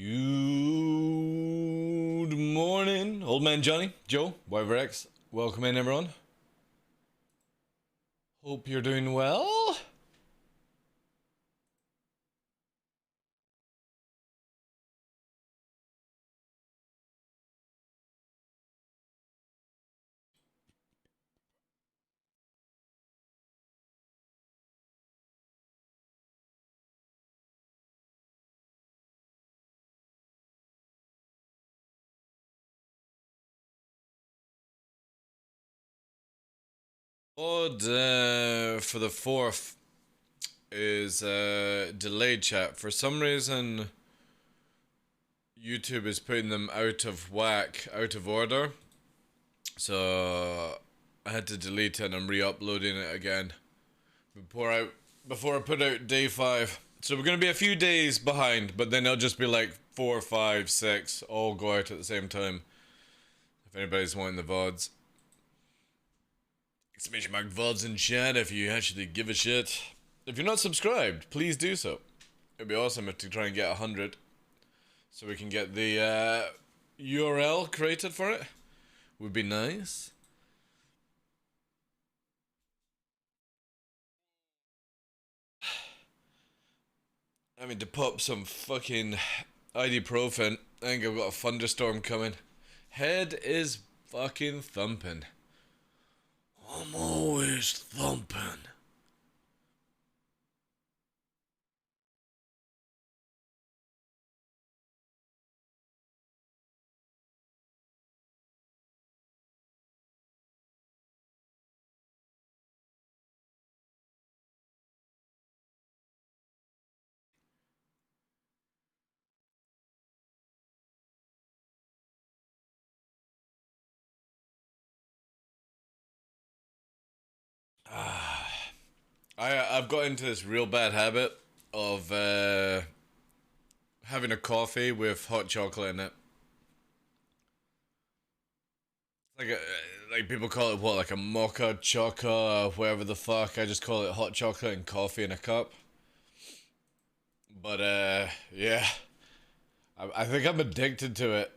Good morning, old man Johnny, Joe, YverX. Welcome in, everyone. Hope you're doing well. Odd for the 4th is delayed chat. For some reason, YouTube is putting them out of whack, out of order. So I had to delete it and I'm re-uploading it again before I put out day 5. So we're gonna be a few days behind, but then it'll just be like 4, 5, 6 all go out at the same time. If anybody's wanting the VODs. Exclamation mark VODs in chat if you actually give a shit. If you're not subscribed, please do so. It'd be awesome if to try and get 100. So we can get the URL created for it. Would be nice. I mean, to pop some fucking ibuprofen. I think I've got a thunderstorm coming. Head is fucking thumping. I'm always thumping. I've got into this real bad habit of having a coffee with hot chocolate in it. Like people call it what, like a mocha choca, whatever the fuck. I just call it hot chocolate and coffee in a cup. But yeah, I think I'm addicted to it.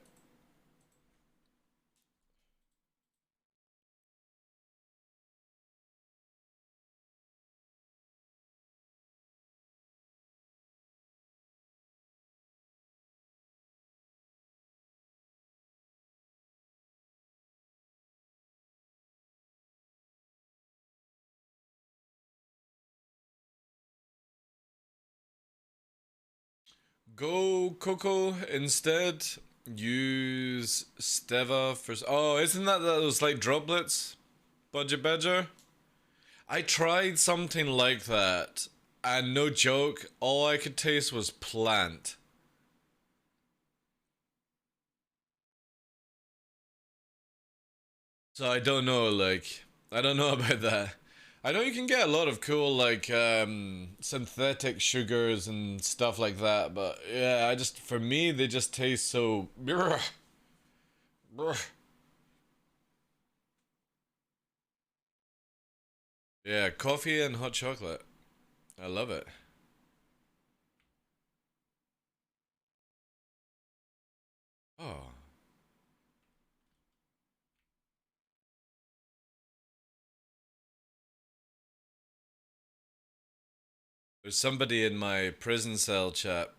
Go Coco instead. Use Steva for. Oh, isn't that those like droplets? Budget Badger? I tried something like that, and no joke, all I could taste was plant. So I don't know, like, I don't know about that. I know you can get a lot of cool, like, synthetic sugars and stuff like that, but yeah, for me, they just taste so. Brr, brr. Yeah, coffee and hot chocolate. I love it. Oh. There's somebody in my prison cell chat,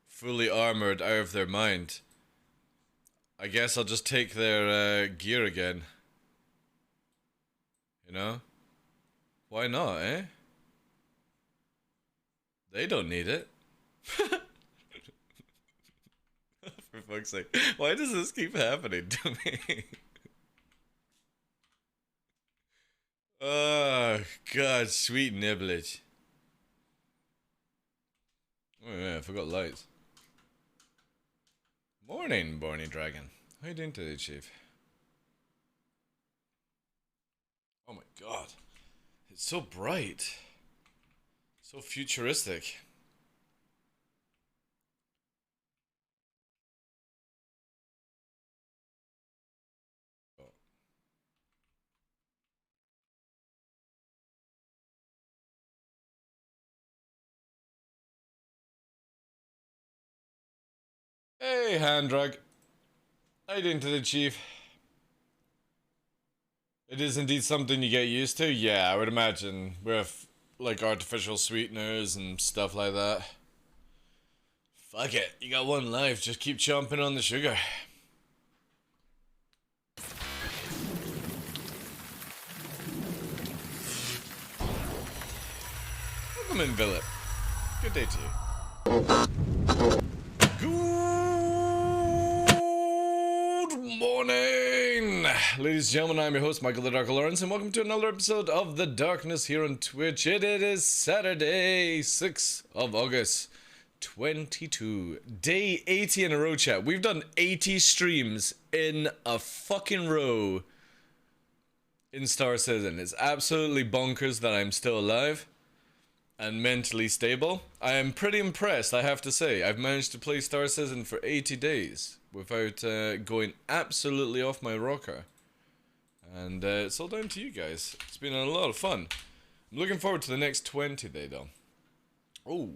fully armored out of their mind. I guess I'll just take their gear again. You know? Why not, eh? They don't need it. For fuck's sake. Why does this keep happening to me? Oh, God, sweet nibblage. Oh, yeah, I forgot lights. Morning, Barney Dragon. How you doing today, Chief? Oh my God. It's so bright. So futuristic. Oh. Hey, Handrag. How you doing today, Chief? It is indeed something you get used to. Yeah, I would imagine with like artificial sweeteners and stuff like that. Fuck it, you got one life. Just keep chomping on the sugar. Welcome in, Philip. Good day to you. Good morning, ladies and gentlemen. I'm your host, Michael the Dark Lawrence, and welcome to another episode of The Darkness here on Twitch. It is Saturday, 6th of August, 22. Day 80 in a row, chat. We've done 80 streams in a fucking row in Star Citizen. It's absolutely bonkers that I'm still alive and mentally stable. I am pretty impressed, I have to say. I've managed to play Star Citizen for 80 days without going absolutely off my rocker. And it's all down to you guys. It's been a lot of fun. I'm looking forward to the next 20 day though. Oh.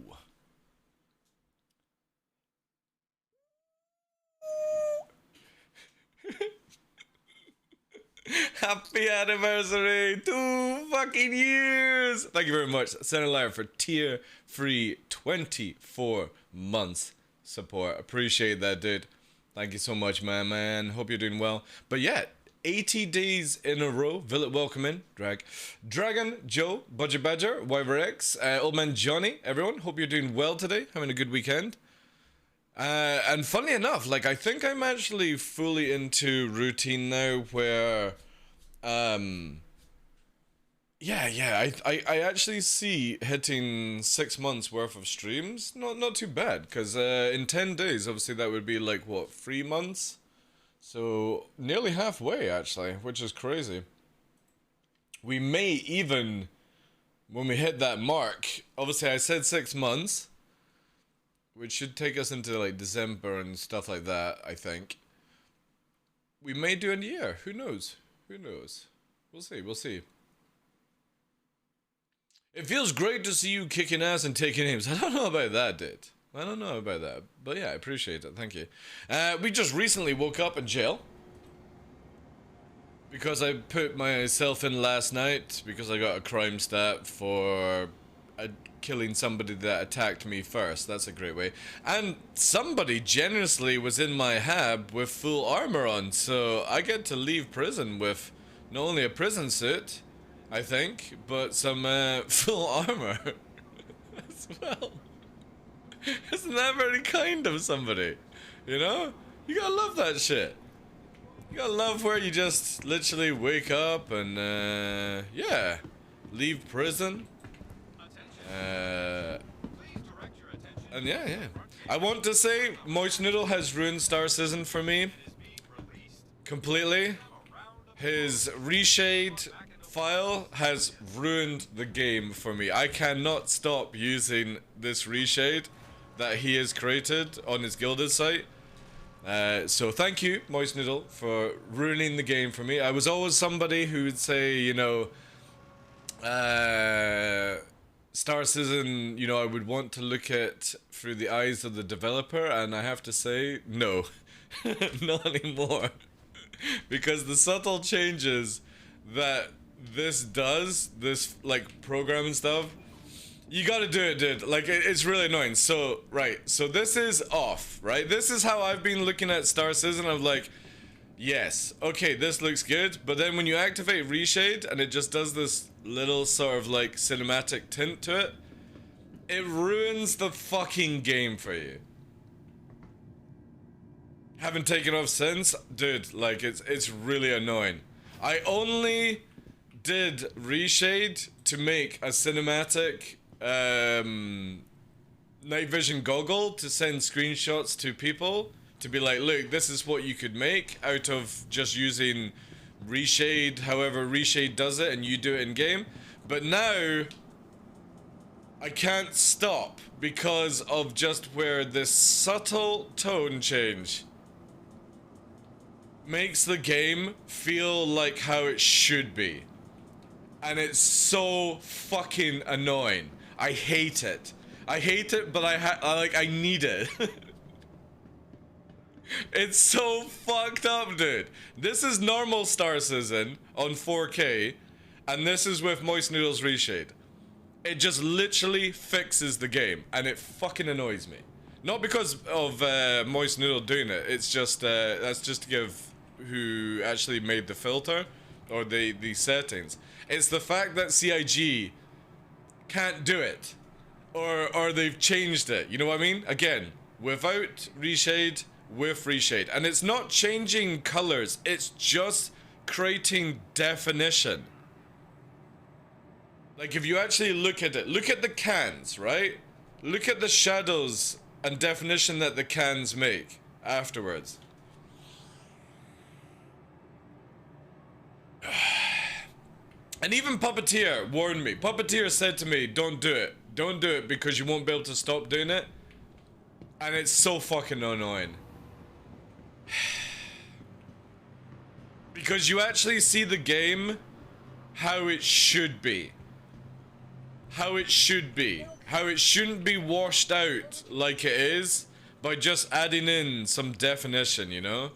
Happy anniversary! 2 fucking years! Thank you very much, Senator Liar, for tier free 24 months support. Appreciate that, dude. Thank you so much, man. Hope you're doing well. But yeah, 80 days in a row. Villet, welcome in. Dragon, Joe, Budget Badger, WiverX, Old Man Johnny, everyone. Hope you're doing well today. Having a good weekend. And funnily enough, like, I think I'm actually fully into routine now where, I actually see hitting 6 months worth of streams not too bad, because in 10 days, obviously that would be like, what, 3 months? So, nearly halfway, actually, which is crazy. We may even, when we hit that mark, obviously I said 6 months, which should take us into like December and stuff like that, I think. We may do a year. Who knows? Who knows? We'll see. It feels great to see you kicking ass and taking names. I don't know about that, dude. I don't know about that. But yeah, I appreciate it. Thank you. We just recently woke up in jail. Because I put myself in last night. Because I got a crime stat for killing somebody that attacked me first. That's a great way. And somebody generously was in my hab with full armor on, so I get to leave prison with not only a prison suit, I think, but some full armor as well. Isn't that very kind of somebody? You know? You gotta love that shit. You gotta love where you just literally wake up and yeah, leave prison. And yeah. I want to say Moist Noodle has ruined Star Citizen for me completely. His reshade file has ruined the game for me. I cannot stop using this reshade that he has created on his Gilded site. So thank you, Moist Noodle, for ruining the game for me. I was always somebody who would say, you know, Star Citizen, you know, I would want to look at through the eyes of the developer, and I have to say, no. Not anymore. Because the subtle changes that this does, this, like, program and stuff, you gotta do it, dude. Like, it's really annoying. So, right, so this is off, right? This is how I've been looking at Star Citizen. I'm like, yes, okay, this looks good, but then when you activate Reshade and it just does this little sort of like cinematic tint to it, it ruins the fucking game for you. Haven't taken off since, dude, like it's really annoying. I only did Reshade to make a cinematic night vision goggle to send screenshots to people. To be like, look, this is what you could make out of just using Reshade, however Reshade does it, and you do it in game. But now, I can't stop because of just where this subtle tone change makes the game feel like how it should be. And it's so fucking annoying. I hate it. I hate it, but I need it. It's so fucked up, dude. This is normal Star Citizen on 4K, and this is with Moist Noodles Reshade. It just literally fixes the game, and it fucking annoys me. Not because of Moist Noodle doing it, it's just, that's just to give who actually made the filter, or the settings. It's the fact that CIG can't do it, or they've changed it, you know what I mean? Again, without reshade, with reshade. And it's not changing colors, it's just creating definition. Like, if you actually look at it, look at the cans, right? Look at the shadows and definition that the cans make afterwards. And even Puppeteer warned me. Puppeteer said to me, don't do it. Don't do it because you won't be able to stop doing it. And it's so fucking annoying. Because you actually see the game how it should be. How it should be. How it shouldn't be washed out like it is by just adding in some definition, you know?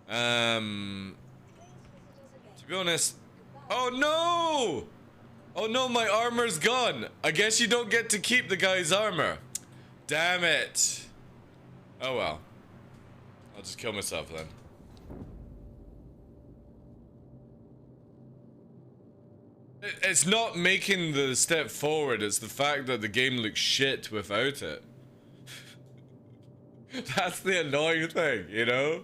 To be honest... Oh no! Oh no, my armor's gone. I guess you don't get to keep the guy's armor. Damn it. Oh well. I'll just kill myself then. It's not making the step forward, it's the fact that the game looks shit without it. That's the annoying thing, you know?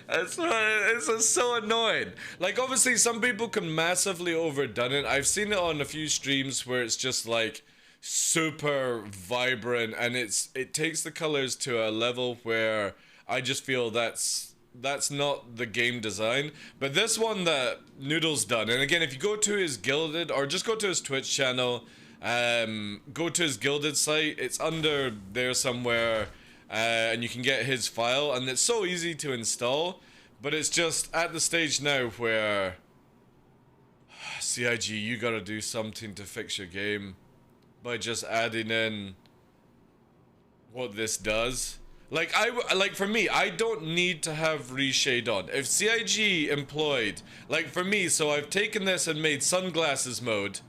It's just so annoying. Like, obviously some people can massively overdone it. I've seen it on a few streams where it's just like super vibrant and it takes the colors to a level where I just feel that's not the game design. But this one that Noodle's done, and again, if you go to his Gilded, or just go to his Twitch channel, go to his Gilded site, it's under there somewhere, and you can get his file, and it's so easy to install, but it's just at the stage now where CIG, you gotta do something to fix your game by just adding in what this does. Like, for me, I don't need to have reshade on. If CIG employed, like for me, so I've taken this and made sunglasses mode,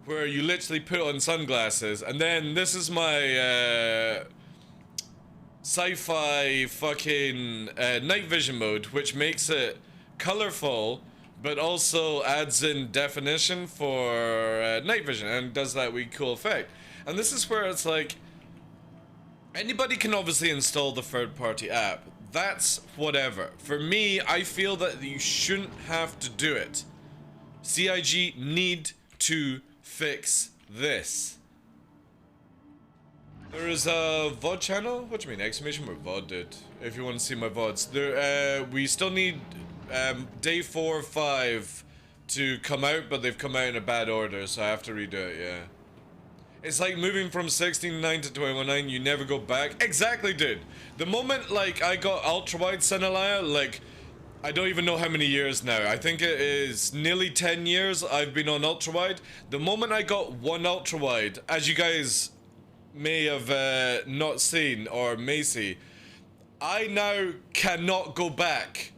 where you literally put on sunglasses, and then this is my sci-fi fucking night vision mode, which makes it colorful, but also adds in definition for night vision, and does that wee cool effect. And this is where it's like, anybody can obviously install the third-party app. That's whatever. For me, I feel that you shouldn't have to do it. CIG need to fix this. There is a VOD channel? What do you mean? Exclamation mark VOD, dude. If you want to see my VODs. There, we still need day 4 or 5 to come out, but they've come out in a bad order, so I have to redo it, yeah. It's like moving from 16.9 to 21.9, you never go back. Exactly, dude. The moment, like, I got ultra-wide Senelaya, like, I don't even know how many years now. I think it is nearly 10 years I've been on ultra-wide. The moment I got one ultra-wide, as you guys may have not seen, or may see, I now cannot go back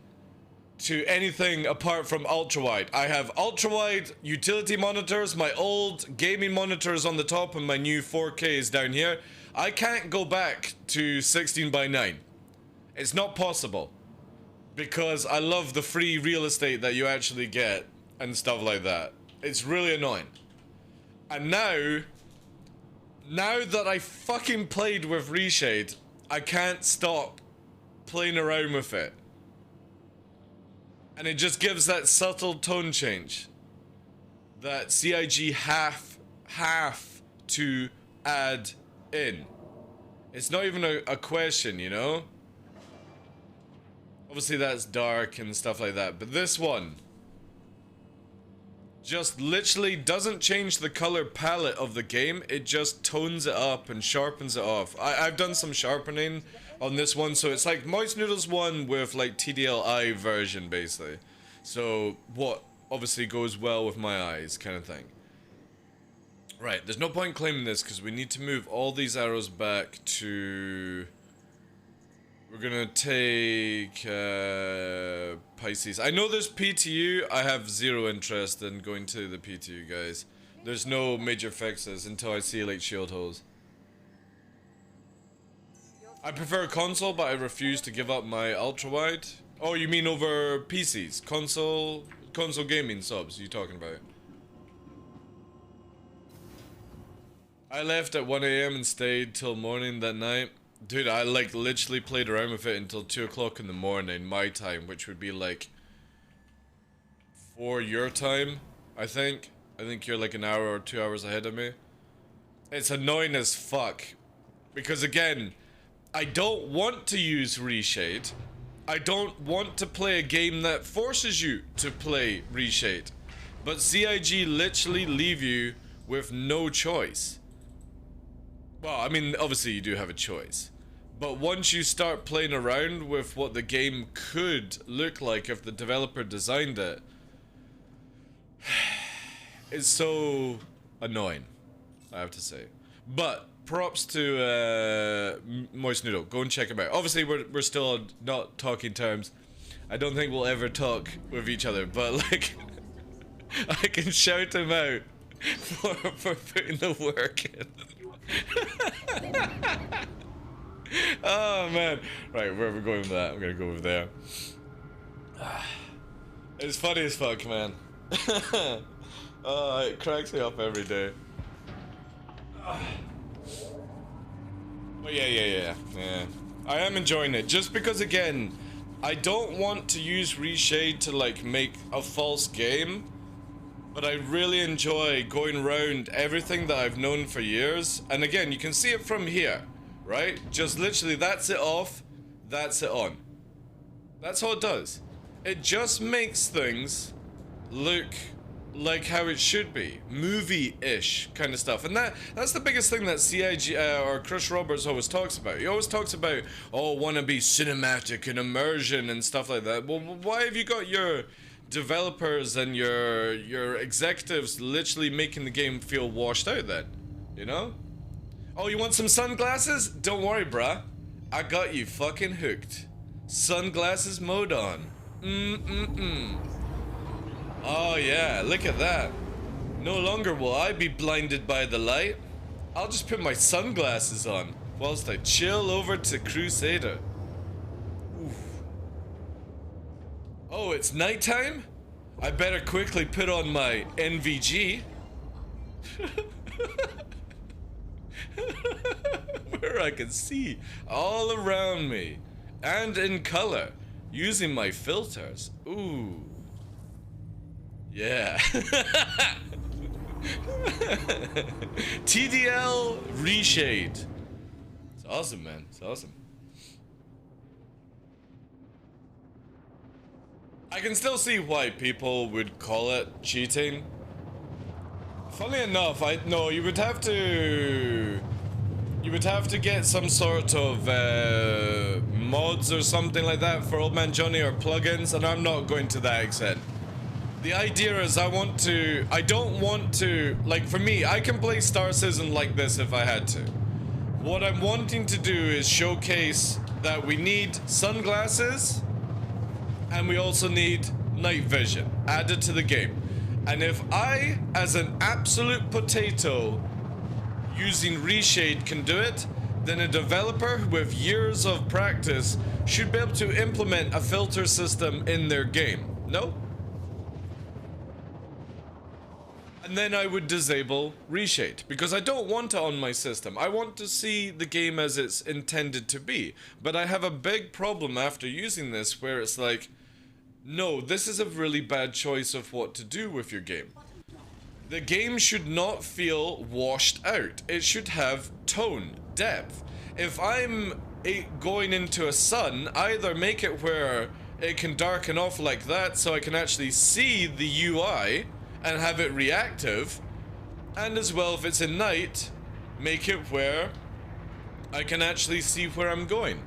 to anything apart from ultra-wide. I have ultra-wide utility monitors, my old gaming monitors on the top, and my new 4K is down here. I can't go back to 16:9. It's not possible. Because I love the free real estate that you actually get and stuff like that. It's really annoying. And now that I fucking played with Reshade, I can't stop playing around with it. And it just gives that subtle tone change that CIG have to add in. It's not even a question, you know? Obviously that's dark and stuff like that, but this one just literally doesn't change the color palette of the game, it just tones it up and sharpens it off. I've done some sharpening on this one, so it's like Moist Noodles 1 with like TDLI version basically. So what obviously goes well with my eyes kind of thing. Right, there's no point claiming this because we need to move all these arrows back to We're gonna take Pisces. I know there's PTU. I have zero interest in going to the PTU, guys. There's no major fixes until I see like shield holes. I prefer console, but I refuse to give up my ultra wide. Oh, you mean over PCs? Console gaming subs you talking about? I left at 1 AM and stayed till morning that night. Dude, I like literally played around with it until 2 o'clock in the morning, my time, which would be like 4 your time, I think. I think you're like an hour or 2 hours ahead of me. It's annoying as fuck. Because again, I don't want to use reshade. I don't want to play a game that forces you to play reshade. But CIG literally leave you with no choice. Well, I mean, obviously you do have a choice. But once you start playing around with what the game could look like if the developer designed it, it's so annoying, I have to say. But props to Moist Noodle. Go and check him out. Obviously, we're still not talking terms. I don't think we'll ever talk with each other, but like, I can shout him out for putting the work in. Oh man. Right, where are we going with that? I'm gonna go over there. It's funny as fuck, man. Oh, it cracks me up every day. But yeah. I am enjoying it, just because again, I don't want to use reshade to like make a false game. But I really enjoy going around everything that I've known for years. And again, you can see it from here, right? Just literally, that's it off, that's it on. That's all it does. It just makes things look like how it should be. Movie-ish kind of stuff. And that's the biggest thing that CIG, or Chris Roberts always talks about. He always talks about, oh, wanna be cinematic and immersion and stuff like that. Well, why have you got your developers and your executives literally making the game feel washed out then? You know? Oh, you want some sunglasses? Don't worry, bruh. I got you fucking hooked. Sunglasses mode on. Oh yeah, look at that. No longer will I be blinded by the light. I'll just put my sunglasses on whilst I chill over to Crusader. Oof. Oh, it's nighttime? I better quickly put on my NVG. Where I can see all around me and in color using my filters. Ooh. Yeah. TDL reshade. It's awesome, man. It's awesome. I can still see why people would call it cheating. Funny enough, you would have to get some sort of mods or something like that for Old Man Johnny, or plugins, and I'm not going to that extent. The idea is I don't want to, like, for me, I can play Star Citizen like this if I had to. What I'm wanting to do is showcase that we need sunglasses, and we also need night vision added to the game. And if I, as an absolute potato, using reshade can do it, then a developer with years of practice should be able to implement a filter system in their game. No? And then I would disable reshade, because I don't want it on my system. I want to see the game as it's intended to be. But I have a big problem after using this where it's like, no, this is a really bad choice of what to do with your game. The game should not feel washed out. It should have tone, depth. If I'm going into a sun, either make it where it can darken off like that so I can actually see the UI and have it reactive, and as well, if it's in night, make it where I can actually see where I'm going.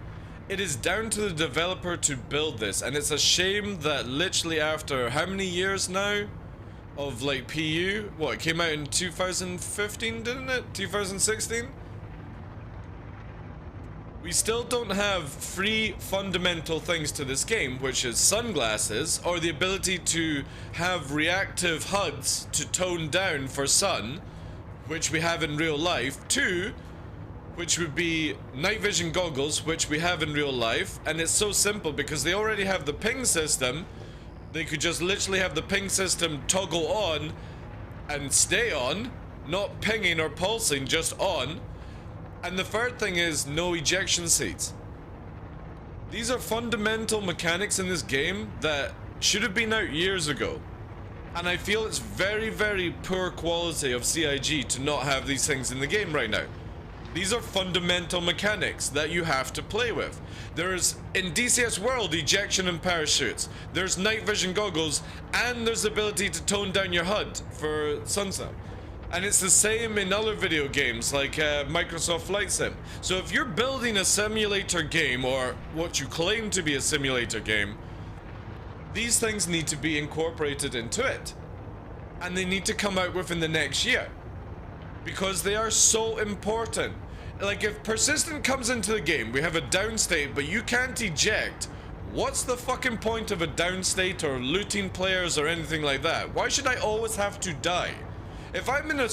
It is down to the developer to build this, and it's a shame that literally after how many years now of like PU, what, it came out in 2015, didn't it? 2016? We still don't have free fundamental things to this game, which is sunglasses, or the ability to have reactive HUDs to tone down for sun, which we have in real life. 2, which would be night vision goggles, which we have in real life. And it's so simple because they already have the ping system. They could just literally have the ping system toggle on and stay on, not pinging or pulsing, just on. And the third thing is no ejection seats. These are fundamental mechanics in this game that should have been out years ago. And I feel it's very, very poor quality of CIG to not have these things in the game right now. These are fundamental mechanics that you have to play with. There's, in DCS World, ejection and parachutes. There's night vision goggles, and there's the ability to tone down your HUD for sunset. And it's the same in other video games like Microsoft Flight Sim. So if you're building a simulator game, or what you claim to be a simulator game, these things need to be incorporated into it. And they need to come out within the next year. Because they are so important. Like, if persistent comes into the game, we have a down state, but you can't eject. What's the fucking point of a down state or looting players or anything like that? Why should I always have to die? If I'm in a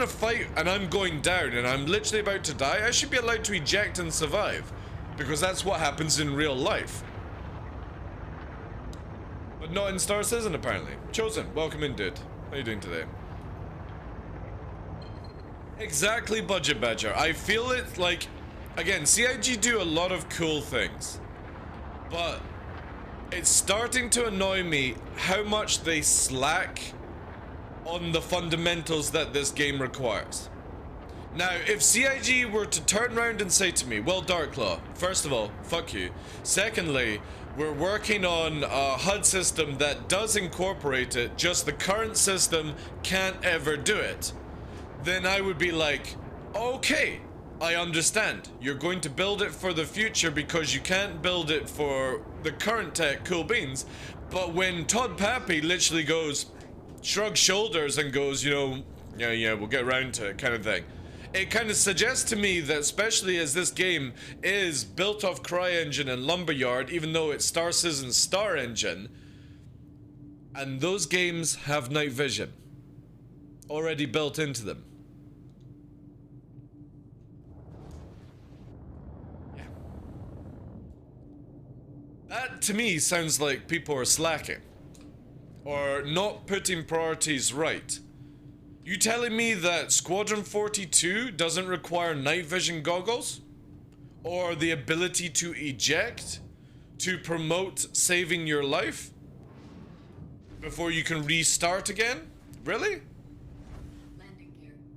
fight and I'm going down and I'm literally about to die, I should be allowed to eject and survive, because that's what happens in real life. But not in Star Citizen, apparently. Chosen, welcome in, dude. How are you doing today? Exactly, Budget Badger. I feel it like, again, CIG do a lot of cool things, but it's starting to annoy me how much they slack on the fundamentals that this game requires. Now, if CIG were to turn around and say to me, well, DarkLaw, first of all, fuck you. Secondly, we're working on a HUD system that does incorporate it, just the current system can't ever do it. Then I would be like, okay, I understand. You're going to build it for the future because you can't build it for the current tech, cool beans. But when Todd Pappy literally goes, shrugs shoulders and goes, you know, yeah, we'll get around to it, kind of thing. It kind of suggests to me that, especially as this game is built off CryEngine and Lumberyard, even though it's Star Citizen's Star Engine, and those games have night vision already built into them. Yeah. That to me sounds like people are slacking. Or not putting priorities right. You telling me that Squadron 42 doesn't require night vision goggles? Or the ability to eject to promote saving your life before you can restart again? Really?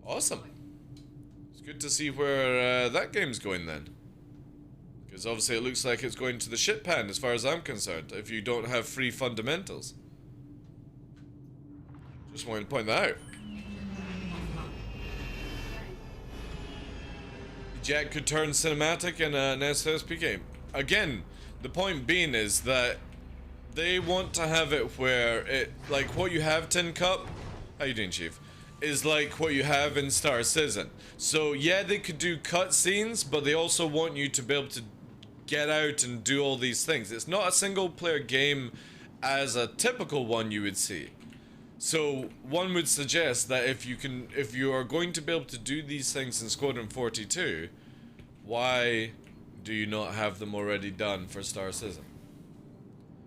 Awesome. It's good to see where that game's going then. Because obviously it looks like it's going to the shit pan as far as I'm concerned, if you don't have free fundamentals. Just wanted to point that out. Eject could turn cinematic in an SSP game. Again, the point being is that they want to have it where it, like what you have Tin Cup, how you doing, Chief, is like what you have in Star Citizen. So yeah, they could do cutscenes, but they also want you to be able to get out and do all these things. It's not a single player game as a typical one you would see. So one would suggest that if you are going to be able to do these things in Squadron 42, why do you not have them already done for Star Citizen?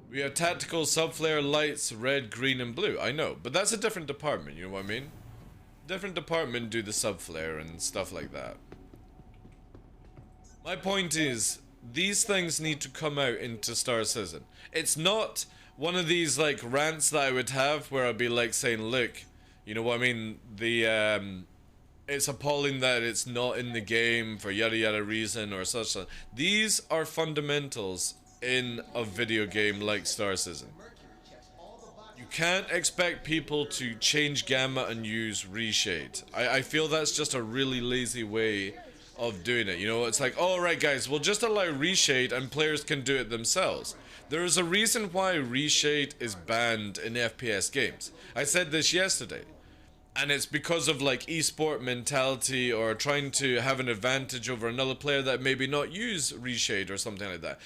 We have tactical subflare lights, red, green, and blue. I know, but that's a different department, you know what I mean? Different department do the subflare and stuff like that. My point is, these things need to come out into Star Citizen. It's not one of these like rants that I would have where I'd be like saying, look, you know what I mean, it's appalling that it's not in the game for yada yada reason or such. These are fundamentals in a video game like Star Citizen. You can't expect people to change gamma and use reshade. I feel that's just a really lazy way of doing it. You know, it's like, all right guys, we'll just allow reshade and players can do it themselves. There is a reason why reshade is banned in FPS games. I said this yesterday. And it's because of like esport mentality or trying to have an advantage over another player that maybe not use reshade or something like that.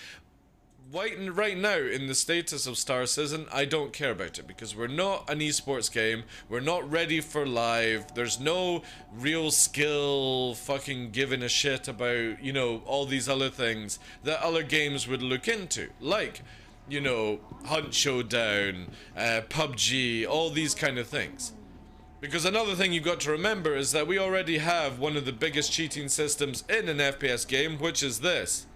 Right now, in the status of Star Citizen, I don't care about it because we're not an esports game. We're not ready for live. There's no real skill fucking giving a shit about, you know, all these other things that other games would look into. Like, you know, Hunt Showdown, PUBG, all these kind of things. Because another thing you've got to remember is that we already have one of the biggest cheating systems in an FPS game, which is this.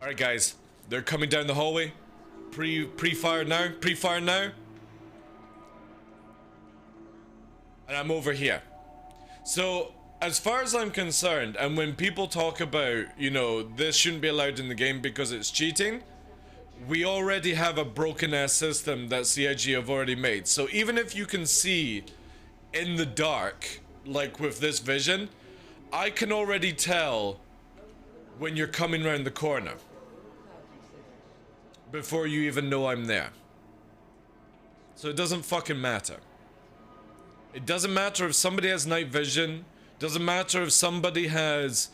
Alright guys, they're coming down the hallway. Pre-fire now, pre-fire now. And I'm over here. So, as far as I'm concerned, and when people talk about, you know, this shouldn't be allowed in the game because it's cheating, we already have a broken ass system that CIG have already made. So even if you can see in the dark, like with this vision, I can already tell when you're coming around the corner before you even know I'm there. So it doesn't fucking matter. It doesn't matter if somebody has night vision. Doesn't matter if somebody has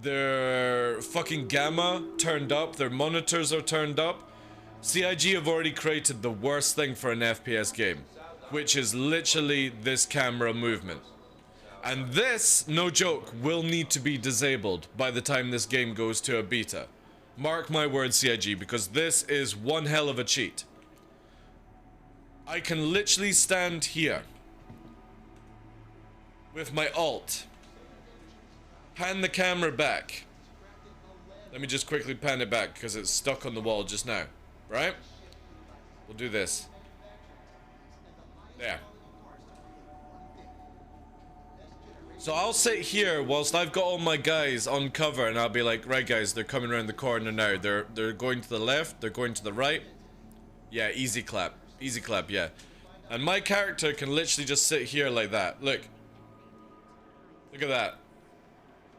their fucking gamma turned up, their monitors are turned up. CIG have already created the worst thing for an FPS game, which is literally this camera movement. And this, no joke, will need to be disabled by the time this game goes to a beta. Mark my words, CIG, because this is one hell of a cheat. I can literally stand here with my alt, pan the camera back. Let me just quickly pan it back because it's stuck on the wall just now, right? We'll do this. There. So I'll sit here whilst I've got all my guys on cover and I'll be like, right guys, they're coming around the corner now. They're going to the left, they're going to the right. Yeah, easy clap, yeah. And my character can literally just sit here like that. Look. Look at that.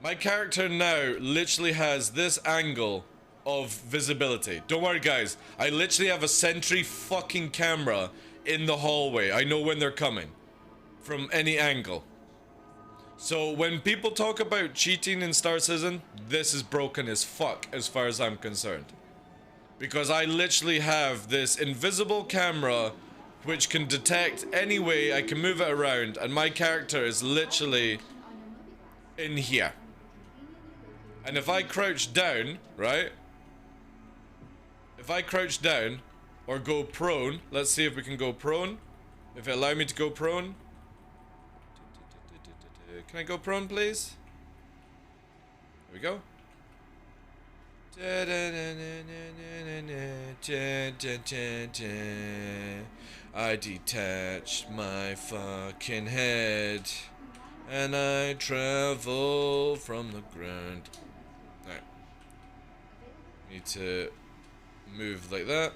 My character now literally has this angle of visibility. Don't worry guys, I literally have a sentry fucking camera in the hallway. I know when they're coming. From any angle. So when people talk about cheating in Star Citizen, this is broken as fuck as far as I'm concerned. Because I literally have this invisible camera which can detect any way I can move it around, and my character is literally in here. And if I crouch down, right? If I crouch down or go prone, let's see if we can go prone. If it allow me to go prone. Can I go prone, please? There we go. I detached my fucking head and I travel from the ground. Alright. Need to move like that.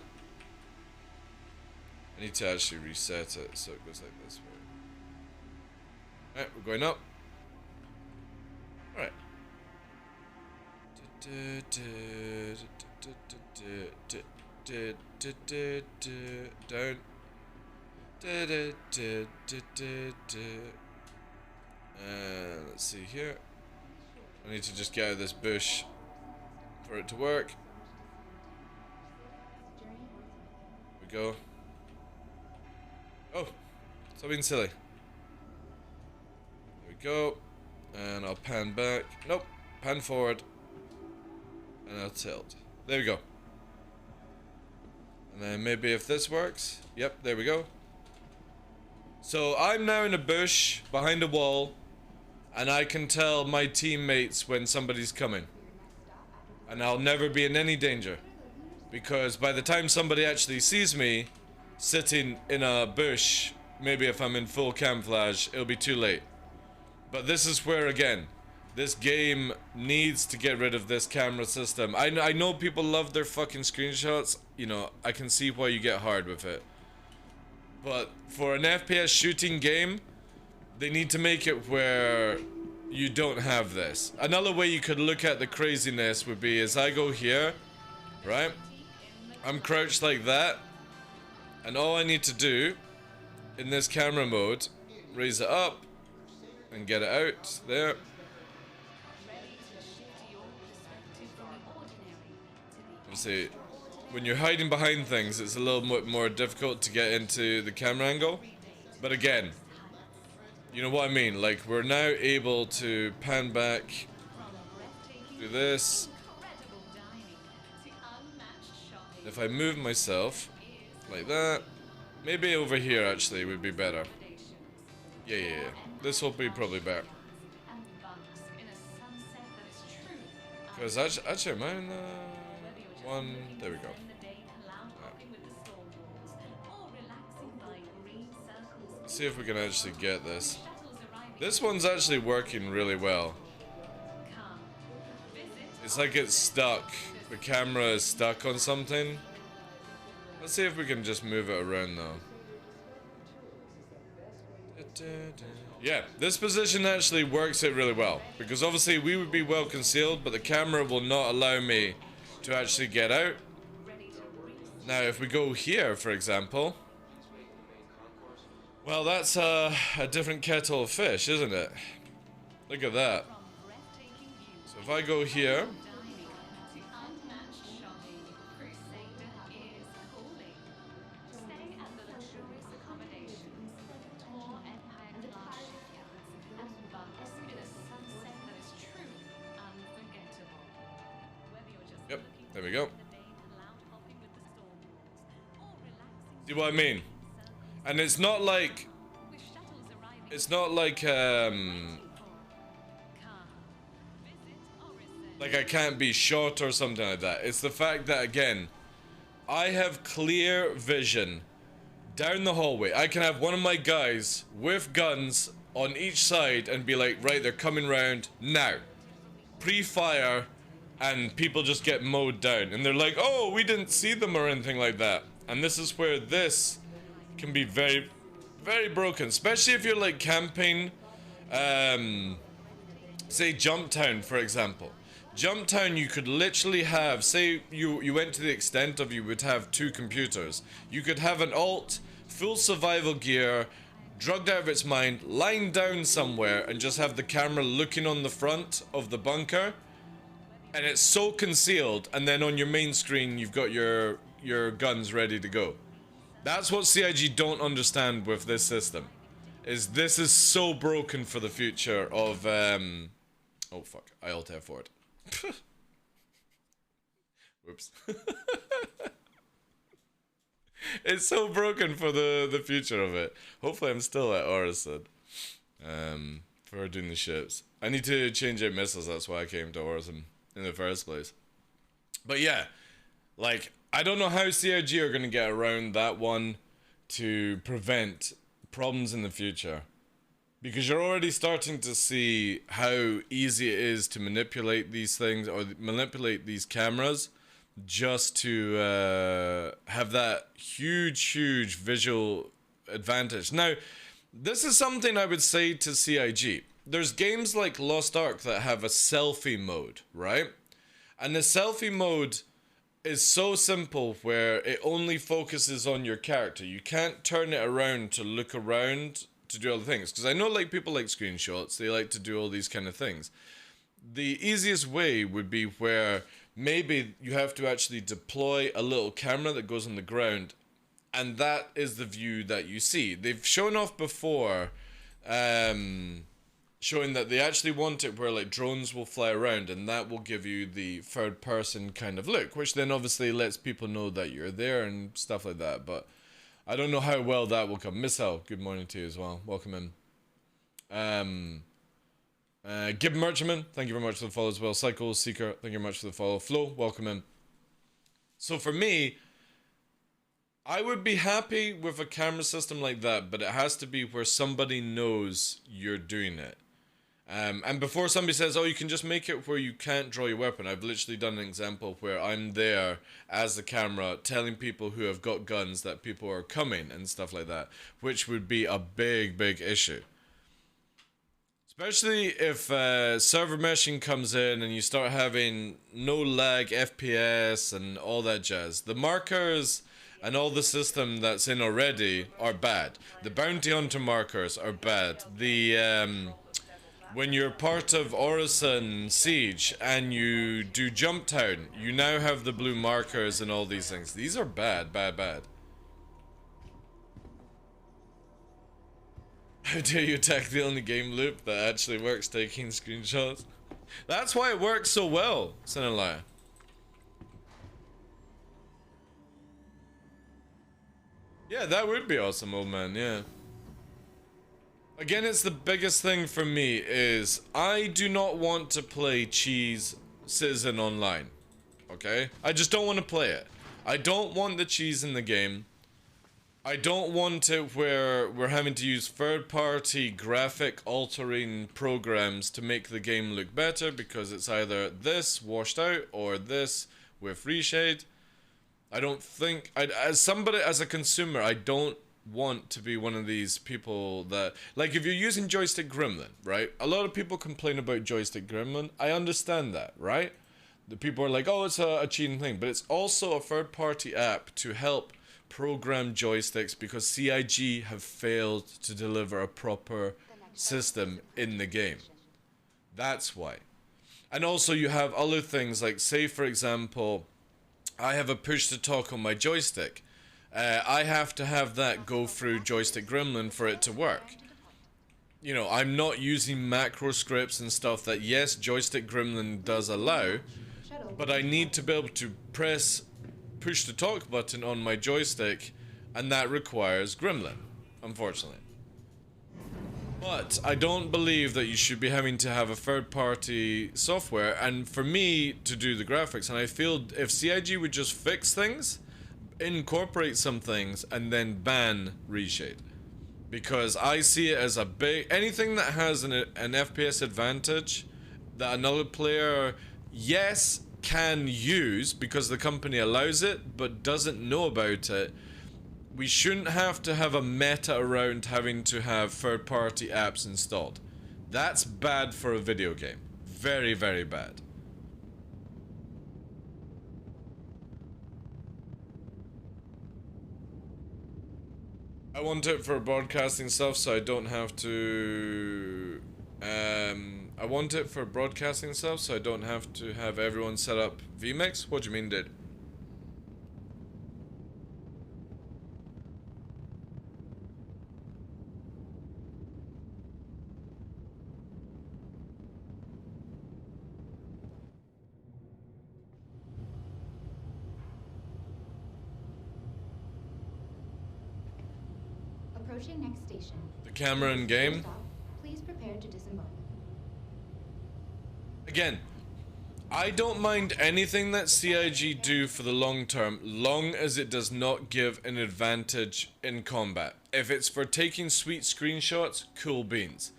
I need to actually reset it so it goes like this. Alright, we're going up. Alright. Down. Let's see here. I need to just get out of this bush for it to work. Here we go. Oh, stop being silly. There we go. And I'll pan back. Nope. Pan forward. And I'll tilt. There we go. And then maybe if this works. Yep, there we go. So I'm now in a bush behind a wall, and I can tell my teammates when somebody's coming. And I'll never be in any danger. Because by the time somebody actually sees me sitting in a bush, maybe if I'm in full camouflage, it'll be too late. But this is where, again, this game needs to get rid of this camera system. I know people love their fucking screenshots. You know, I can see why you get hard with it. But for an FPS shooting game, they need to make it where you don't have this. Another way you could look at the craziness would be as I go here, right? I'm crouched like that, and all I need to do in this camera mode, raise it up and get it out there. Obviously, when you're hiding behind things, it's a little bit more difficult to get into the camera angle. But again, you know what I mean? Like, we're now able to pan back, do this. If I move myself like that, maybe over here actually would be better. Yeah. This will be probably better. Because actually, am I in the one? There we go. Let's see if we can actually get this. This one's actually working really well. It's like it's stuck. The camera is stuck on something. Let's see if we can just move it around though. Yeah, this position actually works it really well. Because obviously we would be well concealed, but the camera will not allow me to actually get out. Now if we go here, for example, well, that's a different kettle of fish, isn't it? Look at that. So if I go here, yep, there we go. See what I mean? And it's not like I can't be shot or something like that. It's the fact that, again, I have clear vision down the hallway. I can have one of my guys with guns on each side and be like, right, they're coming round now. Pre-fire, and people just get mowed down. And they're like, oh, we didn't see them or anything like that. And this is where this can be very, very broken. Especially if you're like camping, say Jump Town, for example. Jump Town, you could literally have, say you went to the extent of you would have 2 computers. You could have an alt, full survival gear, drugged out of its mind, lying down somewhere, and just have the camera looking on the front of the bunker. And it's so concealed, and then on your main screen you've got your guns ready to go. That's what CIG don't understand with this system. This is so broken for the future of oh fuck, I alt F4'd. Whoops. It's so broken for the future of it. Hopefully I'm still at Orison. For doing the ships. I need to change out missiles, that's why I came to Orison in the first place. But yeah, like, I don't know how CIG are gonna get around that one to prevent problems in the future. Because you're already starting to see how easy it is to manipulate these things, or manipulate these cameras, just to have that huge visual advantage. Now, this is something I would say to CIG. There's games like Lost Ark that have a selfie mode, right? And the selfie mode is so simple where it only focuses on your character. You can't turn it around to look around to do other things. Because I know like people like screenshots, they like to do all these kind of things. The easiest way would be where maybe you have to actually deploy a little camera that goes on the ground, and that is the view that you see. They've shown off before, showing that they actually want it where like drones will fly around, and that will give you the third person kind of look, which then obviously lets people know that you're there and stuff like that. But I don't know how well that will come. Miss Hell, good morning to you as well. Welcome in. Gib Merchantman, thank you very much for the follow as well. Cycle Seeker, thank you very much for the follow. Flo, welcome in. So for me, I would be happy with a camera system like that, but it has to be where somebody knows you're doing it. And before somebody says, oh, you can just make it where you can't draw your weapon, I've literally done an example where I'm there as the camera telling people who have got guns that people are coming and stuff like that, which would be a big issue. Especially if server meshing comes in and you start having no lag FPS and all that jazz. The markers and all the system that's in already are bad. The bounty hunter markers are bad. The when you're part of Orison Siege and you do Jump Town, you now have the blue markers and all these things. These are bad, bad, bad. How dare you attack the only game loop that actually works, taking screenshots? That's why it works so well, Sinalaya. Yeah, that would be awesome, old man, yeah. Again, it's the biggest thing for me is I do not want to play Cheese Citizen Online. Okay? I just don't want to play it. I don't want the cheese in the game. I don't want it where we're having to use third-party graphic altering programs to make the game look better because it's either this washed out or this with reshade. I don't think, as a consumer, I don't want to be one of these people that, like, if you're using Joystick Gremlin, right? A lot of people complain about Joystick Gremlin. I understand that, right? The people are like, oh, it's a cheating thing, but it's also a third-party app to help program joysticks because CIG have failed to deliver a proper system in the game. That's why. And also you have other things like, say for example, I have a push to talk on my joystick. I have to have that go through Joystick Gremlin for it to work. You know, I'm not using macro scripts and stuff that, yes, Joystick Gremlin does allow, but I need to be able to press push to talk button on my joystick, and that requires Gremlin, unfortunately. But I don't believe that you should be having to have a third-party software, and for me to do the graphics, and I feel if CIG would just fix things, incorporate some things, and then ban reshade. Because I see it as a big, anything that has an FPS advantage that another player, yes, can use because the company allows it, but doesn't know about it. We shouldn't have to have a meta around having to have third-party apps installed. That's bad for a video game. Very, very bad. I want it for broadcasting stuff so I don't have to... I want it for broadcasting stuff so I don't have to have everyone set up vMix? What do you mean, dude? Approaching next station. The camera in game? Please prepare to disembark. Again, I don't mind anything that CIG do for the long term, long as it does not give an advantage in combat. If it's for taking sweet screenshots, cool beans.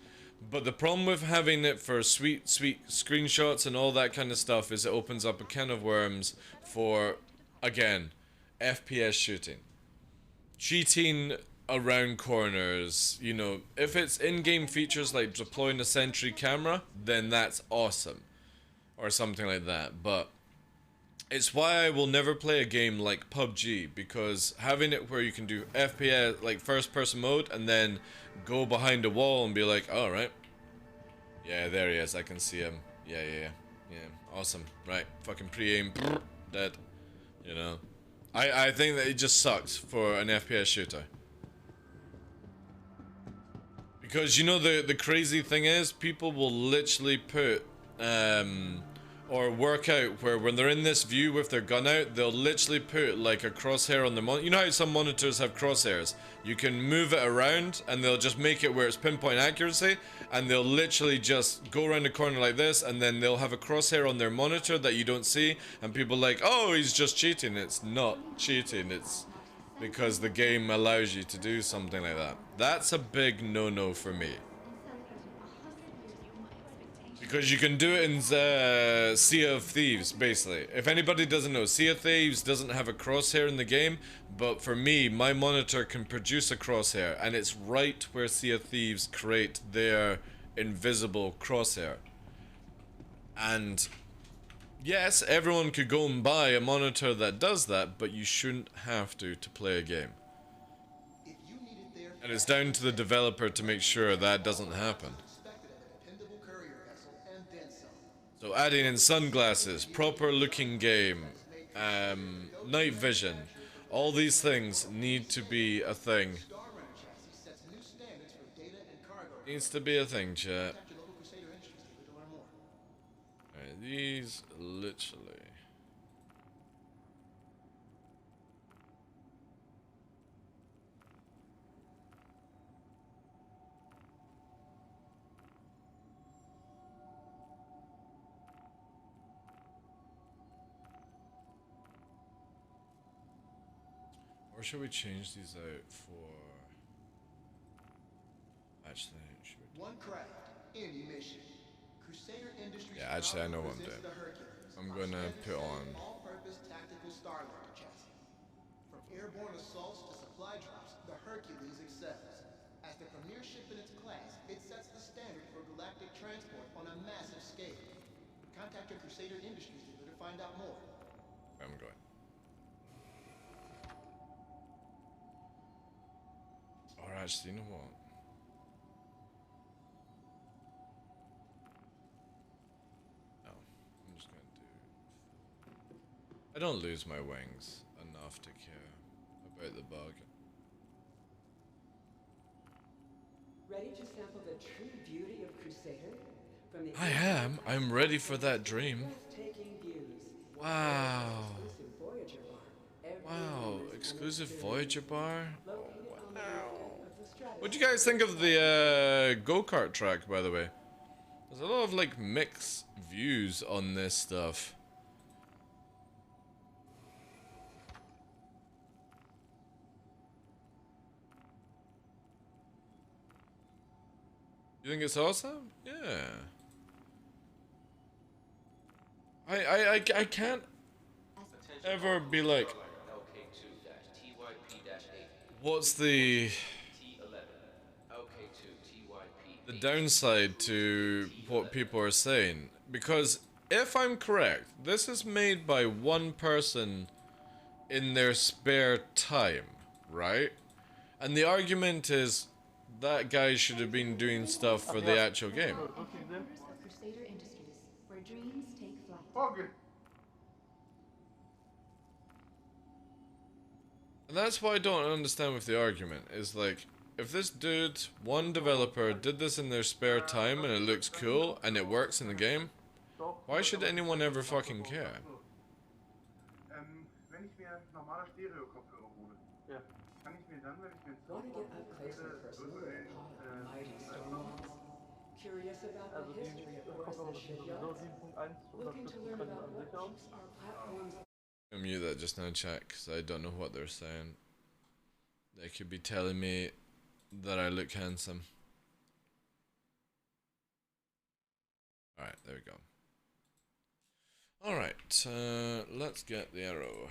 But the problem with having it for sweet screenshots and all that kind of stuff is it opens up a can of worms for, again, FPS shooting. Cheating around corners, you know, if it's in-game features like deploying a sentry camera, then that's awesome. Or something like that, but it's why I will never play a game like PUBG, because having it where you can do FPS, like first person mode, and then go behind a wall and be like, alright, yeah, there he is, I can see him, yeah, awesome, right, fucking pre-aim, dead, you know. I think that it just sucks for an FPS shooter. Because, you know, the crazy thing is, people will literally put, or work out where when they're in this view with their gun out, they'll literally put like a crosshair on their monitor. You know how some monitors have crosshairs? You can move it around and they'll just make it where it's pinpoint accuracy, and they'll literally just go around the corner like this, and then they'll have a crosshair on their monitor that you don't see, and people are like, oh, he's just cheating. It's not cheating, it's because the game allows you to do something like that. That's a big no-no for me. Because you can do it in Sea of Thieves, basically. If anybody doesn't know, Sea of Thieves doesn't have a crosshair in the game, but for me, my monitor can produce a crosshair, and it's right where Sea of Thieves create their invisible crosshair. And yes, everyone could go and buy a monitor that does that, but you shouldn't have to play a game. And it's down to the developer to make sure that doesn't happen. So adding in sunglasses, proper looking game, night vision, all these things need to be a thing. Needs to be a thing, chat. Alright, these literally. Or should we change these out for... Actually, should we... One craft, any mission. Crusader Industries. Yeah, actually, I know what I'm doing. I'm gonna put on... all-purpose tactical Starlander chassis. From airborne assaults to supply drops, the Hercules excels. As the premier ship in its class, it sets the standard for galactic transport on a massive scale. Contact your Crusader Industries dealer to find out more. I'm going. Or actually, you know what? No, I'm just gonna do... I don't lose my wings enough to care about the bug. Ready to sample the true beauty of Crusader? From the I am. I'm ready for that dream. breathtaking views. Wow. Exclusive Voyager bar. Every Wow. room is Exclusive unassuming. Voyager bar? Oh, Located on the wow. north end of the Stratus. What do you guys think of the go-kart track, by the way? There's a lot of, like, mixed views on this stuff. You think it's awesome? Yeah. I can't ever be like, what's the downside to what people are saying? Because if I'm correct, this is made by one person in their spare time, right? And the argument is that guy should have been doing stuff for the actual game. Members of Crusader Industries, where dreams take flight. Okay. And that's what I don't understand with the argument, is like, if this dude, one developer, did this in their spare time and it looks cool and it works in the game, why should anyone ever fucking care? Wenn ich mir normale Stereo-Kopfhörer hole, Ja. kann ich mir dann, wenn ich mir ins Want to Auto get up close and personal with virtuellen, the mighty Stonewalls? Curious about Also the die history of Kopfhörer Ors's sind sowieso shipyards? 7.1 Looking to unterstützen learn können about an what sich auch. keeps our platforms I'll mute that just now, chat, because I don't know what they're saying. They could be telling me that I look handsome. Alright, there we go. Alright, let's get the arrow.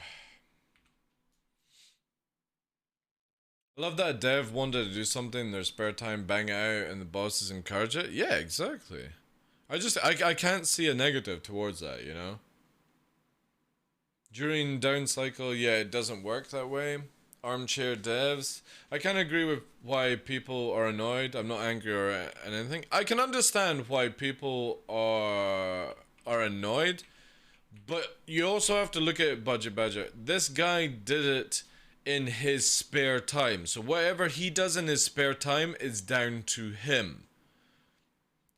I love that dev wanted to do something in their spare time, bang it out, and the bosses encourage it. Yeah, exactly. I can't see a negative towards that, you know? During down cycle, yeah, it doesn't work that way. Armchair devs. I kind of agree with why people are annoyed. I'm not angry or anything. I can understand why people are annoyed, but you also have to look at it budget. This guy did it in his spare time. So whatever he does in his spare time is down to him.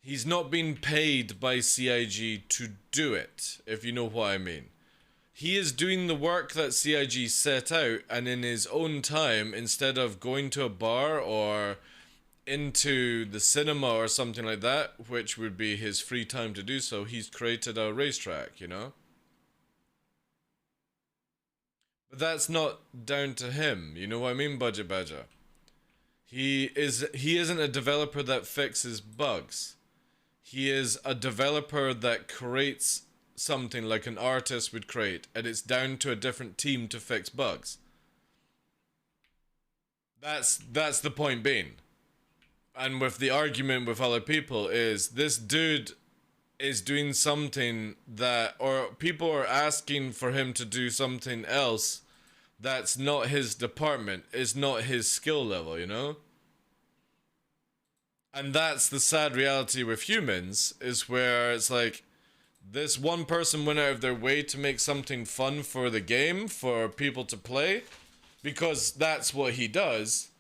He's not being paid by CIG to do it, if you know what I mean. He is doing the work that CIG set out, and in his own time, instead of going to a bar or into the cinema or something like that, which would be his free time to do so, he's created a racetrack, you know? But that's not down to him, you know what I mean, Budget Badger? He isn't a developer that fixes bugs. He is a developer that creates something like an artist would create, and it's down to a different team to fix bugs. That's the point being. and with the argument with other people is this dude is doing something that, or people are asking for him to do something else that's not his department, is not his skill level, you know? And that's the sad reality with humans, is where it's like, this one person went out of their way to make something fun for the game, for people to play, because that's what he does,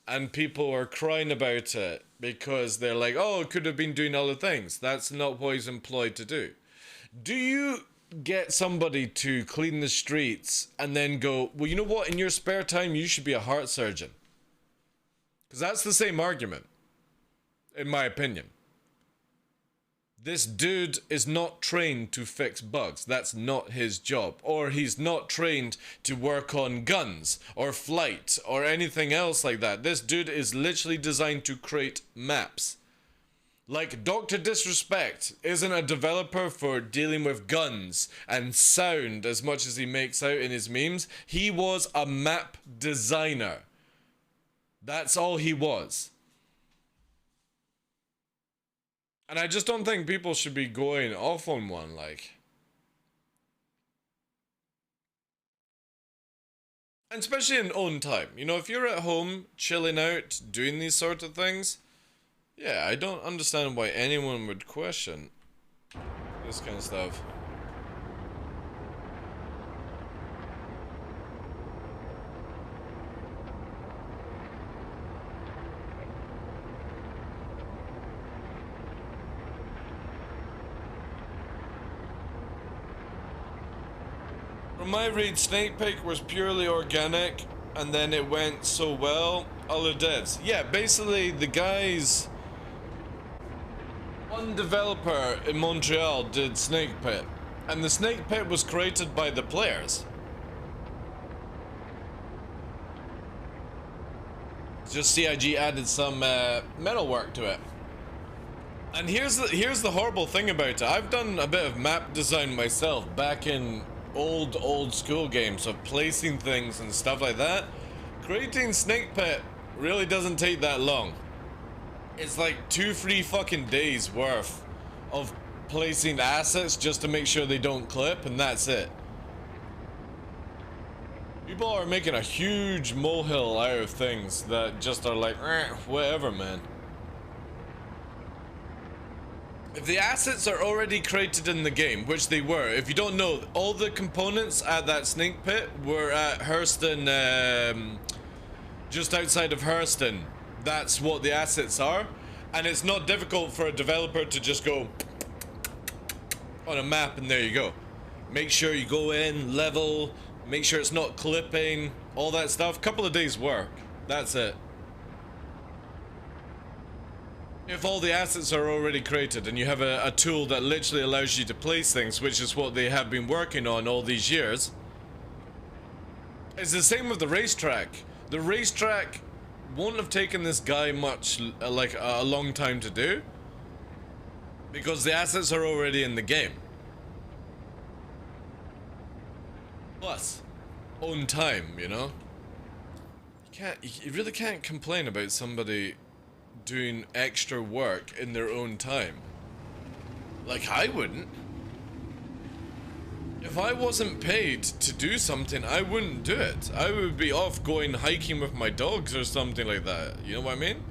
and people are crying about it because they're like, oh, it could have been doing other things. That's not what he's employed to do. Do you get somebody to clean the streets and then go, well, you know what, in your spare time you should be a heart surgeon? Because that's the same argument, in my opinion. This dude is not trained to fix bugs. That's not his job. Or he's not trained to work on guns or flight or anything else like that. This dude is literally designed to create maps. Like, Dr. Disrespect isn't a developer for dealing with guns and sound as much as he makes out in his memes. He was a map designer. That's all he was. And I just don't think people should be going off on one, like. And especially in own time. You know, if you're at home, chilling out, doing these sort of things, yeah, I don't understand why anyone would question this kind of stuff. From my read, Snake Pick was purely organic, and then it went so well, other devs. Yeah, basically the guys, one developer in Montreal did Snake Pit, and the Snake Pit was created by the players. Just CIG added some metalwork to it. And here's the horrible thing about it. I've done a bit of map design myself back in old school games of placing things and stuff like that. Creating Snake Pit really doesn't take that long. It's like 2-3 fucking days worth of placing assets just to make sure they don't clip, and that's it. People are making a huge molehill out of things that just are like, whatever, man. If the assets are already created in the game, which they were, if you don't know, all the components at that Snake Pit were at Hurston, just outside of Hurston. That's what the assets are. And it's not difficult for a developer to just go on a map and there you go. Make sure you go in, level, make sure it's not clipping, all that stuff. Couple of days work. That's it. If all the assets are already created and you have a tool that literally allows you to place things, which is what they have been working on all these years. It's the same with the racetrack. The racetrack won't have taken this guy much, like a long time to do, because the assets are already in the game. Plus, own time, you know? You really can't complain about somebody doing extra work in their own time. Like, I wouldn't. If I wasn't paid to do something, I wouldn't do it. I would be off going hiking with my dogs or something like that. You know what I mean?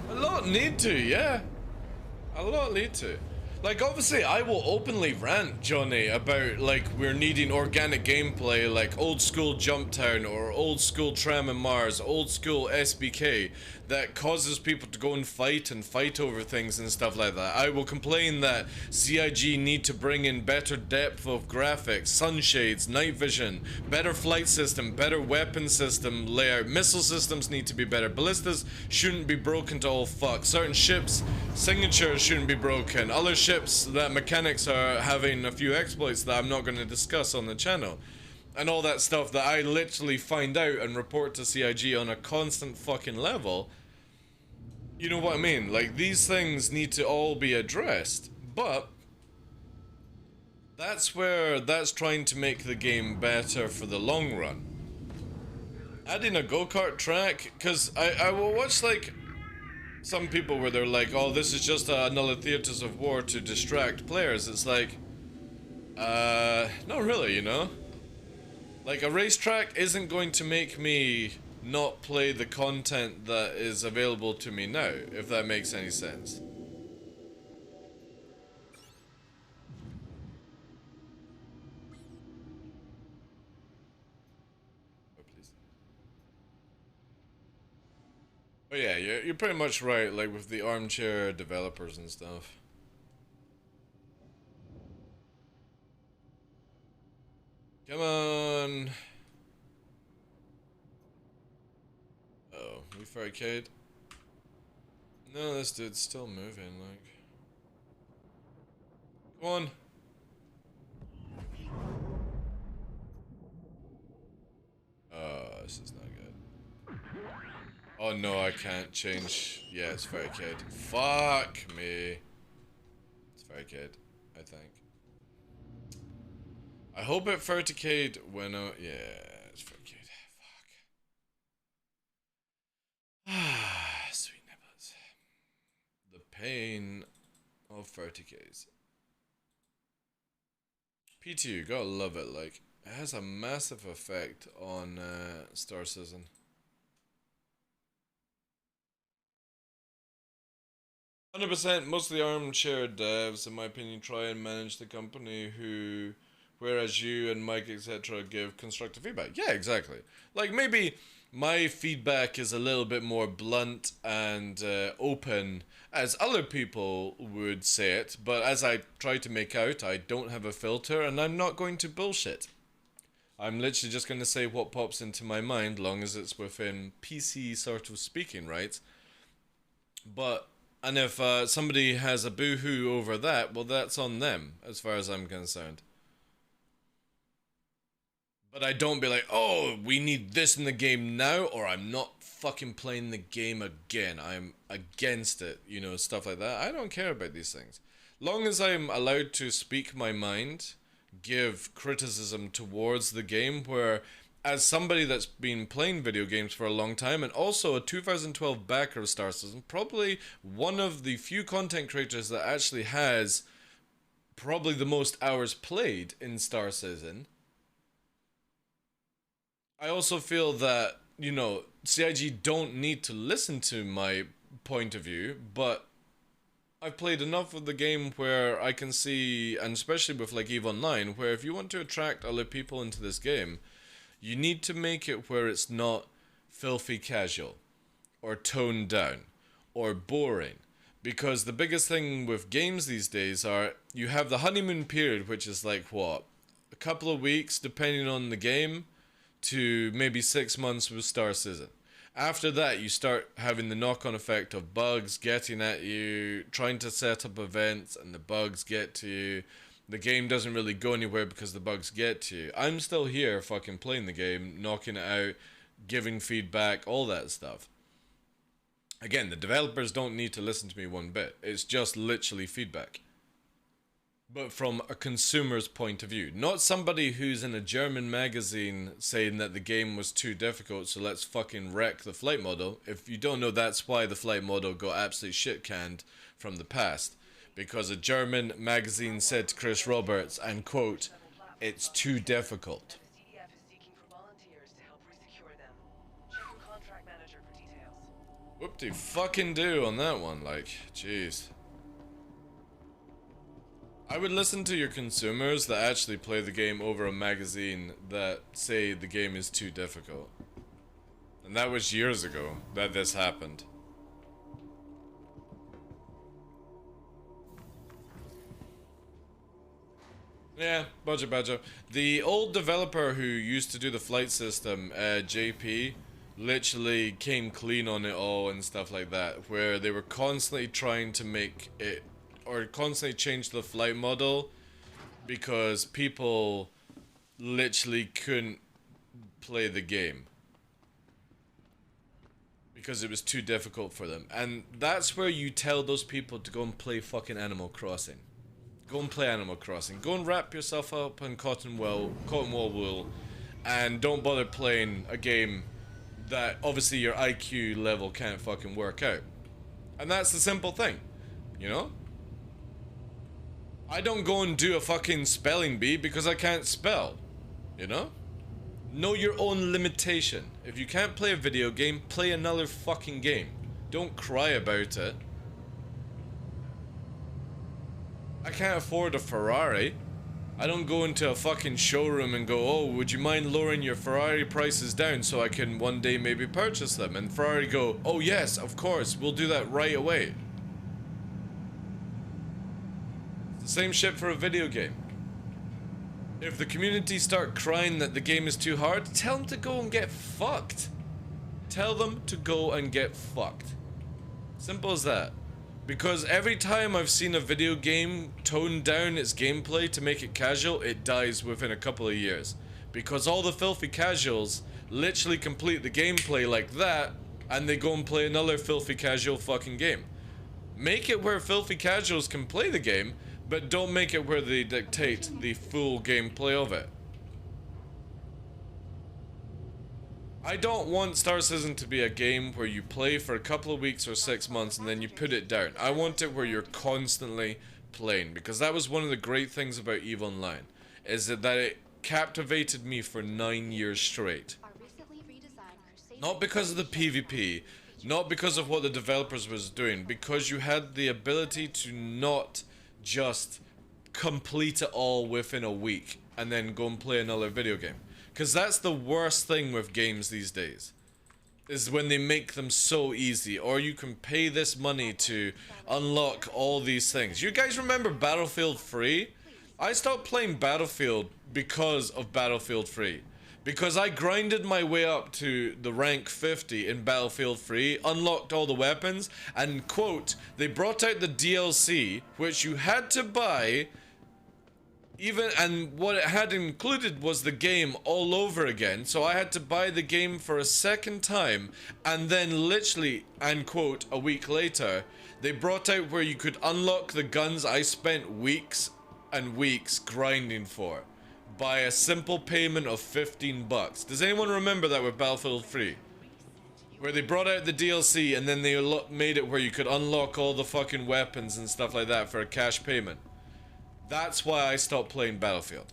A lot need to, yeah. A lot need to. Like, obviously, I will openly rant, Johnny, about, like, we're needing organic gameplay, like old school Jumptown or old school Tram and Mars, old school SBK, that causes people to go and fight over things and stuff like that. I will complain that CIG need to bring in better depth of graphics, sunshades, night vision, better flight system, better weapon system layout, missile systems need to be better, ballistas shouldn't be broken to all fuck, certain ships' signatures shouldn't be broken, other ships that mechanics are having a few exploits that I'm not going to discuss on the channel. And all that stuff that I literally find out and report to CIG on a constant fucking level. You know what I mean? Like, these things need to all be addressed. But That's where that's trying to make the game better for the long run. Adding a go-kart track, because I will watch like some people where they're like, oh, this is just another Theaters of War to distract players. It's like, not really, you know? Like, a racetrack isn't going to make me not play the content that is available to me now, if that makes any sense. Oh, please. But yeah, you're pretty much right, like with the armchair developers and stuff. Come on. Oh, Leaf Arcade? No, this dude's still moving, like. Come on. Oh, this is not good. Oh no, I can't change. Yeah, it's Arcade. Fuck me. It's Arcade, I think. I hope it Verticade when yeah, it's Verticade. Fuck. Ah, sweet nipples. The pain of Verticades. P2, gotta love it, like, it has a massive effect on Star Citizen. %, most of the armchair devs, in my opinion, try and manage the company who, whereas you and Mike, etc., give constructive feedback. Yeah, exactly. Like, maybe my feedback is a little bit more blunt and open as other people would say it, but as I try to make out, I don't have a filter and I'm not going to bullshit. I'm literally just going to say what pops into my mind, long as it's within PC sort of speaking, right? But, and if somebody has a boo-hoo over that, well, that's on them, as far as I'm concerned. But I don't be like, oh, we need this in the game now, or I'm not fucking playing the game again. I'm against it, you know, stuff like that. I don't care about these things. Long as I'm allowed to speak my mind, give criticism towards the game, where as somebody that's been playing video games for a long time and also a 2012 backer of Star Citizen, probably one of the few content creators that actually has probably the most hours played in Star Citizen, I also feel that, you know, CIG don't need to listen to my point of view, but I've played enough of the game where I can see, and especially with like EVE Online, where if you want to attract other people into this game, you need to make it where it's not filthy casual, or toned down, or boring. Because the biggest thing with games these days are, you have the honeymoon period, which is like, what, a couple of weeks, depending on the game, to maybe 6 months with Star Citizen. After that, you start having the knock-on effect of bugs getting at you, trying to set up events, and the bugs get to you. The game doesn't really go anywhere because the bugs get to you. I'm still here fucking playing the game, knocking it out, giving feedback, all that stuff. Again, the developers don't need to listen to me one bit. It's just literally feedback. But from a consumer's point of view. Not somebody who's in a German magazine saying that the game was too difficult, so let's fucking wreck the flight model. If you don't know, that's why the flight model got absolutely shit-canned from the past. Because a German magazine said to Chris Roberts, and quote, "It's too difficult." Whoop-de-fucking-do on that one, like, jeez. I would listen to your consumers that actually play the game over a magazine that say the game is too difficult. And that was years ago that this happened. Yeah, budget badger. The old developer who used to do the flight system, JP, literally came clean on it all and stuff like that, where they were constantly trying to make it, or constantly change the flight model because people literally couldn't play the game because it was too difficult for them. And that's where you tell those people to go and play fucking Animal Crossing. Go and play Animal Crossing. Go and wrap yourself up in cotton wool wool, and don't bother playing a game that obviously your IQ level can't fucking work out. And that's the simple thing, you know? I don't go and do a fucking spelling bee because I can't spell, you know? Know your own limitation. If you can't play a video game, play another fucking game. Don't cry about it. I can't afford a Ferrari. I don't go into a fucking showroom and go, oh, would you mind lowering your Ferrari prices down so I can one day maybe purchase them? And Ferrari go, oh yes, of course, we'll do that right away. It's the same shit for a video game. If the community start crying that the game is too hard, tell them to go and get fucked. Tell them to go and get fucked. Simple as that. Because every time I've seen a video game tone down its gameplay to make it casual, it dies within a couple of years. Because all the filthy casuals literally complete the gameplay like that, and they go and play another filthy casual fucking game. Make it where filthy casuals can play the game, but don't make it where they dictate the full gameplay of it. I don't want Star Citizen to be a game where you play for a couple of weeks or 6 months and then you put it down. I want it where you're constantly playing, because that was one of the great things about EVE Online, is that it captivated me for 9 years straight. Not because of the PvP, not because of what the developers was doing, because you had the ability to not just complete it all within a week and then go and play another video game. Because that's the worst thing with games these days, is when they make them so easy, or you can pay this money to unlock all these things. You guys remember Battlefield 3? I stopped playing Battlefield because of Battlefield 3. Because I grinded my way up to the rank 50 in Battlefield 3, unlocked all the weapons, and quote, they brought out the DLC, which you had to buy. And what it had included was the game all over again, so I had to buy the game for a second time, and then literally, and quote, a week later, they brought out where you could unlock the guns I spent weeks and weeks grinding for, by a simple payment of $15. Does anyone remember that with Battlefield 3? Where they brought out the DLC, and then they made it where you could unlock all the fucking weapons and stuff like that for a cash payment. That's why I stopped playing Battlefield.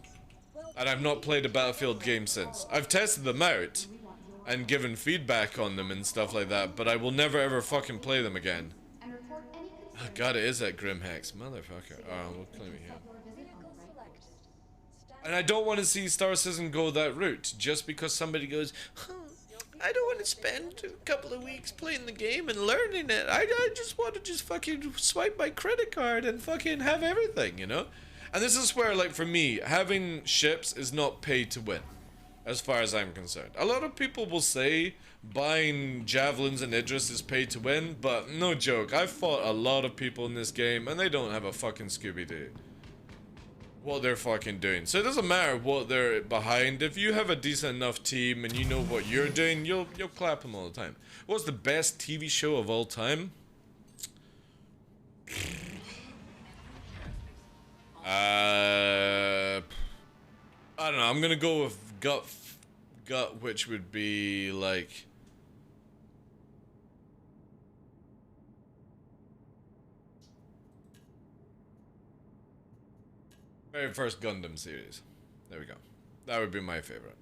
And I've not played a Battlefield game since. I've tested them out and given feedback on them and stuff like that, but I will never ever fucking play them again. Oh god, it is that Grimhex. Motherfucker. Oh, we'll claim it here. And I don't want to see Star Citizen go that route, just because somebody goes, I don't want to spend a couple of weeks playing the game and learning it. I just want to just fucking swipe my credit card and fucking have everything, you know? And this is where, like, for me, having ships is not pay to win, as far as I'm concerned. A lot of people will say buying javelins and Idris is pay to win, but no joke, I've fought a lot of people in this game and they don't have a fucking Scooby-Doo what they're fucking doing. So it doesn't matter what they're behind. If you have a decent enough team and you know what you're doing, you'll clap them all the time. What's the best TV show of all time? I don't know. I'm gonna go with gut, which would be like very first Gundam series. There we go. That would be my favorite.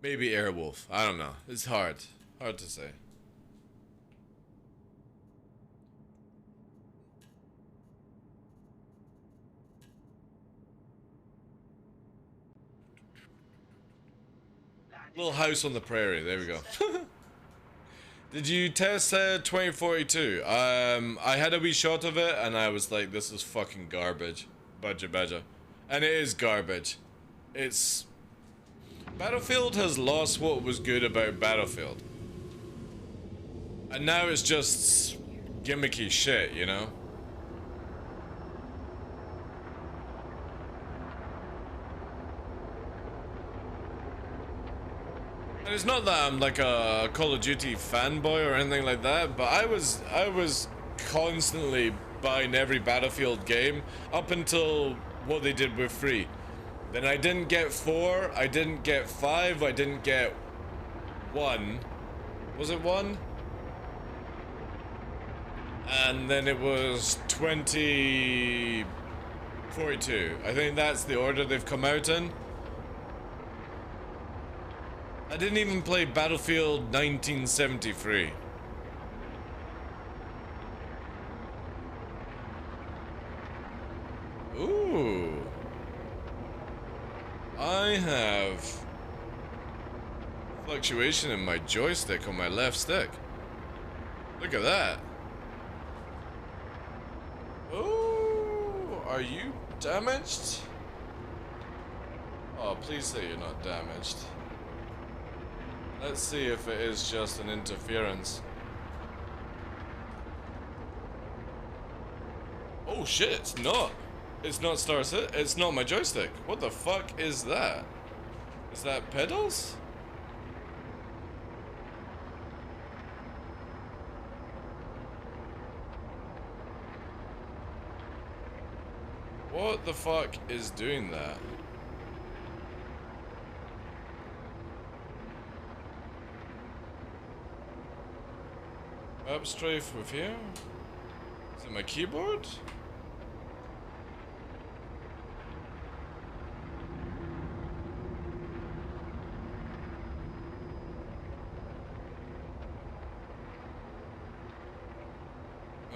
Maybe Airwolf. I don't know. It's hard. Hard to say. Little House on the Prairie. There we go. Did you test 2042? I had a wee shot of it and I was like, this is fucking garbage. Badger. And it is garbage. It's... Battlefield has lost what was good about Battlefield. And now it's just gimmicky shit, you know? And it's not that I'm like a Call of Duty fanboy or anything like that, but I was constantly buying every Battlefield game up until what they did with 3. Then I didn't get 4, I didn't get 5, I didn't get 1. Was it 1? And then it was 2042. I think that's the order they've come out in. I didn't even play Battlefield 1973. Ooh. I have fluctuation in my joystick on my left stick. Look at that. Oh, are you damaged? Oh, please say you're not damaged. Let's see if it is just an interference. Oh shit, it's not. It's not Star Citizen. It's not my joystick. What the fuck is that? Is that pedals? What the fuck is doing that? Up strafe with here? Is it my keyboard?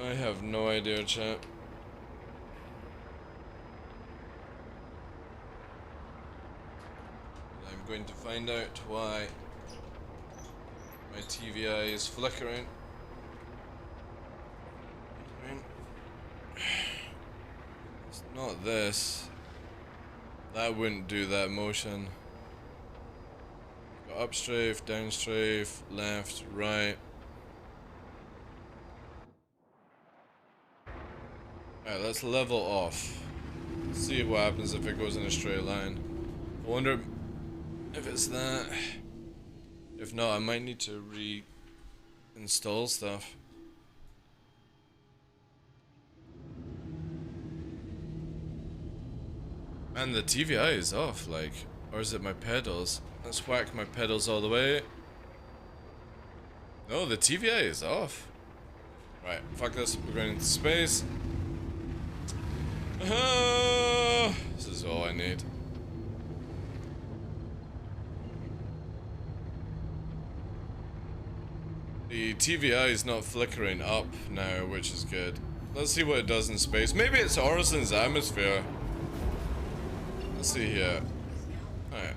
I have no idea, chat. I'm going to find out why my TVI is flickering. It's not this. That wouldn't do that motion. Got up strafe, down strafe, left, right. Alright, let's level off. Let's see what happens if it goes in a straight line. I wonder if it's that. If not, I might need to reinstall stuff. And the TVI is off, like, or is it my pedals? Let's whack my pedals all the way. No, the TVI is off. Right, fuck this, we're going into space. This is all I need. The TVI is not flickering up now, which is good. Let's see what it does in space. Maybe it's Orison's atmosphere. Let's see here. Alright.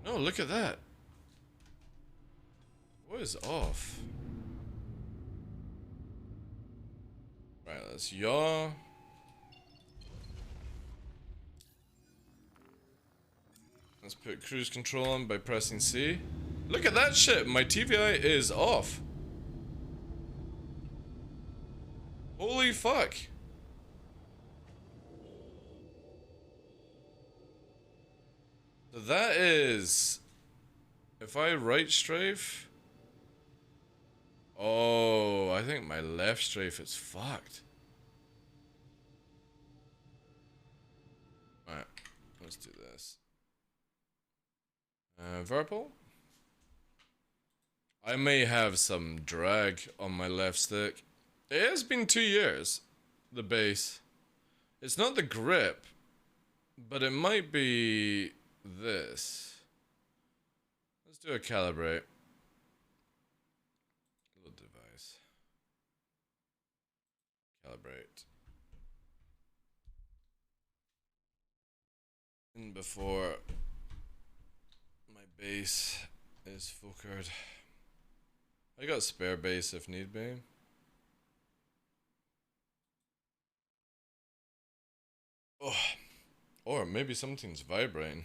No, look at that. What is off? Right, let's yaw. Let's put cruise control on by pressing C. Look at that shit! My TVI is off. Holy fuck. That is... If I right strafe... Oh, I think my left strafe is fucked. Alright, let's do this. Verpal? I may have some drag on my left stick. It has been 2 years, the base. It's not the grip, but it might be this. Let's do a calibrate. Little device. Calibrate. And before my base is focused. I got spare base if need be. Oh, or maybe something's vibrating.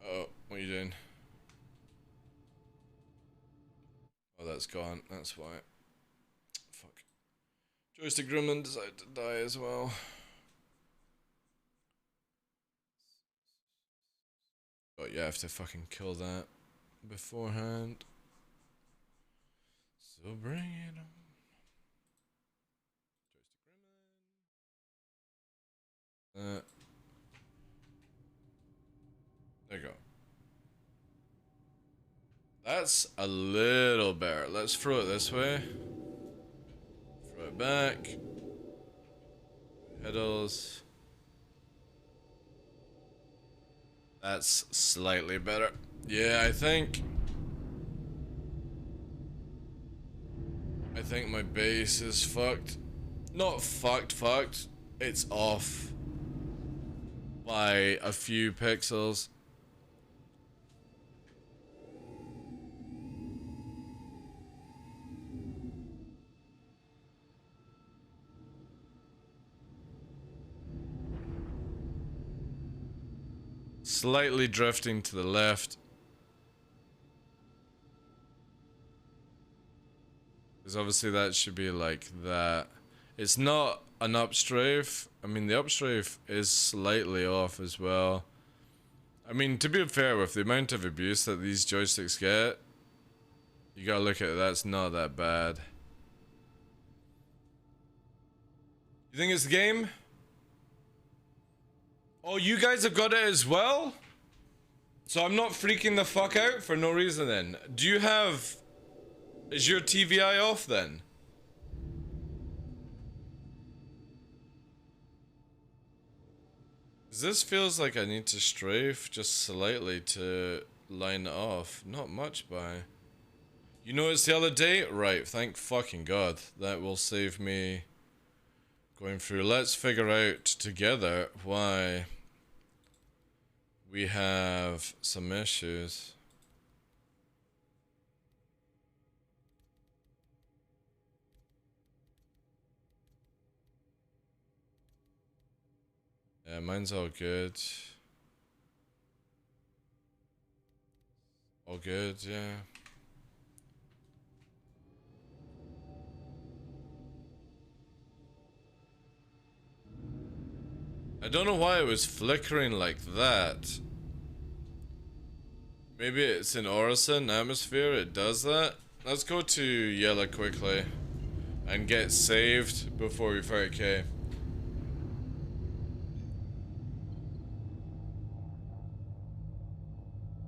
Oh, what are you doing? Oh, that's gone. That's why. Fuck. Joystick Gremlin decided to die as well. you have to fucking kill that beforehand. So bring it on. There you go. That's a little better. Let's throw it this way. Throw it back. Pedals. That's slightly better. Yeah, I think my base is fucked. Not fucked. It's off by a few pixels. Slightly drifting to the left. Because obviously that should be like that. It's not an upstrafe. I mean, the upstrafe is slightly off as well. I mean, to be fair, with the amount of abuse that these joysticks get, you gotta look at it, that's not that bad. You think it's the game? Oh, you guys have got it as well? So I'm not freaking the fuck out for no reason then. Do you have... Is your TVI off then? This feels like I need to strafe just slightly to line it off. Not much by. You noticed the other day? Right, thank fucking God. That will save me going through. Let's figure out together why we have some issues. Yeah, mine's all good. All good, yeah. I don't know why it was flickering like that. Maybe it's in Orison atmosphere, it does that. Let's go to yellow quickly and get saved before we fight K.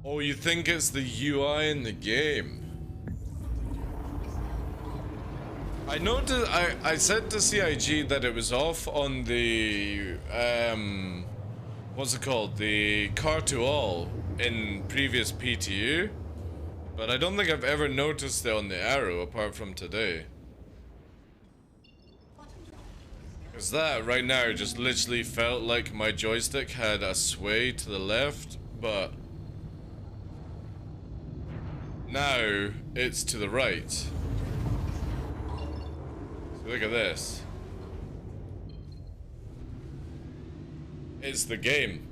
Oh, you think it's the UI in the game? I noticed, I said to CIG that it was off on the, what's it called? The car to all in previous PTU. But I don't think I've ever noticed it on the arrow apart from today. Because that right now just literally felt like my joystick had a sway to the left, but now it's to the right. So look at this. It's the game.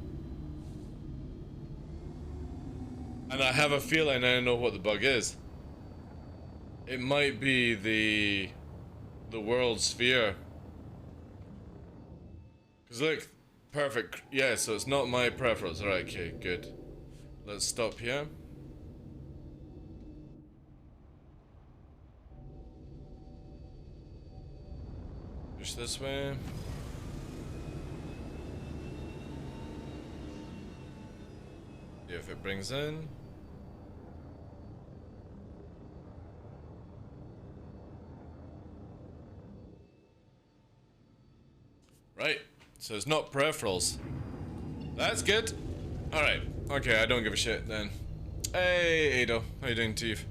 And I have a feeling I know what the bug is. It might be the world sphere. Cause look, perfect. Yeah, so it's not my preference. Alright, okay, good. Let's stop here. Push this way. See if it brings in. Right, so it's not peripherals. That's good. Alright, okay, I don't give a shit then. Hey, Ado, how you doing, Steve?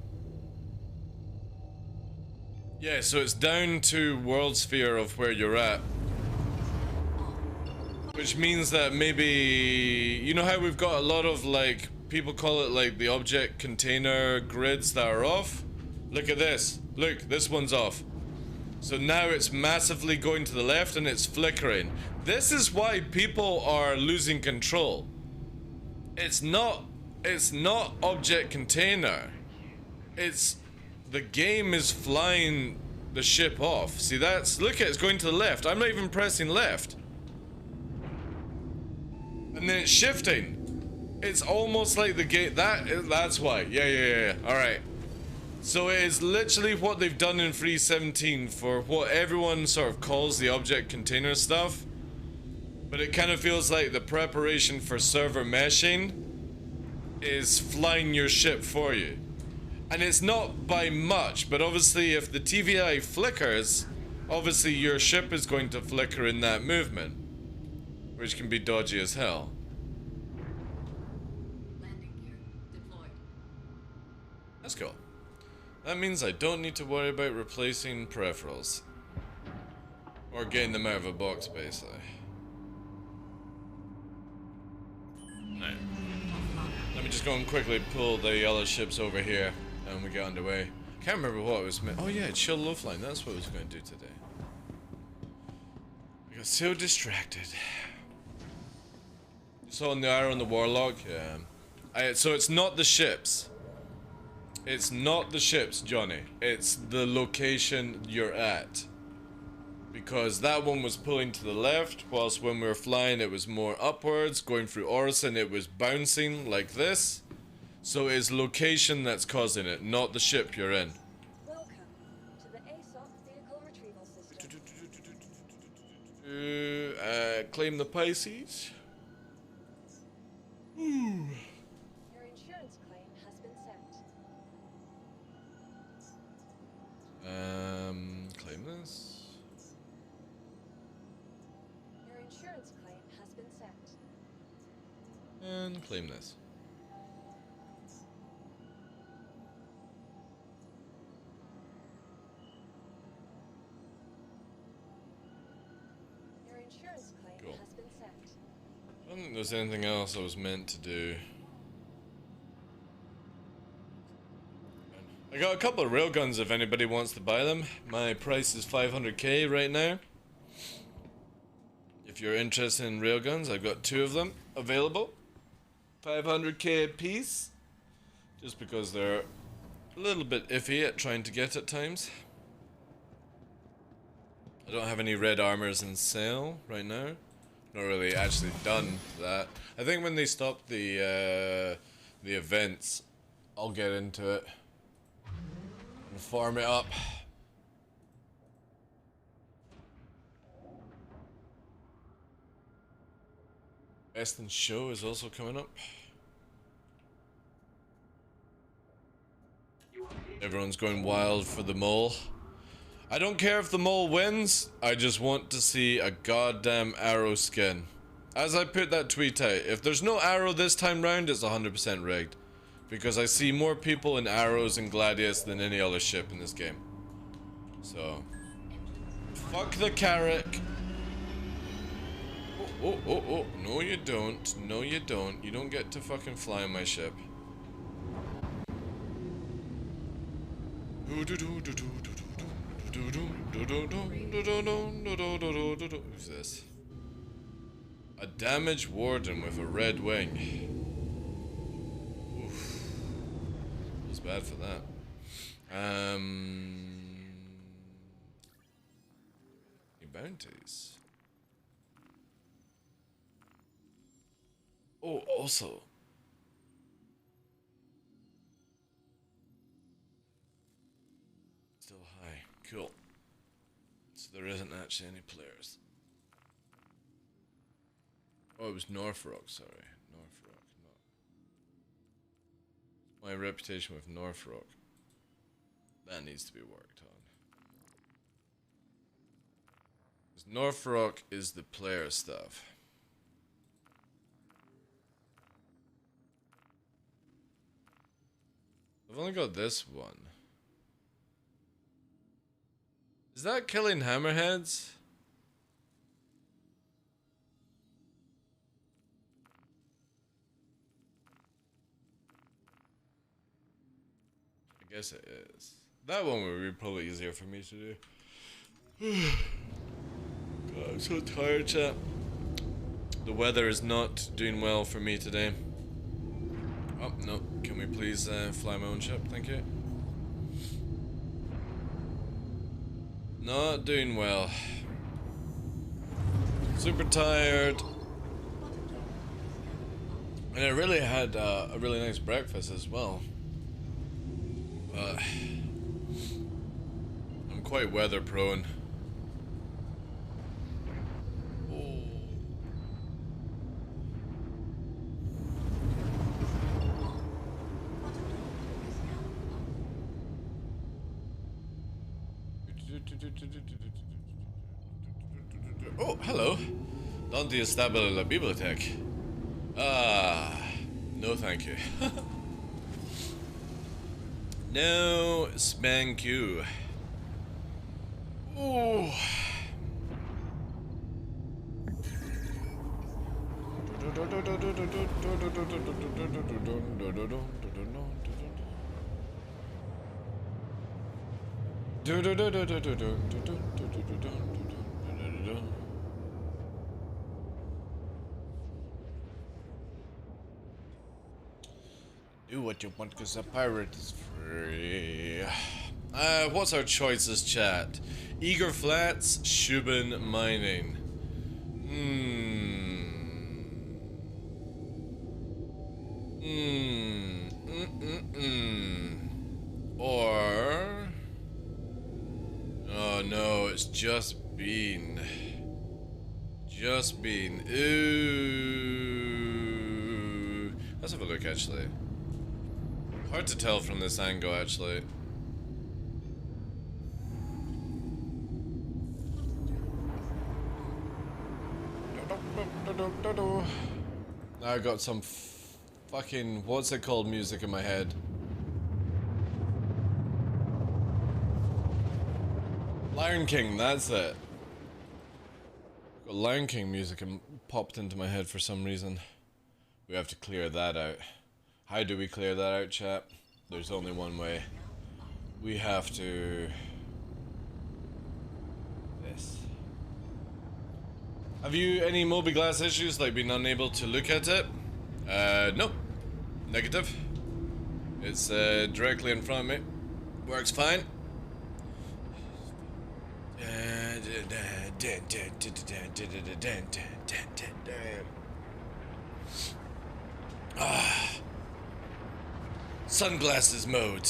Yeah, so it's down to world sphere of where you're at. Which means that maybe... You know how we've got a lot of, like, people call it, like, the object container grids that are off? Look at this. Look, this one's off. So now it's massively going to the left and it's flickering. This is why people are losing control. It's not object container. It's the game is flying the ship off. See, that's, look at it's going to the left. I'm not even pressing left. And then it's shifting. It's almost like the game. That's why. Yeah. All right. So it is literally what they've done in 3.17 for what everyone sort of calls the object container stuff. But it kind of feels like the preparation for server meshing is flying your ship for you. And it's not by much, but obviously if the TVI flickers, obviously your ship is going to flicker in that movement, which can be dodgy as hell. Landing gear deployed. That's cool. That means I don't need to worry about replacing peripherals. Or getting them out of a box, basically. Right. Let me just go and quickly pull the yellow ships over here, and we get underway. Can't remember what it was meant. Oh yeah, it's shield low flying. That's what I was going to do today. I got so distracted. You saw the arrow on the warlock? Yeah. So it's not the ships. It's not the ships, Johnny. It's the location you're at. Because that one was pulling to the left, whilst when we were flying it was more upwards. Going through Orison it was bouncing like this. So it's location that's causing it, not the ship you're in. Welcome to the ASOP vehicle retrieval system. Claim the Pisces. Your insurance claim has been sent. Claim this. Your insurance claim has been sent. And claim this. Your insurance claim Cool. has been sent. I don't think there's anything else I was meant to do. I got a couple of railguns if anybody wants to buy them. My price is 500k right now. If you're interested in railguns, I've got 2 of them available. 500k a piece. Just because they're a little bit iffy at trying to get at times. I don't have any red armors in sale right now. Not really actually done that. I think when they stop the events, I'll get into it and farm it up. Best in Show is also coming up. Everyone's going wild for the mole. I don't care if the mole wins, I just want to see a goddamn arrow skin. As I put that tweet out, if there's no arrow this time round, it's 100% rigged. Because I see more people in arrows and Gladius than any other ship in this game. So, fuck the Carrack. Oh, no you don't, no you don't. You don't get to fucking fly on my ship. Who's this? A damaged warden with a red wing. Oof. Feels bad for that. Any bounties? Oh, also. Still high. Cool. So there isn't actually any players. Oh, it was Northrop, sorry. Northrop, not. My reputation with Northrop. That needs to be worked on. Because Northrop is the player stuff. I've only got this one. Is that killing hammerheads? I guess it is. That one would be probably easier for me to do. God, I'm so tired, chat. The weather is not doing well for me today. Oh, no. Can we please fly my own ship? Thank you. Not doing well. Super tired. And I really had a really nice breakfast as well. I'm quite weather prone. Oh, hello. ¿Dónde estaba la biblioteca? Ah, no thank you. No, spank you. Oh. Do what you want, cause a pirate is free. What's our choices, chat? Eager Flats, Shubin Mining. Or... Oh no, it's just Bean. Just Bean. Ooh. Let's have a look, actually. Hard to tell from this angle, actually. Now I got some fucking, what's it called, music in my head. Lion King, that's it. Got Lion King music popped into my head for some reason. We have to clear that out. How do we clear that out, chat? There's only one way. We have to... This. Have you any Mobi-Glass issues, like being unable to look at it? No. Negative. It's directly in front of me. Works fine. Sunglasses mode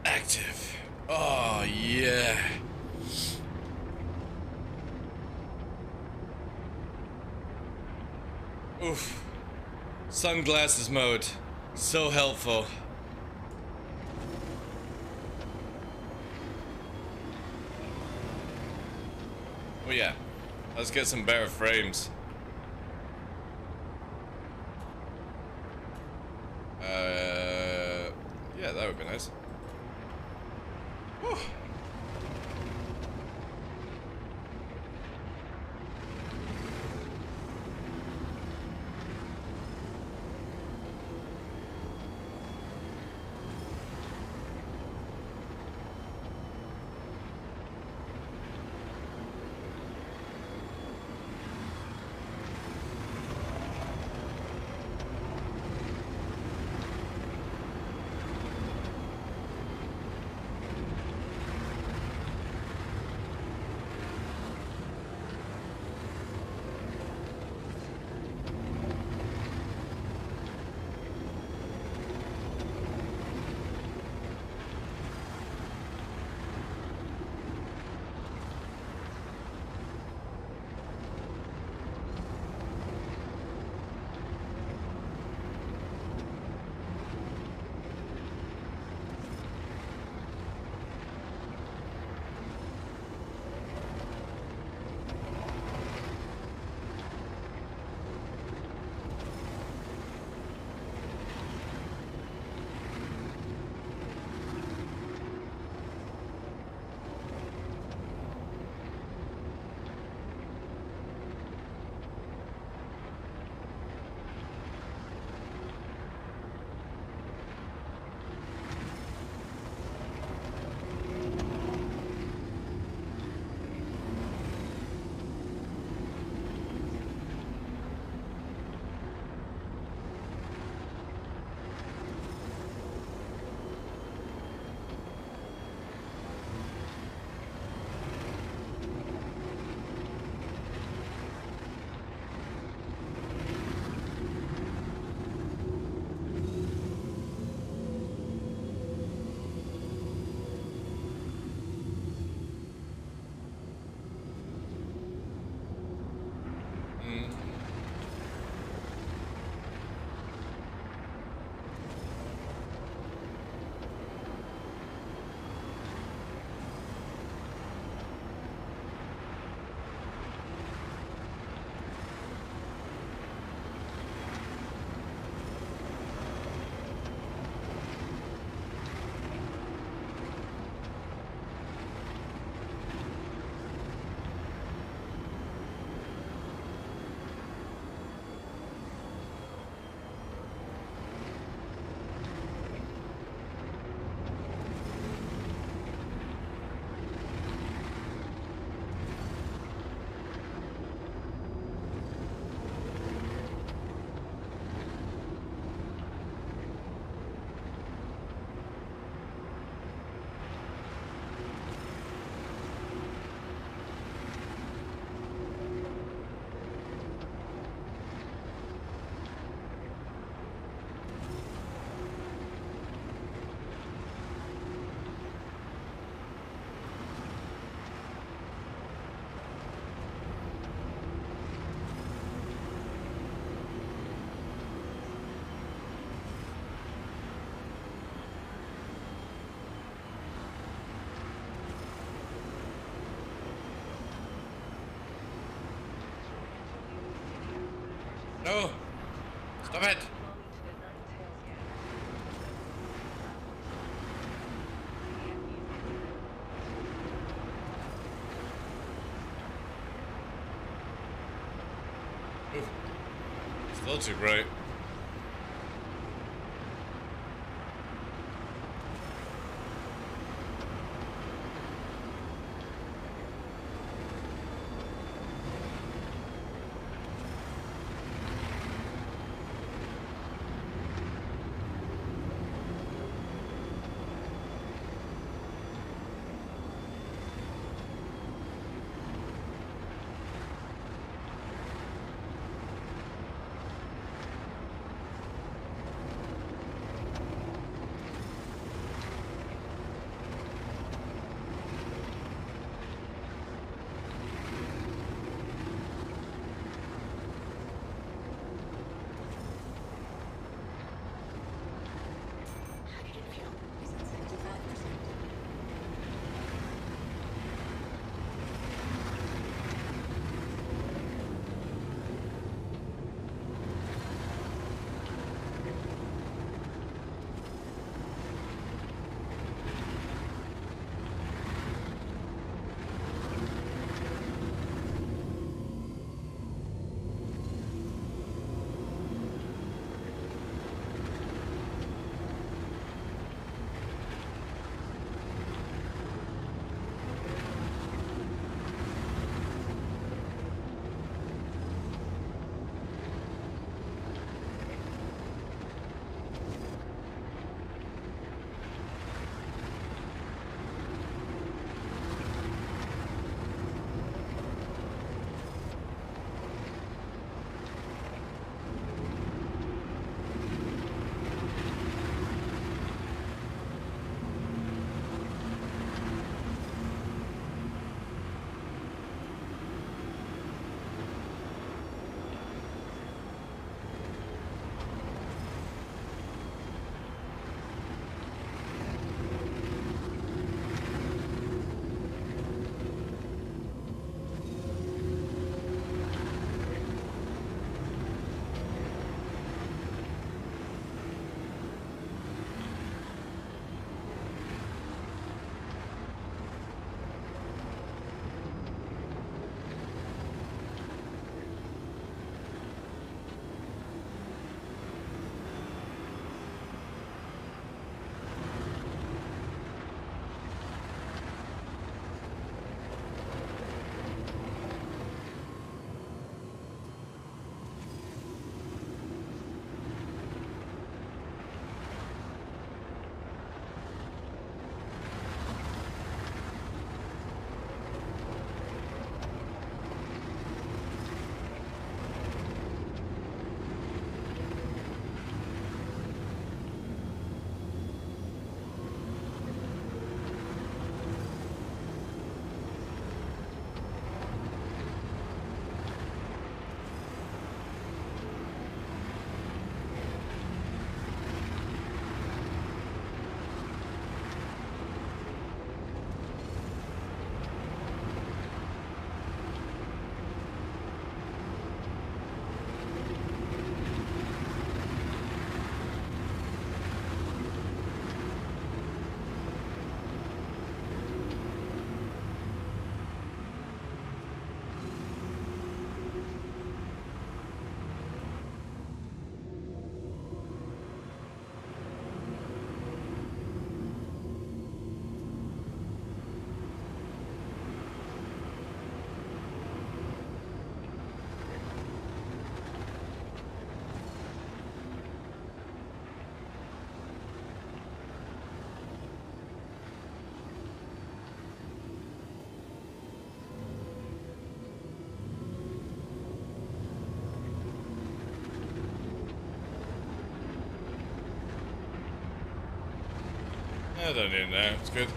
active. Oh yeah. Oof. Sunglasses mode. So helpful. Oh yeah. Let's get some better frames. Yeah, that would be nice. Whew. No! Stop it! Oof. Still too bright. I don't even know, it's good.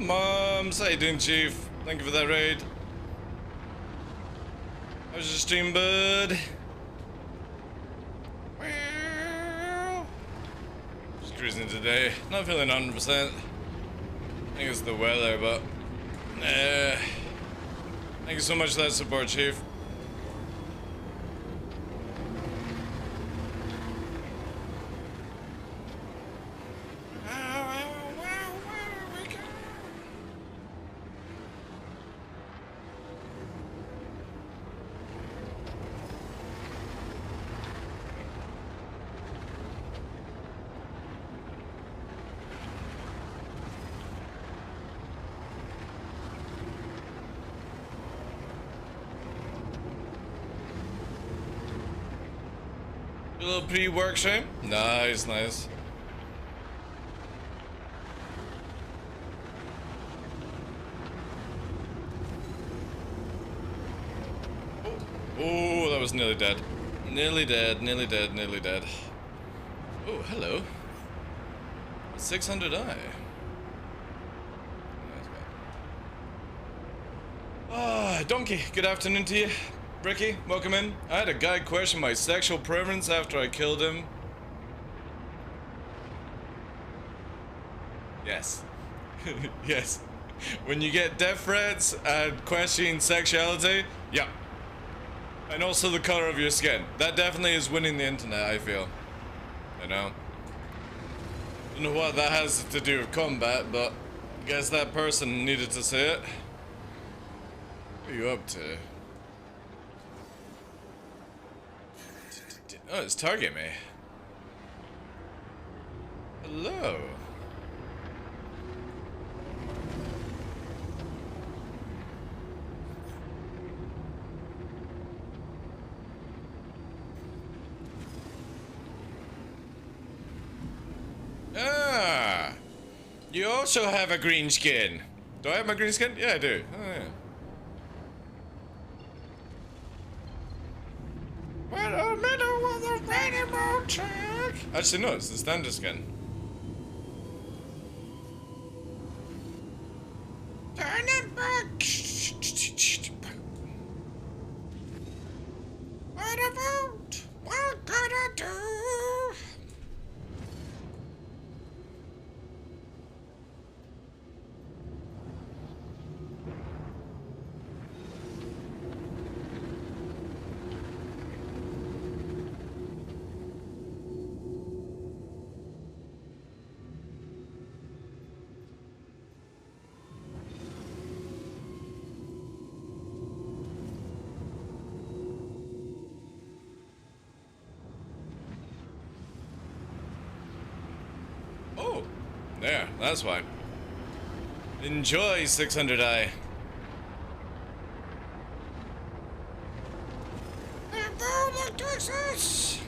Moms, how you doing, Chief? Thank you for that raid. How's your stream, bud? Just cruising today. Not feeling 100%. I think it's the weather, but... Thank you so much for that support, Chief. A little pre-work stream? Nice, nice. Oh, that was nearly dead. Nearly dead, nearly dead, nearly dead. Oh, hello. 600i. Ah, Donkey, good afternoon to you. Ricky, welcome in. I had a guy question my sexual preference after I killed him. Yes. Yes. When you get death threats and questioning sexuality, yeah. And also the color of your skin. That definitely is winning the internet, I feel. You know? Don't know what that has to do with combat, but I guess that person needed to say it. What are you up to? Oh, it's target me. Hello. Ah. You also have a green skin. Do I have my green skin? Yeah, I do. Oh, yeah. Actually, no, it's the standard skin. Turn it back. What about? What could I do? Oh, there, that's why. Enjoy 600i. Texas.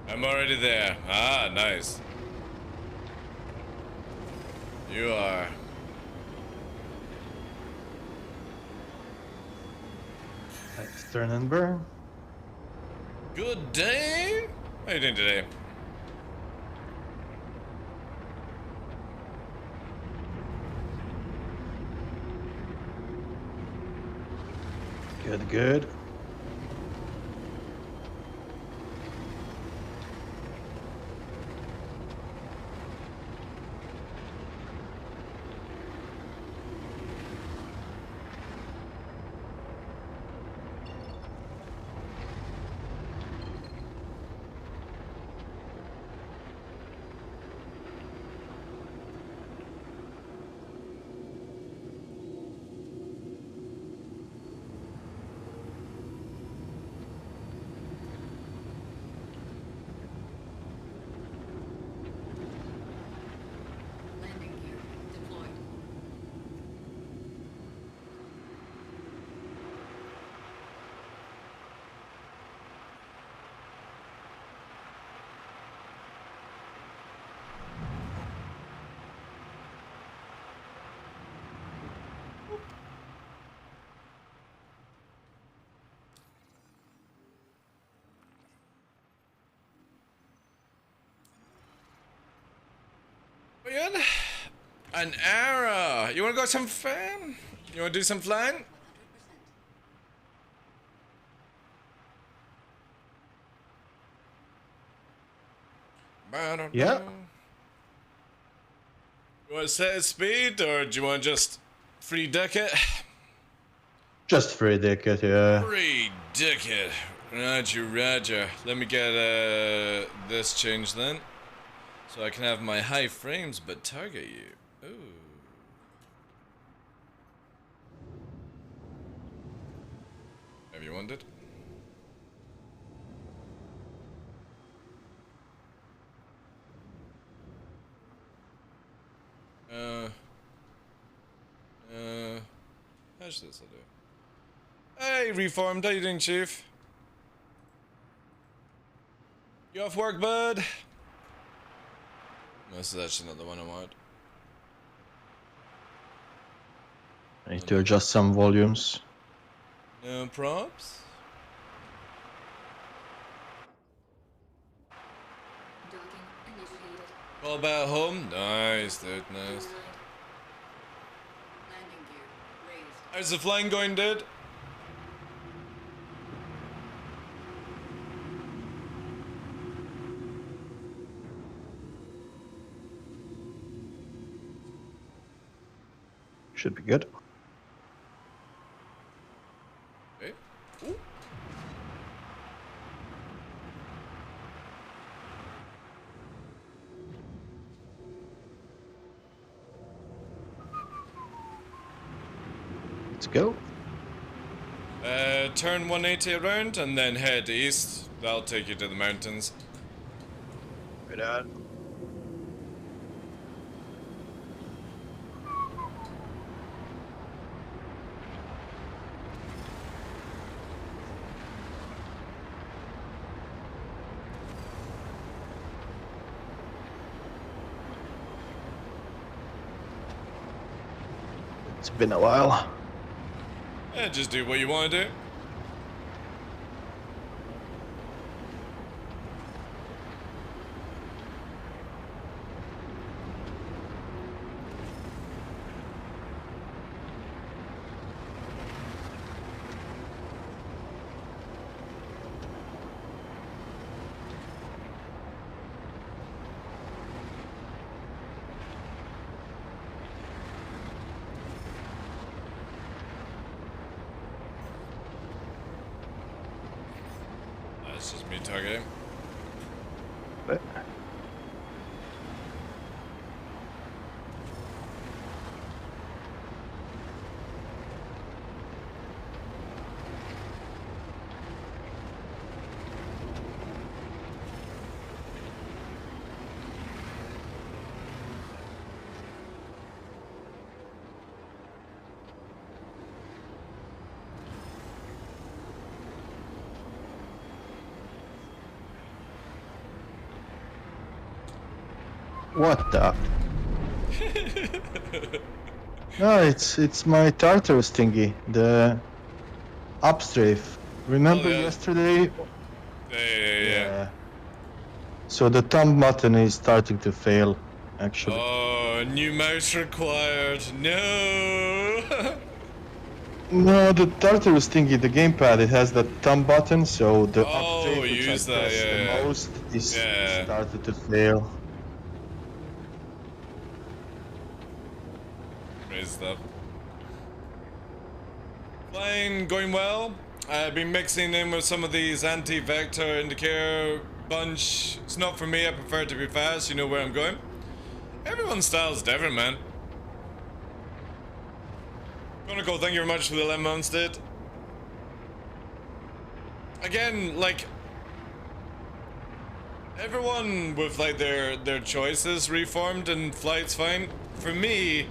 I'm already there. Ah, nice. You are. Nice turn and burn. Good day. How are you doing today? Good, good. We good? An arrow. You wanna go some fun? You wanna do some flying? Yeah. You want to set a speed, or do you want to just free dick it? Just free ticket, yeah. Free dick it. Roger, roger. Let me get this changed then. So I can have my high frames but target you. Ooh. Have you wanted? How's this I do? Hey, Reformed, how you doing, Chief? You off work, bud? No, this is actually not the one I want. I need to adjust some volumes. No props? Docking initiated. All about home? Nice, dude, nice. Landing gear raised. How's the flying going, dude? Should be good. Okay. Ooh. Let's go. Turn 180 around and then head east. That'll take you to the mountains. Right on. It's been a while. Yeah, just do what you want to do. That's just me targeting. But what the? No, it's my Tartarus thingy, the upstrafe. Remember Oh, yeah. yesterday? Yeah. So the thumb button is starting to fail, actually. Oh, new mouse required. No. No, the Tartarus thingy, the gamepad, it has the thumb button, so the Oh, upstrafe which use I that, press yeah, the yeah. most is Yeah. started to fail. Raise stuff. Flying, going well. I've been mixing in with some of these anti-vector indicator bunch. It's not for me, I prefer to be fast, you know where I'm going. Everyone's style's different, man. Chronicle, thank you very much for the 11 months, dude. Again, like, everyone with like their choices reformed and flight's fine. For me,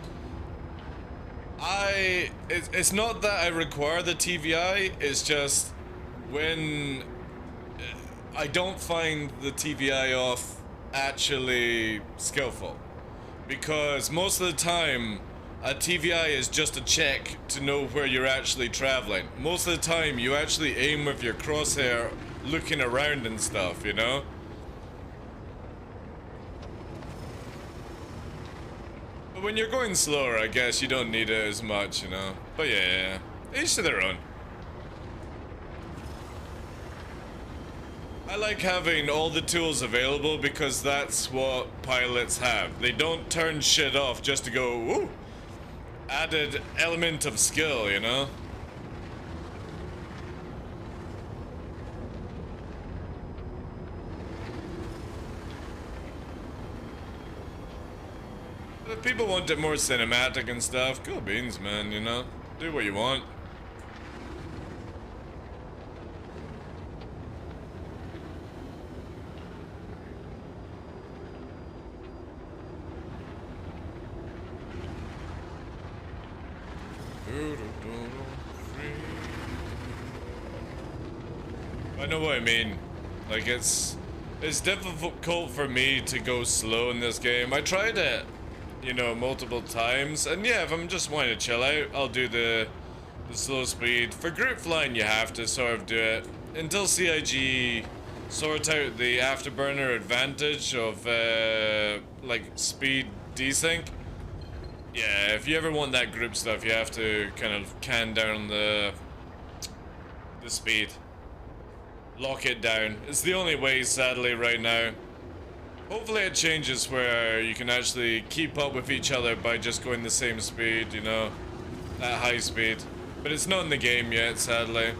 it's not that I require the TVI, it's just when I don't find the TVI off actually skillful. Because most of the time, a TVI is just a check to know where you're actually traveling. Most of the time, you actually aim with your crosshair looking around and stuff, you know? when you're going slower, I guess you don't need it as much, you know. But yeah, each to their own. I like having all the tools available because that's what pilots have. They don't turn shit off just to go, woo! Added element of skill, you know? If people want it more cinematic and stuff, cool beans, man, you know? Do what you want. I know what I mean. Like, it's difficult for me to go slow in this game. I tried it, you know, multiple times, and yeah, if I'm just wanting to chill out, I'll do the slow speed. For group flying, you have to sort of do it until CIG sort out the afterburner advantage of like speed desync. Yeah, if you ever want that group stuff, you have to kind of can down the speed. Lock it down. It's the only way, sadly, right now. Hopefully it changes where you can actually keep up with each other by just going the same speed, you know, at high speed. But it's not in the game yet, sadly.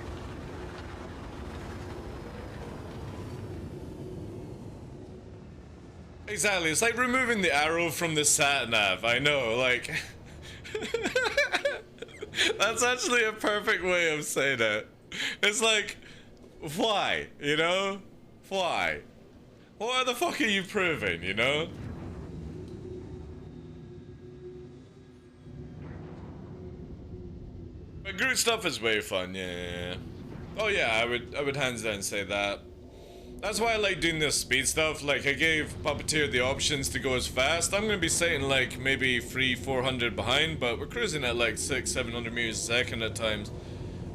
Exactly, it's like removing the arrow from the sat-nav, I know, like... That's actually a perfect way of saying it. It's like... Why? You know? Why? What the fuck are you proving, you know? But group stuff is way fun, yeah. Oh yeah, I would hands down say that. That's why I like doing this speed stuff. Like, I gave Puppeteer the options to go as fast. I'm gonna be sitting like maybe 300-400 behind, but we're cruising at like 600-700 meters a second at times.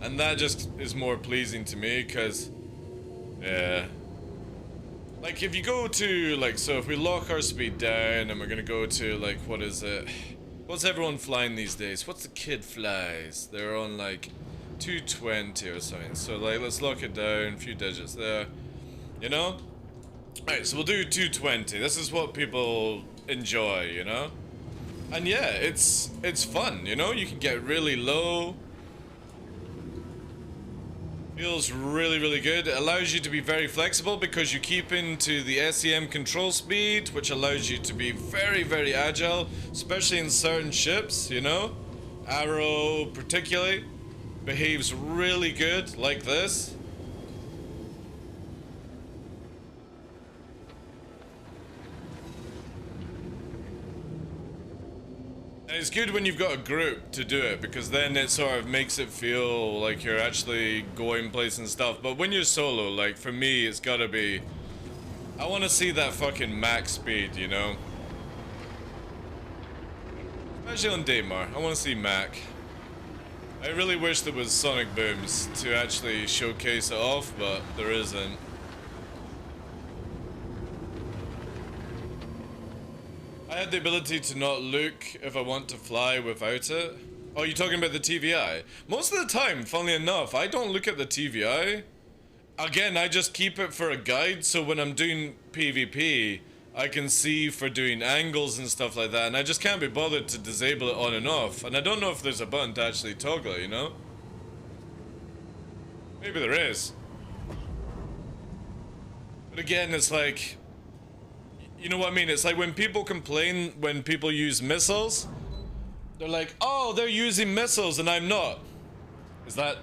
And that just is more pleasing to me, because, yeah. Like, if you go to, like, so if we lock our speed down and we're gonna go to, like, what is it? What's everyone flying these days? What's the kid flies? They're on, like, 220 or something. So, like, let's lock it down, a few digits there. You know? Alright, so we'll do 220. This is what people enjoy, you know? And yeah, it's fun, you know? You can get really low. Feels really, really good. It allows you to be very flexible because you keep into the SEM control speed, which allows you to be very, very agile, especially in certain ships, you know? Arrow, particularly, behaves really good like this. And it's good when you've got a group to do it, because then it sort of makes it feel like you're actually going places and stuff. But when you're solo, like for me, it's gotta be... I want to see that fucking max speed, you know? Especially on Daymar, I want to see Mac. I really wish there was sonic booms to actually showcase it off, but there isn't. I had the ability to not look if I want to fly without it. Oh, you're talking about the TVI? Most of the time, funnily enough, I don't look at the TVI. Again, I just keep it for a guide, so when I'm doing PvP, I can see for doing angles and stuff like that, and I just can't be bothered to disable it on and off. And I don't know if there's a button to actually toggle it, you know? Maybe there is. But again, it's like... You know what I mean? It's like when people complain when people use missiles, they're like, oh, they're using missiles and I'm not. Is that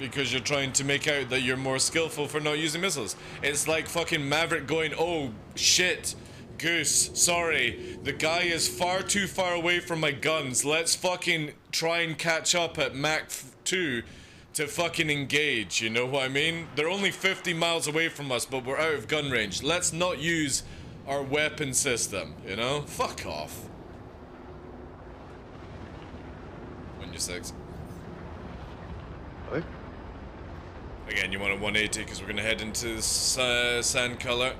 because you're trying to make out that you're more skillful for not using missiles? It's like fucking Maverick going, oh, shit, Goose, sorry. The guy is far too far away from my guns. Let's fucking try and catch up at Mach 2 to fucking engage, you know what I mean? They're only 50 miles away from us, but we're out of gun range. Let's not use our weapon system, you know? Fuck off. On your 6. Right. Again, you want a 180 because we're gonna head into sand color.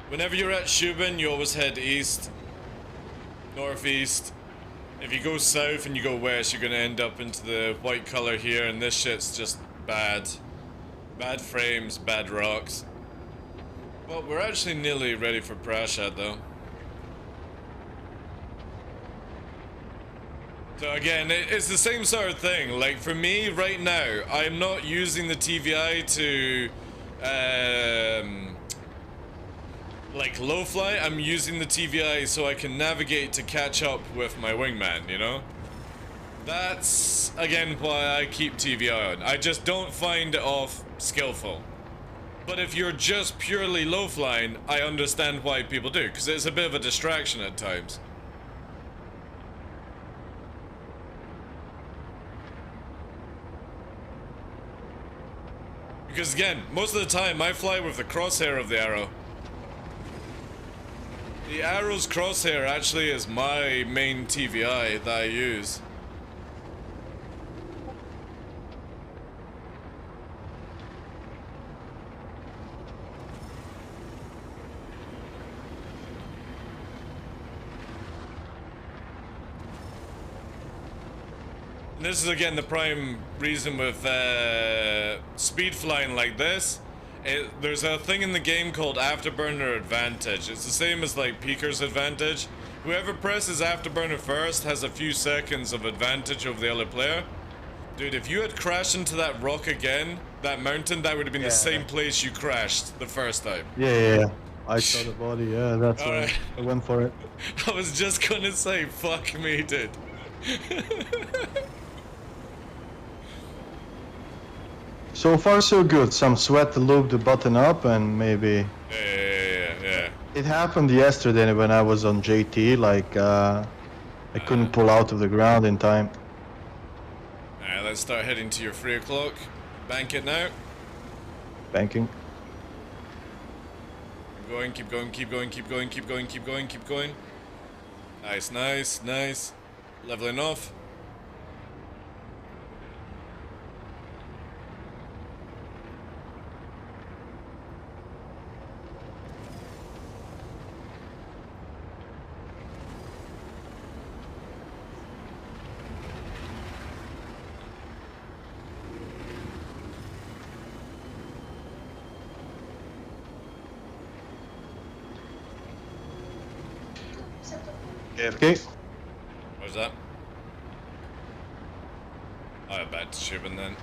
Whenever you're at Shubin, you always head east, northeast, If you go south and you go west, you're gonna end up into the white color here, and this shit's just bad. Bad frames, bad rocks. Well, we're actually nearly ready for Prashad though. So again, it's the same sort of thing. Like for me right now, I'm not using the TVI to like low fly. I'm using the TVI so I can navigate to catch up with my wingman, you know? That's again why I keep TVI on. I just don't find it off skillful. But if you're just purely low flying, I understand why people do, because it's a bit of a distraction at times. Because again, most of the time I fly with the crosshair of the arrow. The arrow's crosshair actually is my main TVI that I use. And this is again the prime reason with speed flying like this. There's a thing in the game called Afterburner Advantage. It's the same as like Peeker's Advantage. Whoever presses Afterburner first has a few seconds of advantage over the other player. Dude, if you had crashed into that rock again, that mountain, that would have been the same place you crashed the first time. Yeah. I saw the body, yeah, that's why Alright. I went for it. I was just gonna say, fuck me, dude. So far so good. Some sweat to loop the button up and maybe... Yeah. It happened yesterday when I was on JT, like I couldn't pull out of the ground in time. Alright, let's start heading to your 3 o'clock. Bank it now. Banking. Keep going. Nice. Leveling off. AFK. What's that? Oh, back to shipping then.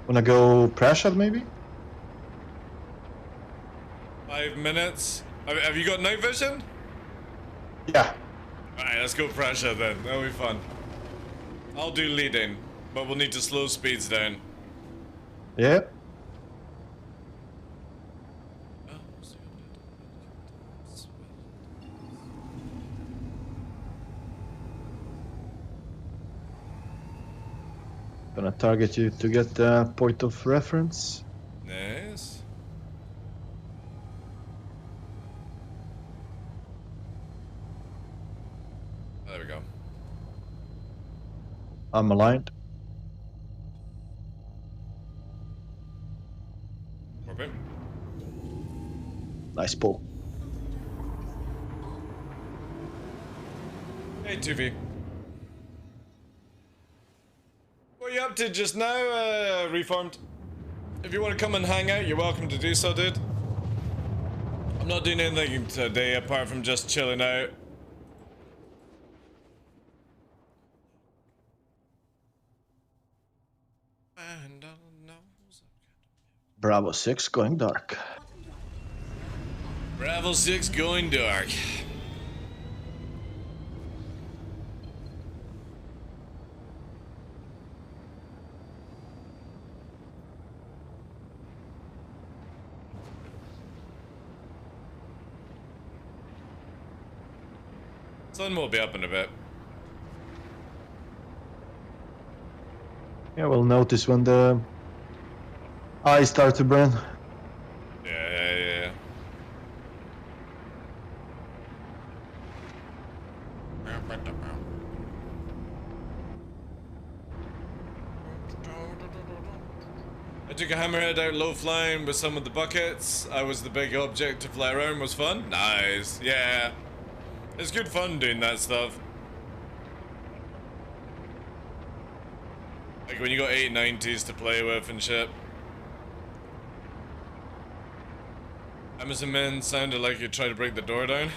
Wanna go Prashad maybe? 5 minutes. Have you got night vision? Yeah. Alright, let's go pressure then. That'll be fun. I'll do leading, but we'll need to slow speeds down. Yeah. Gonna target you to get the point of reference. Nice. There we go. I'm aligned. Okay. Nice pull. Hey, 2V. What are you up to just now, Reformed? If you want to come and hang out, you're welcome to do so, dude. I'm not doing anything today apart from just chilling out. Bravo 6 going dark. Bravo 6 going dark. Sun will be up in a bit. Yeah, we'll notice when the eyes start to burn. Yeah. I took a hammerhead out low flying with some of the buckets. I was the big object to fly around. Was fun. Nice. Yeah. It's good fun doing that stuff. Like when you got 890s to play with and shit. Amazon men sounded like you tried to break the door down.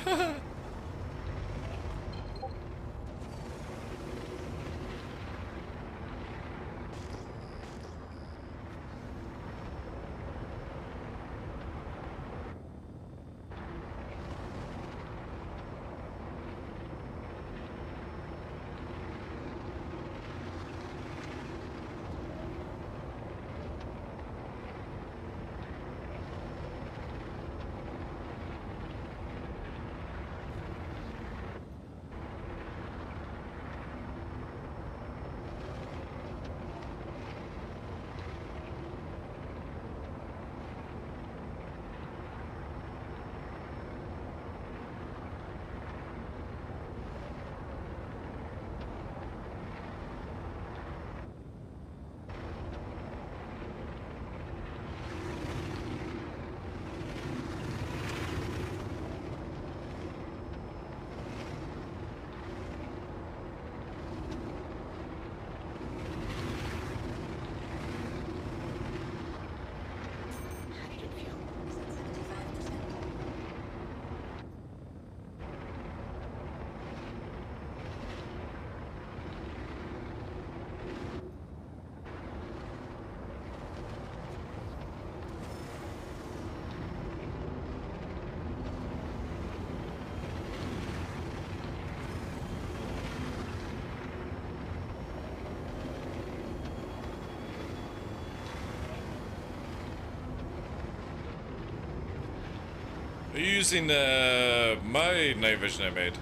Are you using my night vision I made?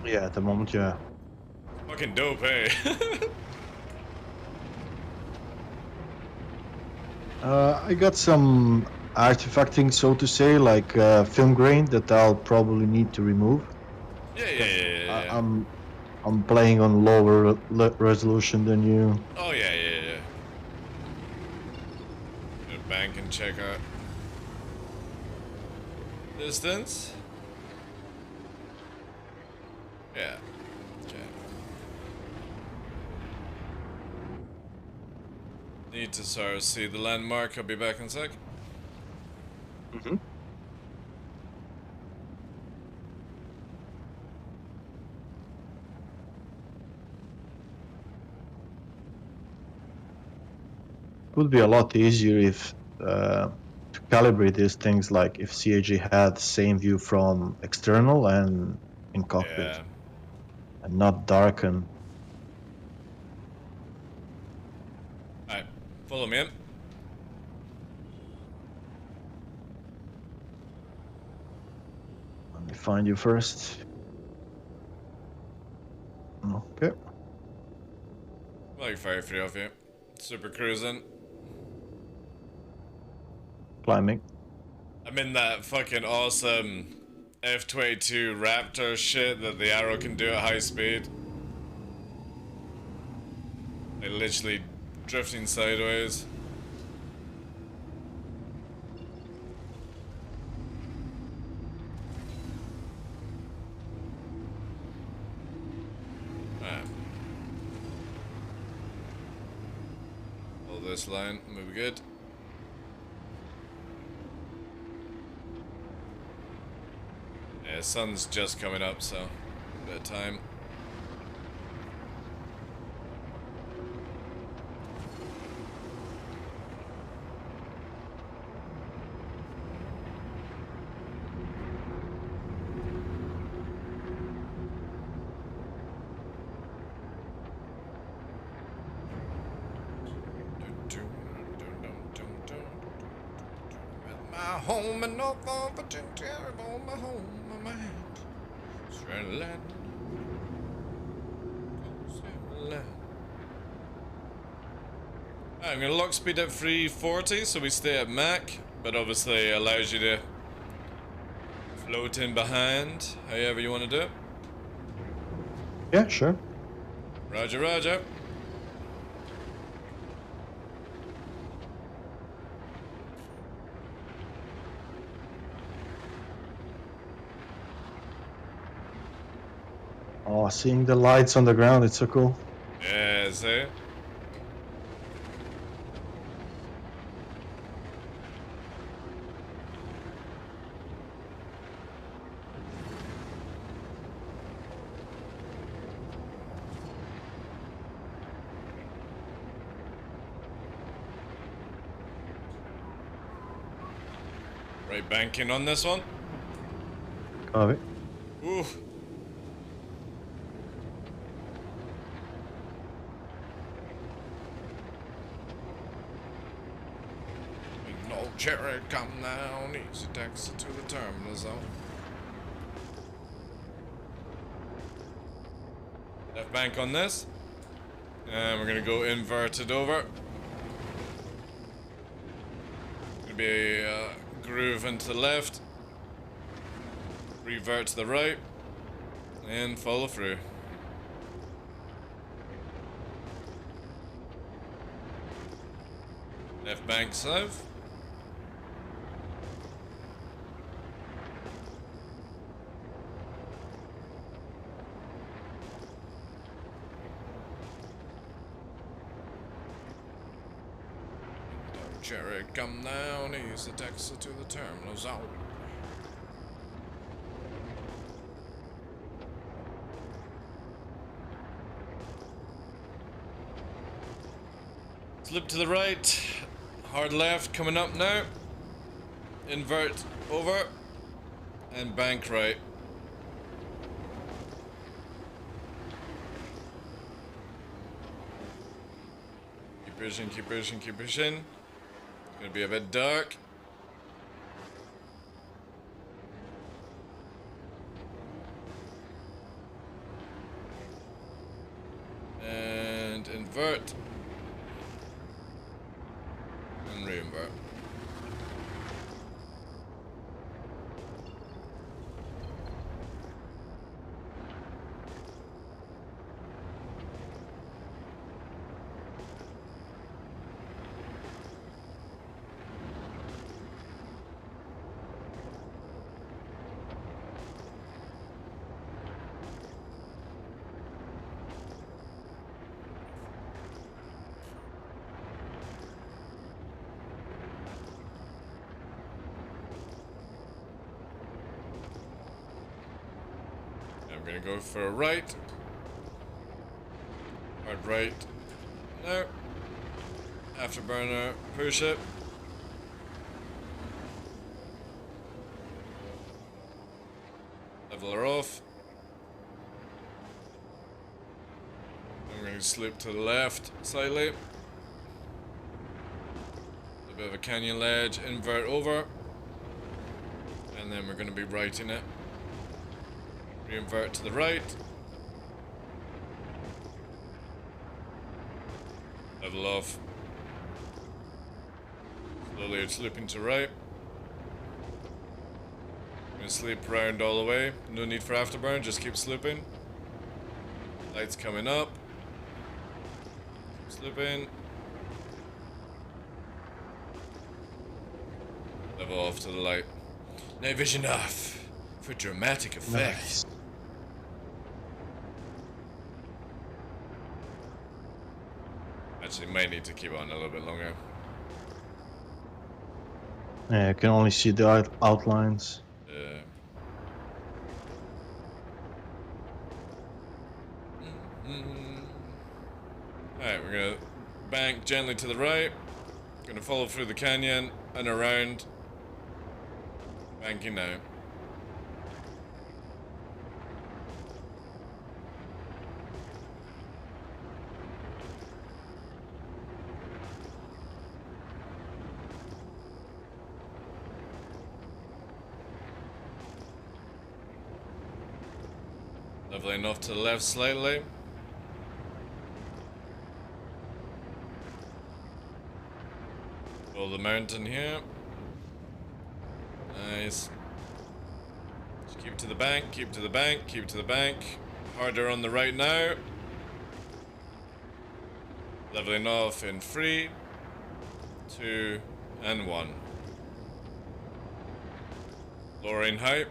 Yeah, at the moment, yeah. Fucking dope, hey? I got some artifacting, so to say, like film grain that I'll probably need to remove. Yeah. I'm playing on lower resolution than you. Oh yeah. Go to bank and check out distance. Yeah. Okay. Need to sort of see the landmark. I'll be back in a sec. Mm-hmm. It would be a lot easier if to calibrate these things, like if CAG had the same view from external and in cockpit, Yeah. and not darken. Alright, follow me in. Let me find you first. Okay. Like fire free off you. Super cruising. Climbing. I'm in that fucking awesome F-22 Raptor shit that the arrow can do at high speed. Like literally drifting sideways. Alright. Hold this line, we'll be good. Yeah, sun's just coming up, so a bit of time. My home and North Virginia, on my home, my mind. I'm gonna lock speed at 340, so we stay at Mach, but obviously allows you to float in behind, however you want to do it. Yeah, sure. Roger, roger. Oh, seeing the lights on the ground, it's so cool. Yeah, see? Right, banking on this one. Copy. Ooh. No cherry, come down, easy taxi to the terminal zone. Left bank on this. And we're gonna go inverted over. Gonna be a groove into the left. Revert to the right. And follow through. Left bank south. Cherry, come down, ease the taxi to the terminal zone. Slip to the right, hard left coming up now. Invert over, and bank right. Keep pushing, keep pushing, keep pushing. Gonna be a bit dark. And invert. And re-invert. I'm gonna go for a right. Hard right. No. Afterburner, push it. Leveler off. I'm gonna slip to the left slightly. A bit of a canyon ledge, invert over. And then we're gonna be righting it. Re-invert to the right. Level off. Slowly slipping to right. I'm gonna slip round all the way. No need for afterburn, just keep slipping. Lights coming up. Keep slipping. Level off to the light. Night vision off for dramatic effect. Nice. Actually, might need to keep on a little bit longer. Yeah, you can only see the outlines. Yeah. Alright, we're gonna bank gently to the right. Gonna follow through the canyon and around. Banking now. Leveling off to the left slightly. Follow the mountain here. Nice. Just keep to the bank, keep to the bank, keep to the bank. Harder on the right now. Leveling off in 3, 2, and 1. Lowering height.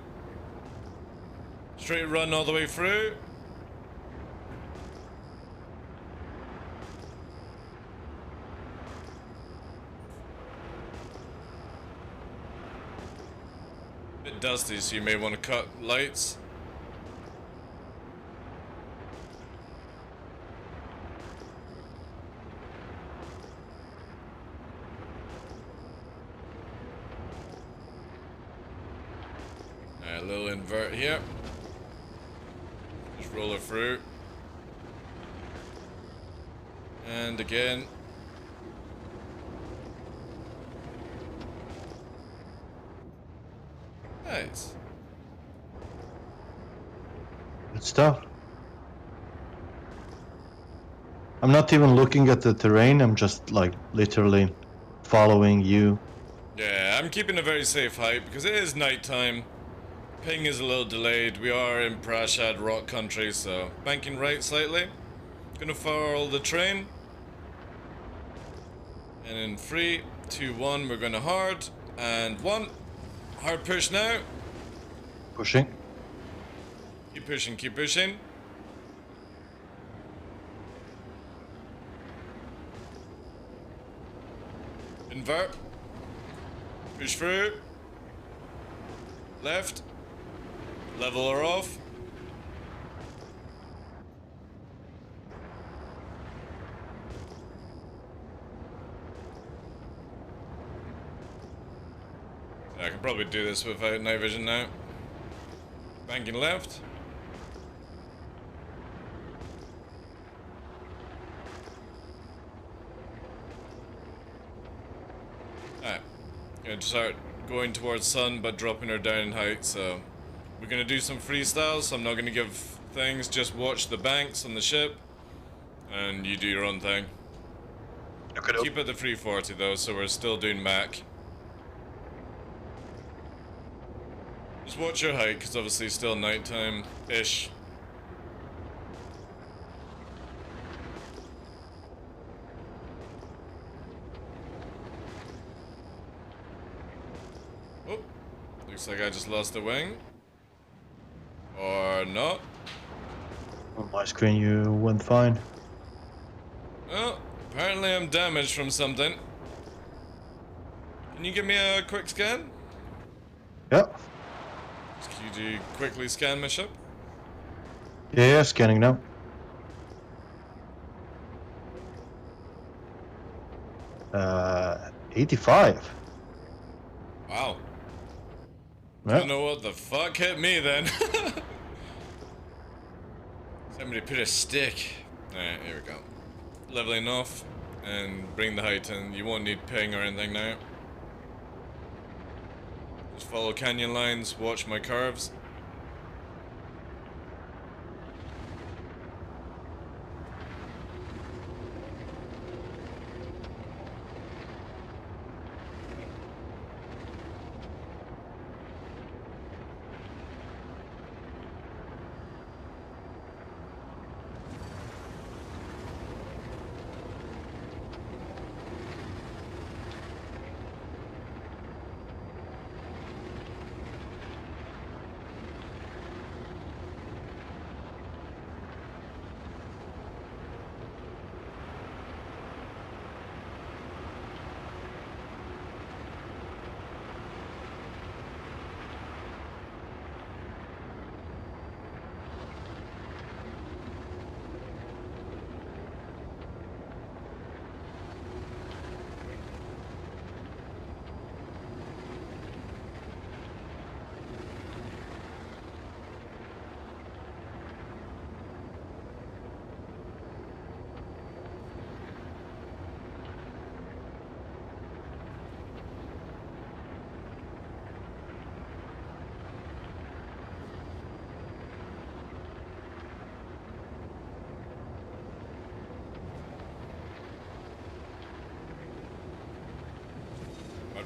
Straight run all the way through. dusty, so you may want to cut lights. Alright, a little invert here. Just roll it through. And again. Nice. Good stuff. I'm not even looking at the terrain, I'm just like literally following you. Yeah, I'm keeping a very safe height because it is nighttime. Ping is a little delayed. We are in Prashad rock country, so banking right slightly. Gonna follow the train. And in 3, 2, 1, we're gonna hard. And 1. Hard push now. Pushing. Keep pushing, keep pushing. Invert. Push through. Left. Level her off. I can probably do this without night vision now. Banking left. Alright. Gonna start going towards sun but dropping her down in height, so we're gonna do some freestyles, so I'm not gonna give things, just watch the banks on the ship and you do your own thing. Okay. Keep at the 340 though, so we're still doing Mach. Just watch your height, because obviously it's still nighttime-ish. Oh, looks like I just lost a wing. Or not. On my screen you went fine. Well, apparently I'm damaged from something. Can you give me a quick scan? Yeah. Can you quickly scan my ship? Yeah, scanning now. Uh, 85. Wow. Yeah. Don't know what the fuck hit me then. Somebody put a stick. Alright, here we go. Leveling off and bring the height in. You won't need ping or anything now. Just follow canyon lines, watch my curves.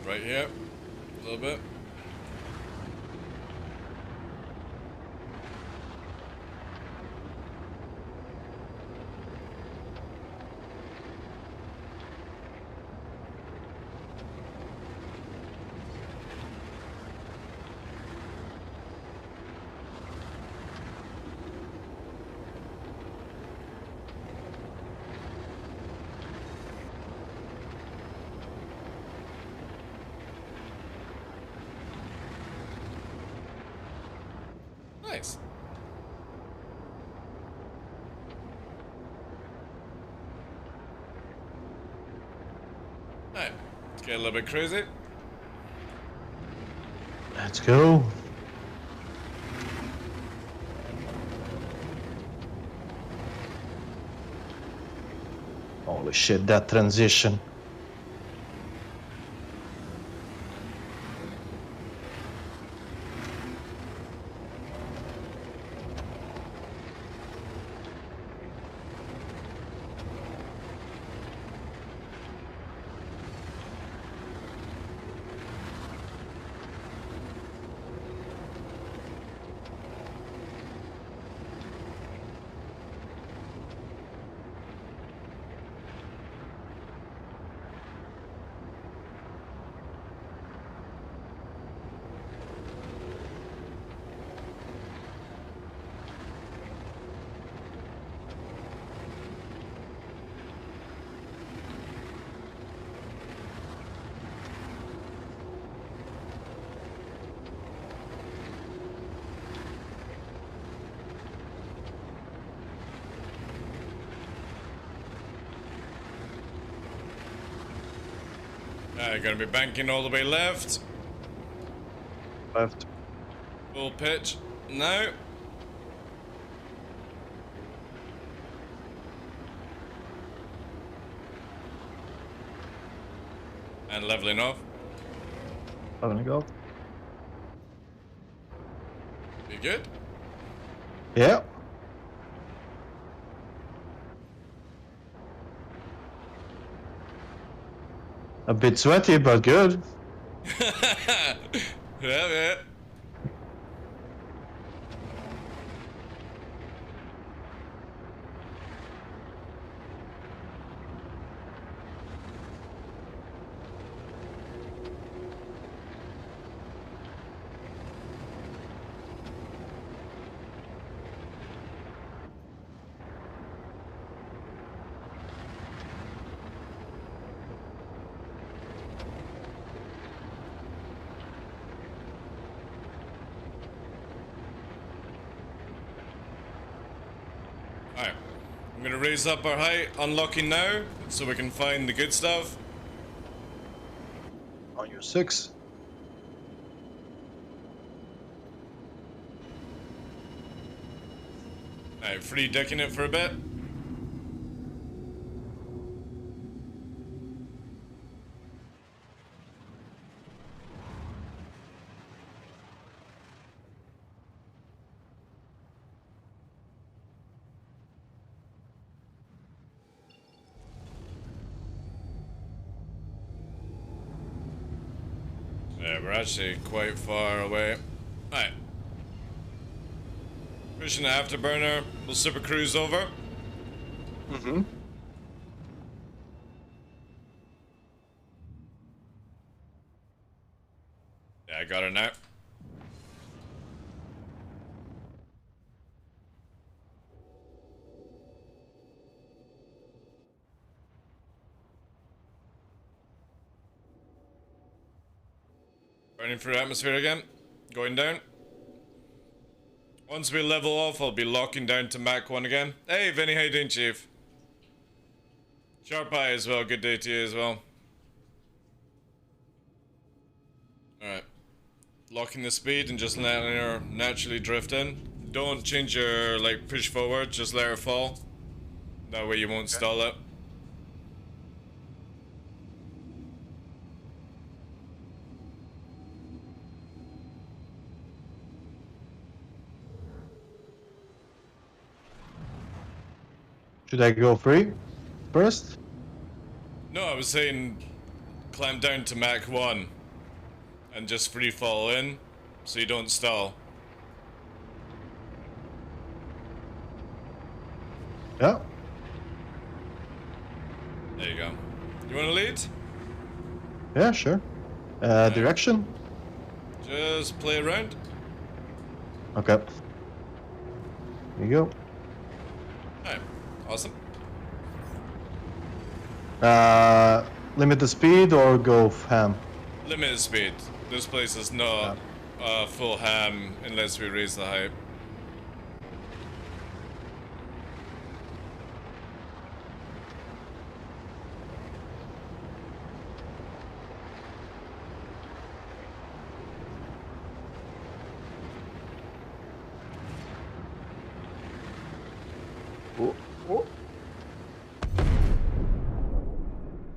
Right here, a little bit. Nice. Alright, let's get a little bit crazy. Let's go. Holy shit, that transition. Gonna be banking all the way left. Left. Full pitch. No. And leveling off. Having a go. You good? Yeah. A bit sweaty, but good. Yeah. Alright, I'm gonna raise up our height, unlocking now, so we can find the good stuff. On your 6. Alright, free decking it for a bit. Yeah, we're actually quite far away. Alright. Pushing the afterburner, we'll super cruise over. Mm-hmm. Yeah, I got her now. Burning through atmosphere again. Going down. Once we level off, I'll be locking down to Mach 1 again. Hey, Vinny, how you doing, Chief? Sharp Eye as well. Good day to you as well. Alright. Locking the speed and just letting her naturally drift in. Don't change your, like, push forward. Just let her fall. That way you won't stall it. Should I go free first? No, I was saying climb down to Mach 1 and just free fall in so you don't stall. Yeah. There you go. You want to lead? Yeah, sure. Direction? Just play around. Okay. Here you go. Alright, awesome. Limit the speed or go ham? Limited speed. This place is not full ham unless we raise the height.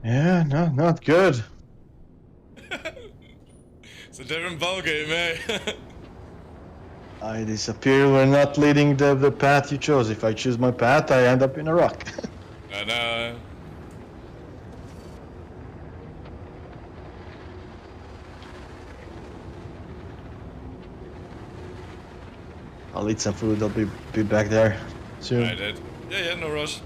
Yeah, no, not good. It's a different ballgame, eh? I disappear. We're not leading the path you chose. If I choose my path, I end up in a rock. I know. I'll eat some food. I'll be back there soon. I did. Yeah, no rush.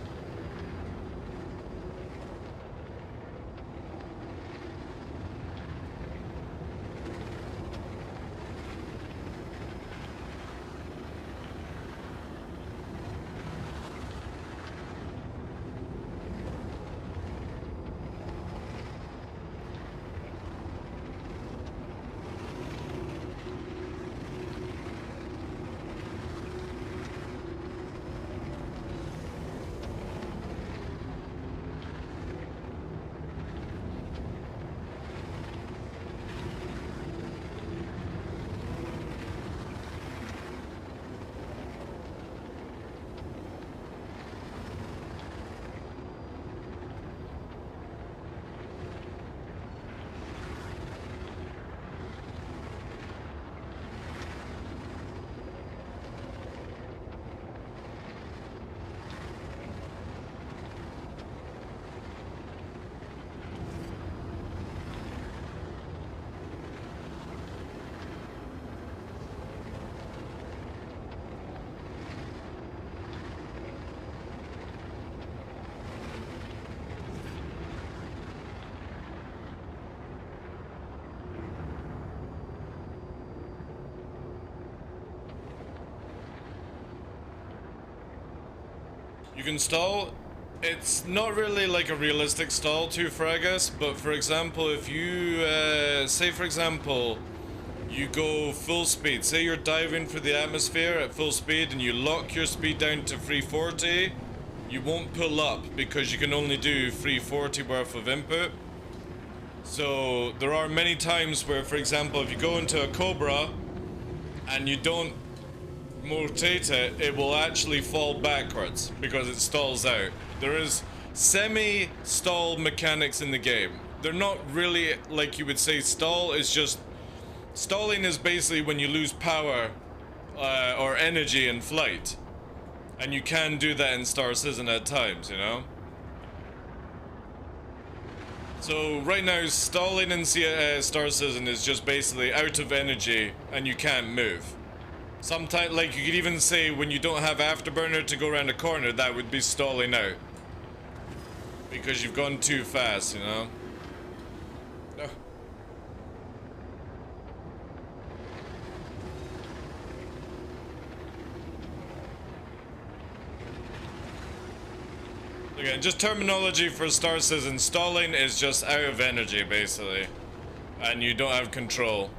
You can stall. It's not really like a realistic stall too for I guess, but for example, if you say for example you go full speed, say you're diving for the atmosphere at full speed and you lock your speed down to 340, you won't pull up because you can only do 340 worth of input. So there are many times where, for example, if you go into a Cobra and you don't rotate it, it will actually fall backwards because it stalls out. There is semi-stall mechanics in the game. They're not really like you would say stall, it's just stalling is basically when you lose power or energy in flight. And you can do that in Star Citizen at times, you know? So right now, stalling in Star Citizen is just basically out of energy and you can't move. Sometimes, like, you could even say when you don't have afterburner to go around a corner, that would be stalling out. Because you've gone too fast, you know? No. Again, just terminology for Star Citizen. Stalling is just out of energy, basically. And you don't have control.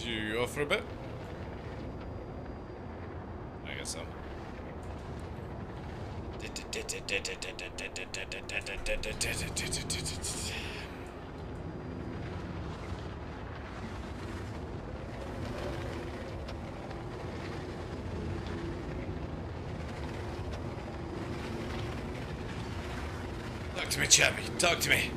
you off for a bit? I guess so. Talk to me, Chappie. Talk to me.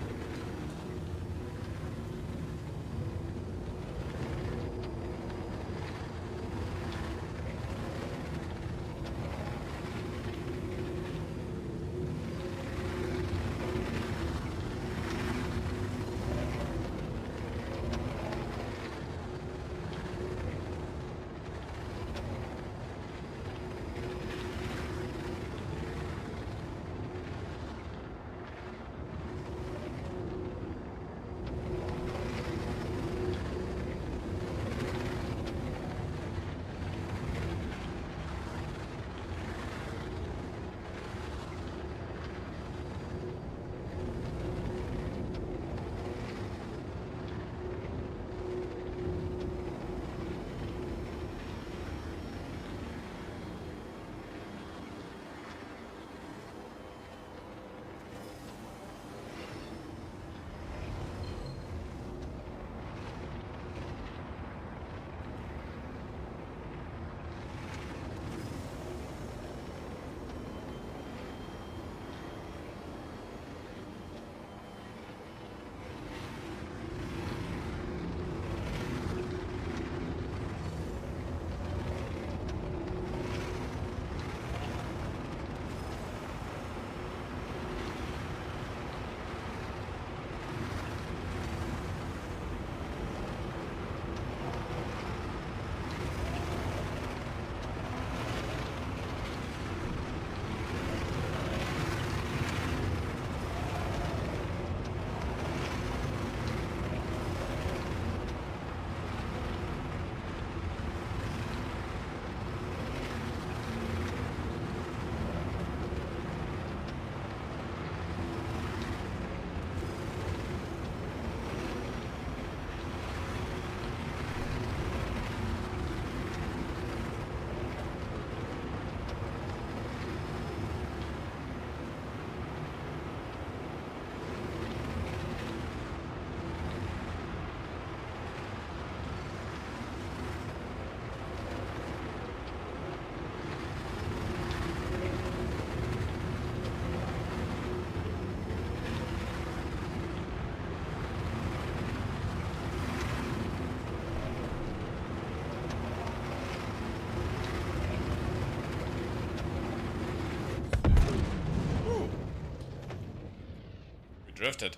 Drifted.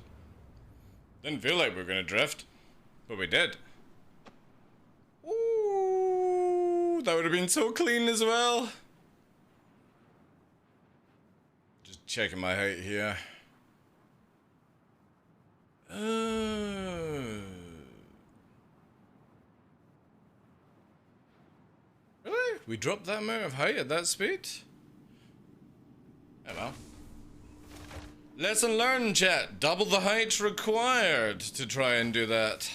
Didn't feel like we were gonna drift, but we did. Ooh, that would have been so clean as well. Just checking my height here. Really? We dropped that amount of height at that speed? Oh well. Lesson learned, chat. Double the height required to try and do that.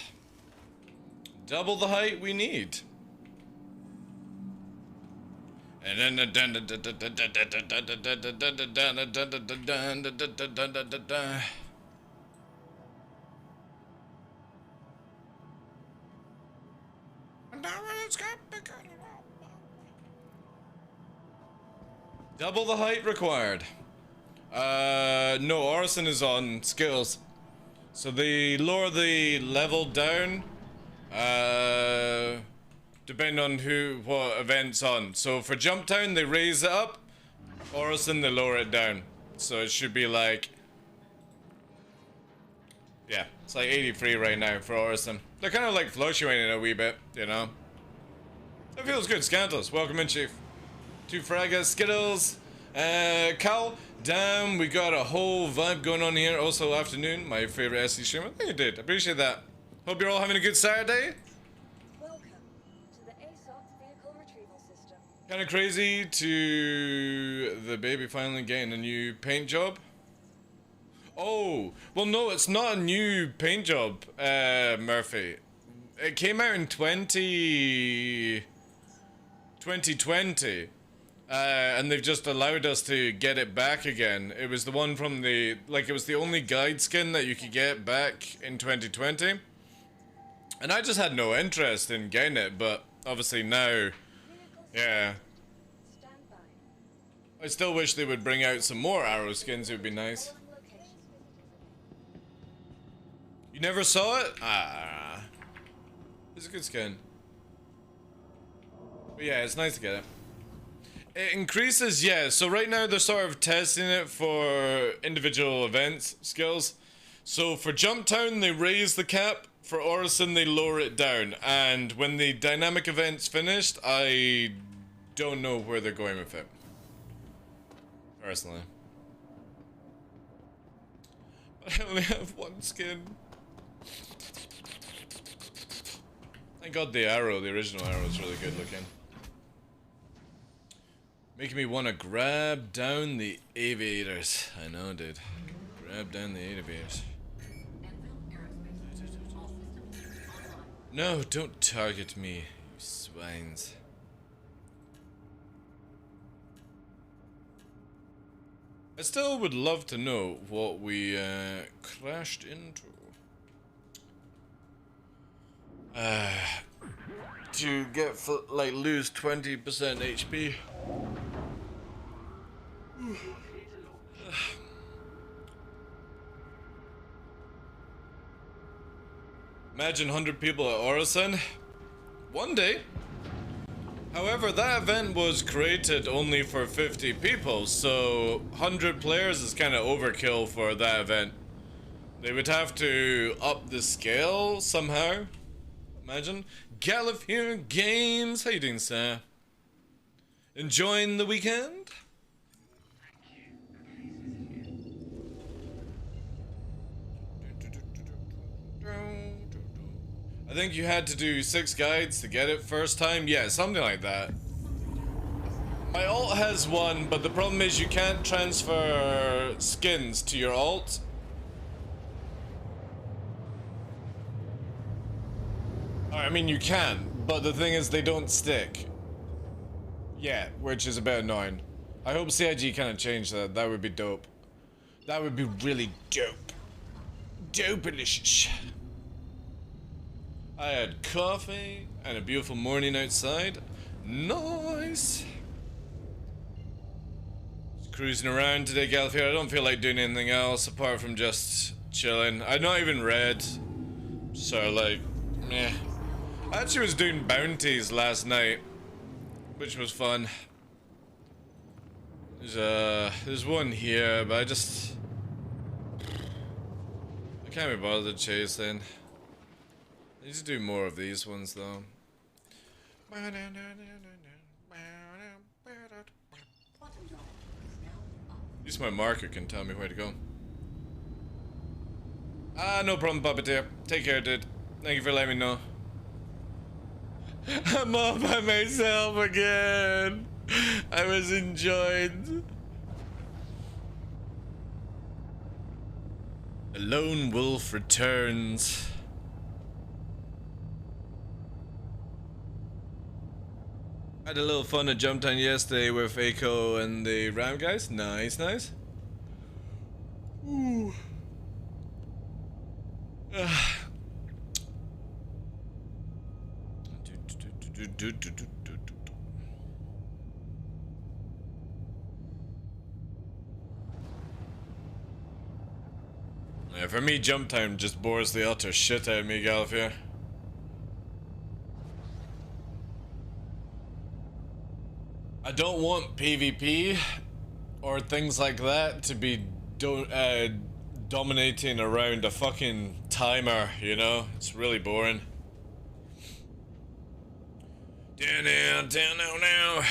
Double the height we need. And then double the height required. No, Orison is on skills. So they lower the level down, depending on what event's on. So for Jump Town, they raise it up. Orison, they lower it down. So it should be like... yeah, it's like 83 right now for Orison. They're kind of like fluctuating a wee bit, you know. It feels good. Scandals, welcome in, Chief. Two Fragas, Skittles, Cal. Damn, we got a whole vibe going on here. Also, afternoon, my favorite SC streamer. Thank you, dude. Appreciate that. Hope you're all having a good Saturday. Welcome to the ASOS vehicle retrieval system. Kind of crazy to the baby finally getting a new paint job. Oh, well, no, it's not a new paint job, Murphy. It came out in 2020. And they've just allowed us to get it back again. It was the one from the, like, it was the only guide skin that you could get back in 2020. And I just had no interest in getting it, but obviously now, yeah. Stand by. I still wish they would bring out some more arrow skins, it would be nice. You never saw it? Ah. It's a good skin. But yeah, it's nice to get it. It increases, yeah, so right now they're sort of testing it for individual events, skills. So for Jump Town they raise the cap, for Orison they lower it down. And when the dynamic event's finished, I don't know where they're going with it. Personally. I only have one skin. Thank God the arrow, the original arrow is really good looking. Making me want to grab down the aviators. I know, dude. Grab down the aviators. No, don't target me, you swines. I still would love to know what we crashed into. To get, like, lose 20% HP. Imagine 100 people at Orison. One day. However, that event was created only for 50 people, so 100 players is kind of overkill for that event. They would have to up the scale somehow. Imagine. Gallifere Games. How you doing, sir? Enjoying the weekend? I think you had to do 6 guides to get it first time. Yeah, something like that. My alt has one, but the problem is you can't transfer skins to your alt. I mean, you can, but the thing is they don't stick. Yeah, which is a bit annoying. I hope CIG kind of changed that. That would be dope. That would be really dope. Dope-delicious. I had coffee and a beautiful morning outside. Nice. Just cruising around today, Gallifere. I don't feel like doing anything else apart from just chilling. I've not even read. So, like, meh. I actually was doing bounties last night, which was fun. There's one here, but I can't be bothered chasing. I need to do more of these ones, though. At least my marker can tell me where to go. Ah, no problem, Puppeteer. Take care, dude. Thank you for letting me know. I'm all by myself again. I was enjoying. A lone wolf returns. Had a little fun at Jump Town yesterday with Aiko and the Ram guys. Nice, nice. Ooh. Yeah, for me, Jump Time just bores the utter shit out of me, Gallifere. I don't want PvP or things like that to be dominating around a fucking timer, you know? It's really boring. Down now, down now. No.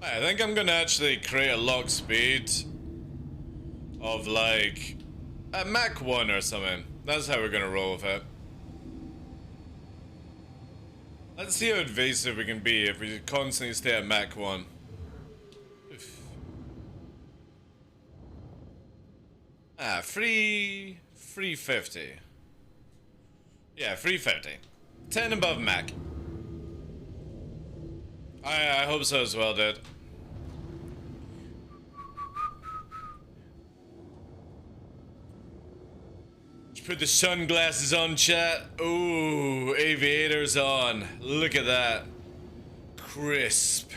I think I'm gonna actually create a lock speed of like a Mach 1 or something. That's how we're gonna roll with it. Let's see how invasive we can be if we constantly stay at Mach 1. Oof. Ah, 350. Yeah, 350. 10 above Mach. I hope so as well, dude. Just put the sunglasses on, chat. Ooh, aviators on. Look at that. Crisp.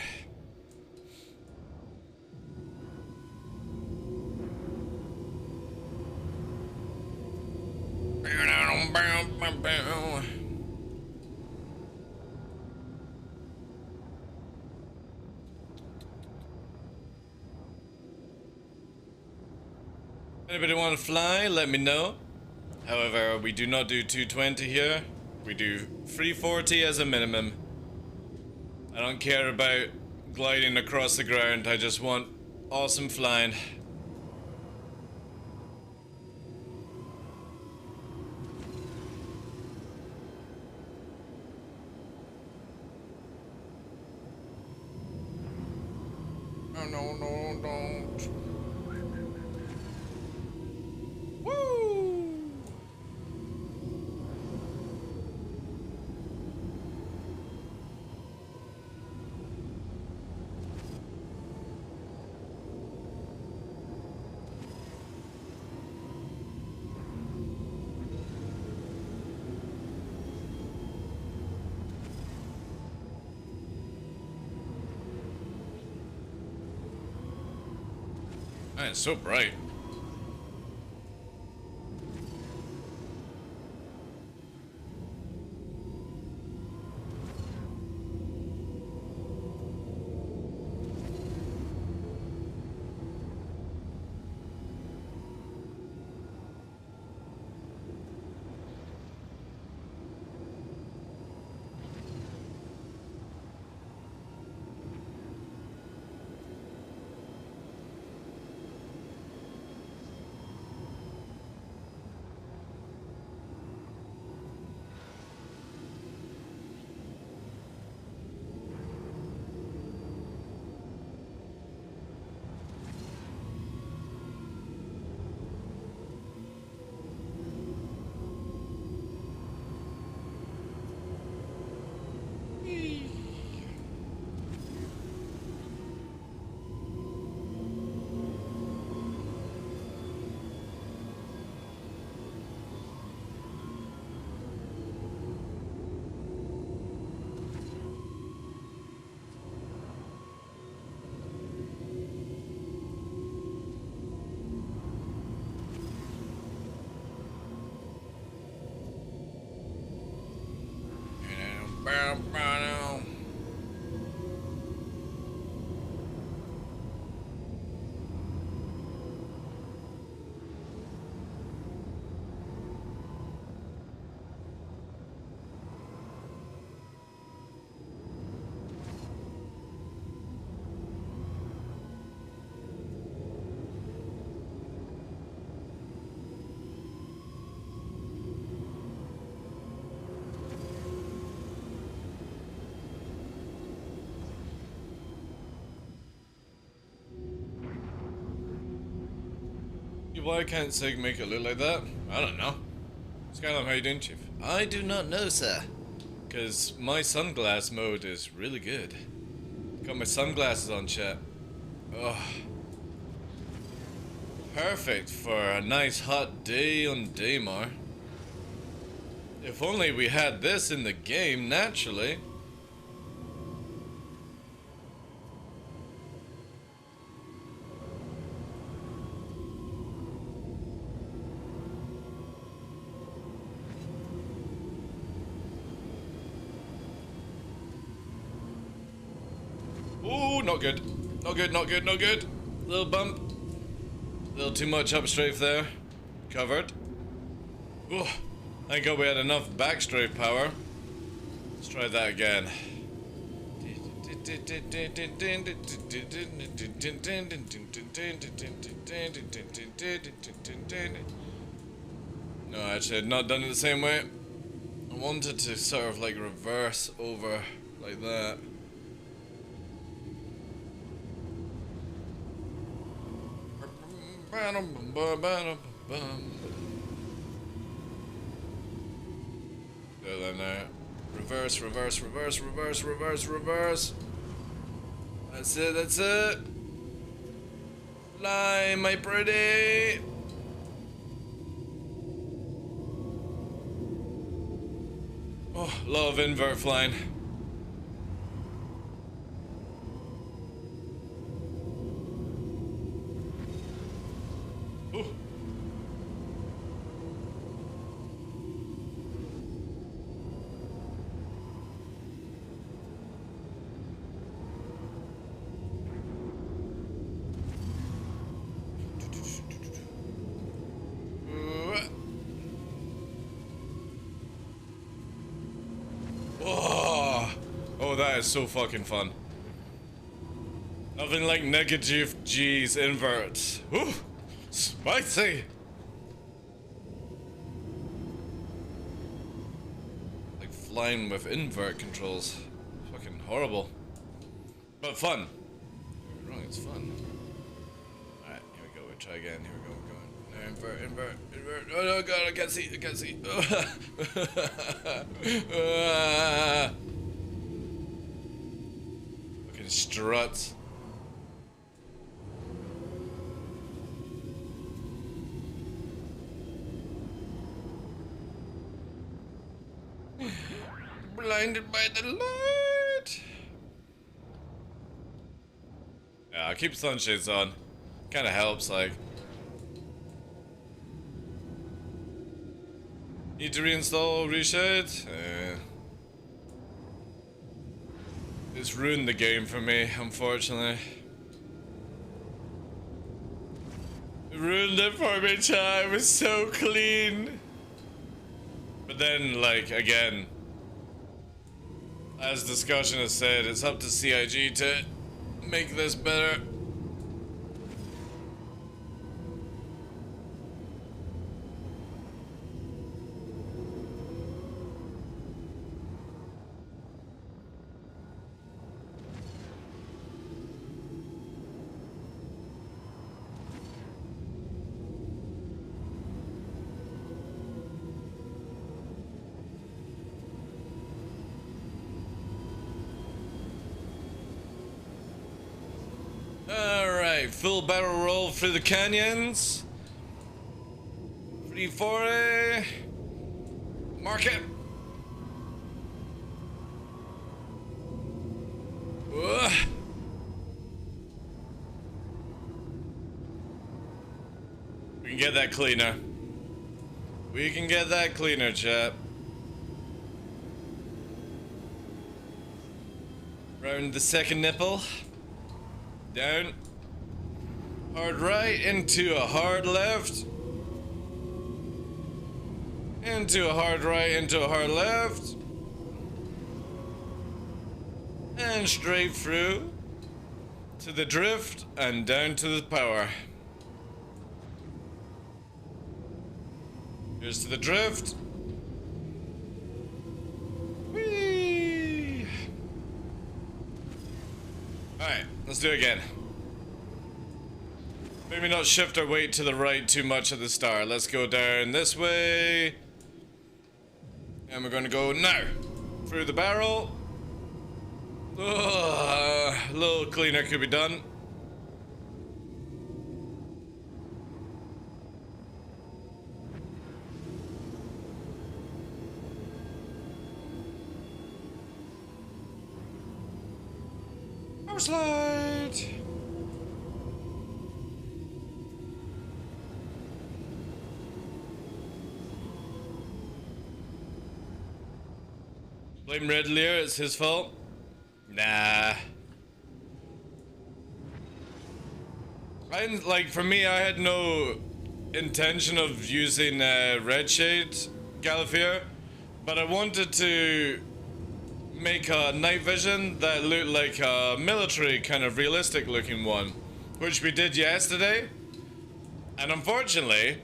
Anybody want to fly? Let me know. However, we do not do 220 here. We do 340 as a minimum. I don't care about gliding across the ground. I just want awesome flying. Oh, no, no, don't. Woo! Man, it's so bright. Why can't Sig make it look like that? I don't know. Skylum, how you doing, Chief? I do not know, sir. Because my sunglass mode is really good. Got my sunglasses on, chat. Oh. Perfect for a nice hot day on Daymar. If only we had this in the game naturally. Ooh, not good. Not good, not good, not good. Little bump. Little too much upstrafe there. Covered. Ooh, thank God we had enough backstrafe power. Let's try that again. No, actually, I'd not done it the same way. I wanted to sort of like reverse over like that. Do that now. Reverse, reverse, reverse, reverse, reverse, reverse. That's it, that's it. Fly, my pretty. Oh, love invert flying. Ooh. Oh, that is so fucking fun. Nothing like negative G's inverts. Ooh, spicy. Like flying with invert controls. Fucking horrible. But fun. Don't get me wrong, it's fun. Alright, here we go. We'll try again. Here we go. We're going. No, invert, invert, invert. Oh no, God, I can't see. I can't see. Fucking struts. Blinded by the light. Yeah, I'll keep sunshades on. Kinda helps, like. Need to reinstall, reshade? It's ruined the game for me, unfortunately. It ruined it for me, chat. It was so clean. But then, like, again, as discussion has said, it's up to CIG to make this better. Alright, full barrel roll through the canyons. 340. Mark it. Ugh. We can get that cleaner. We can get that cleaner, chap. Round the second nipple. Down. Hard right into a hard left. Into a hard right, into a hard left. And straight through to the drift and down to the power. Here's to the drift. Whee! Alright, let's do it again. Maybe not shift our weight to the right too much at the start. Let's go down this way. And we're gonna go now. Through the barrel. A little cleaner could be done. Power slide. Blame Red Lear, it's his fault. Nah. For me, I had no intention of using Red Shade Galafier, but I wanted to make a night vision that looked like a military kind of realistic looking one, which we did yesterday. And unfortunately,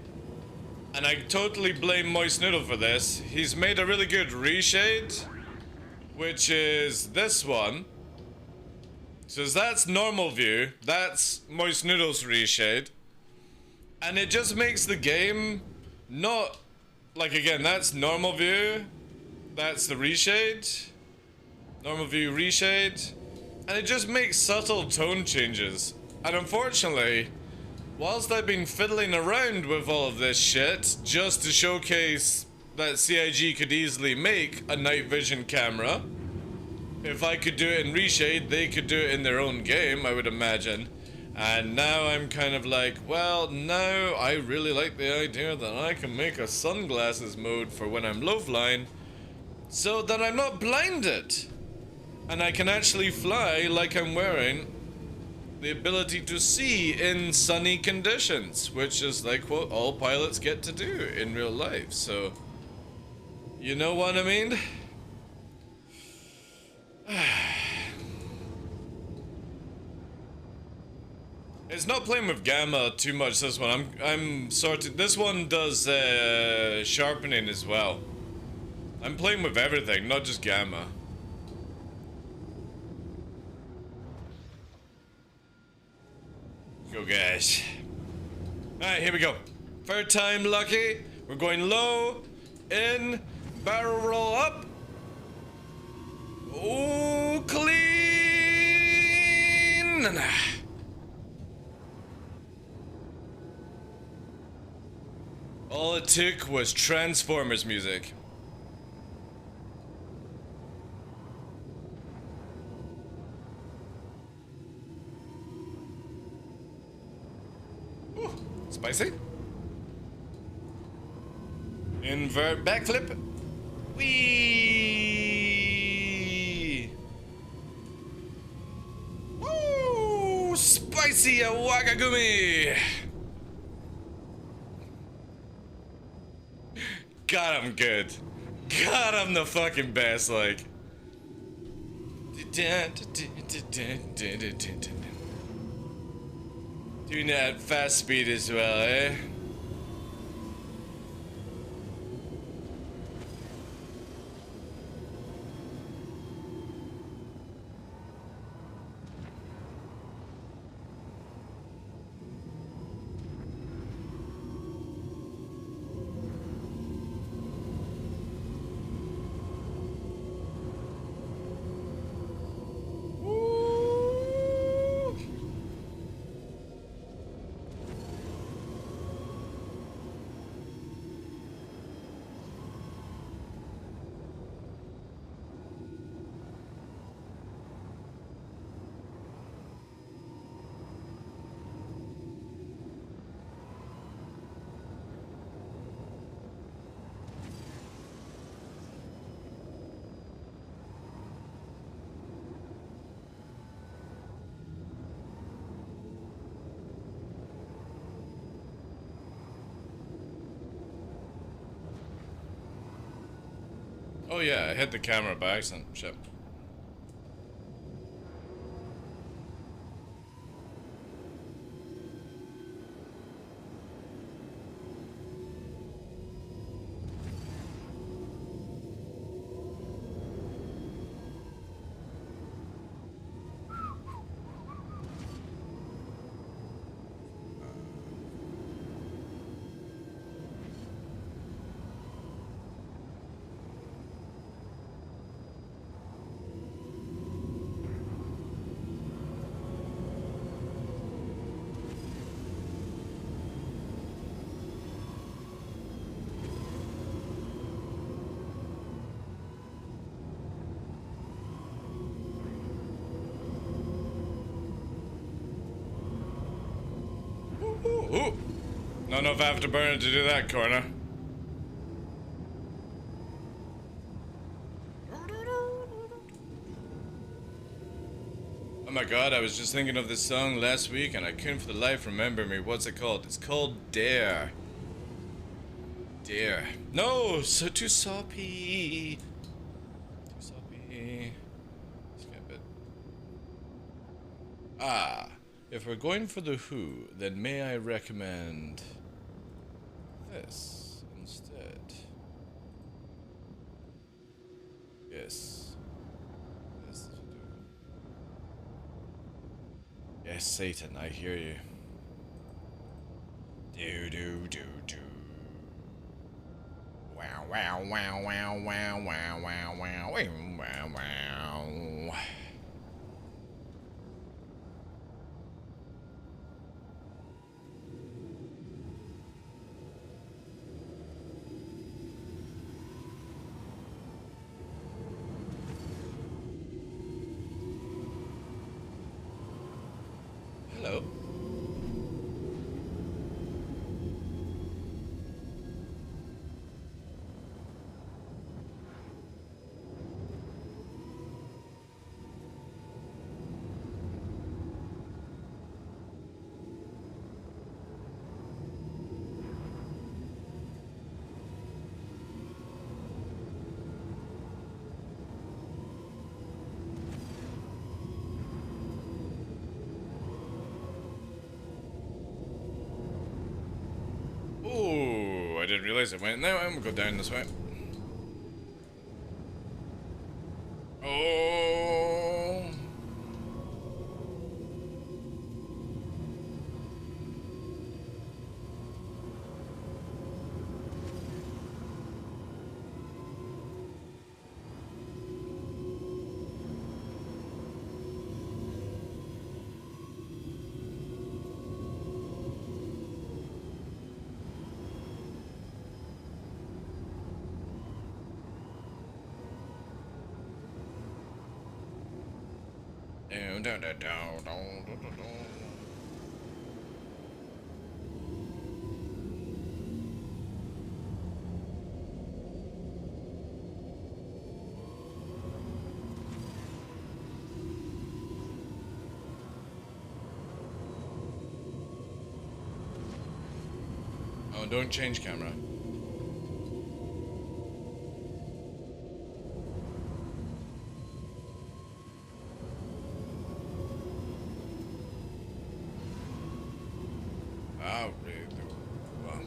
And I totally blame Moist Noodle for this. He's made a really good reshade, which is this one. So that's normal view. That's Moist Noodle's reshade. And it just makes the game not... Like, again, that's normal view. That's the reshade. Normal view reshade. And it just makes subtle tone changes. And unfortunately, whilst I've been fiddling around with all of this shit just to showcase that CIG could easily make a night vision camera, if I could do it in reshade, they could do it in their own game, I would imagine. And now I'm kind of like, well, now I really like the idea that I can make a sunglasses mode for when I'm low flying, so that I'm not blinded. And I can actually fly like I'm wearing the ability to see in sunny conditions, which is like what all pilots get to do in real life, so... You know what I mean? It's not playing with gamma too much, this one. I'm sorted. This one does sharpening as well. I'm playing with everything, not just gamma. Go, guys. Alright, here we go. Third time lucky. We're going low, in, barrel roll up. Oh, clean. All it took was Transformers music. Ooh, spicy. Invert backflip. Whee! Woo! Spicy wakagumi! God, I'm good. God, I'm the fucking best, like. Doing that fast speed as well, eh? Oh yeah, I hit the camera by accident. Shit. Ooh. Don't know if I have to burn it to do that corner. Oh my god, I was just thinking of this song last week and I couldn't for the life remember me. What's it called? It's called Dare. Dare. No, so too soppy. Too soppy. Skip it. Ah. If we're going for the Who, then may I recommend this? instead. Yes. Yes, we do. Yes, Satan, I hear you. Do do do do. Wow wow wow wow wow wow wow wow wow wow. Hello. Oh, I didn't realize it went there. I'm gonna go down this way. Oh. Oh, don't change camera. Oh, really? Well.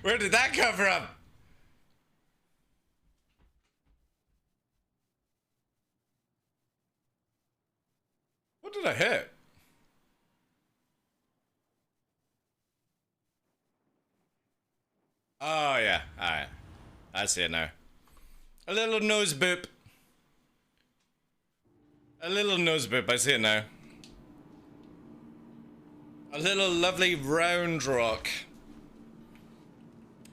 Where did that come from? What did I hit? Oh yeah, alright. I see it now. A little nose boop. A little nose boop, I see it now. A little lovely round rock.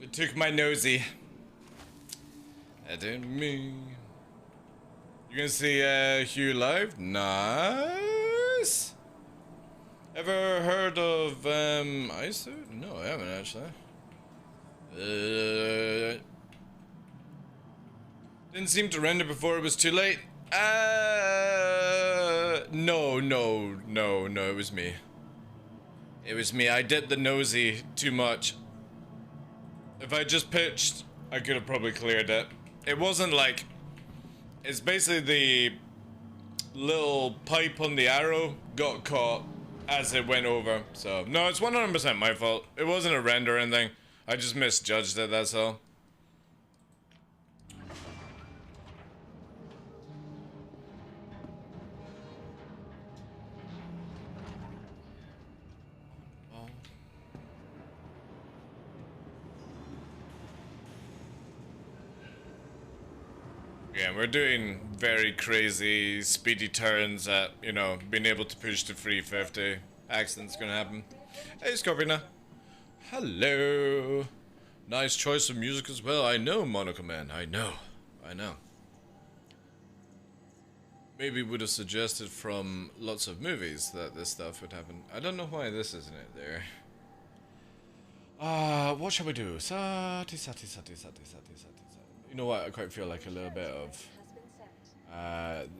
It took my nosy. I didn't mean. You gonna see Hugh live? Nice. Ever heard of ISO? No, I haven't actually. Didn't seem to render before it was too late. No, it was me. It was me. I did the nosy too much. If I just pitched, I could have probably cleared it. It wasn't like... It's basically the little pipe on the arrow got caught as it went over. So, no, it's 100% my fault. It wasn't a render or anything. I just misjudged it, that's all. Yeah, we're doing very crazy, speedy turns at, you know, being able to push to 350. Accident's gonna happen. Hey, Scorpiona. Hello. Nice choice of music as well. I know, Monaco Man. I know. Maybe would have suggested from lots of movies that this stuff would happen. I don't know why this isn't it there. What shall we do? Sati. You know what? I quite feel like a little bit of,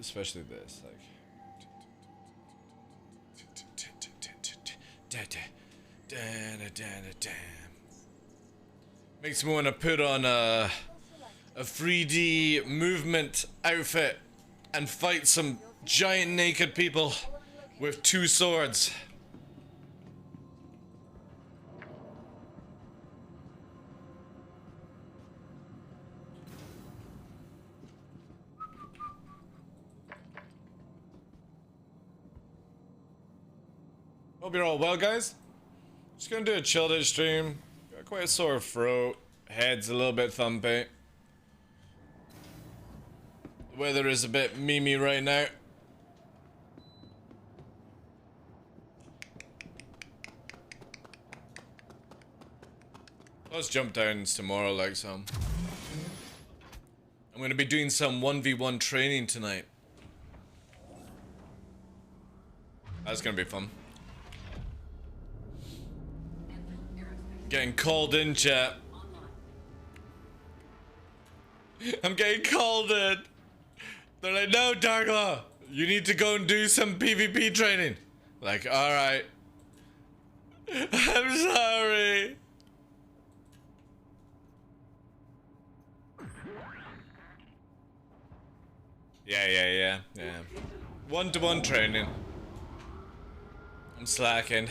especially this, like. Makes me want to put on a 3D movement outfit and fight some giant naked people with 2 swords. Hope you're all well, guys. Just gonna do a chilled-out stream. Got quite a sore throat. Head's a little bit thumpy. The weather is a bit memey right now. Let's jump downs tomorrow like some. I'm gonna be doing some 1v1 training tonight. That's gonna be fun. Getting called in, chat. I'm getting called in. They're like, no, DarkLaw, you need to go and do some PvP training. Like, alright. I'm sorry. Yeah. 1-to-1 training. I'm slacking.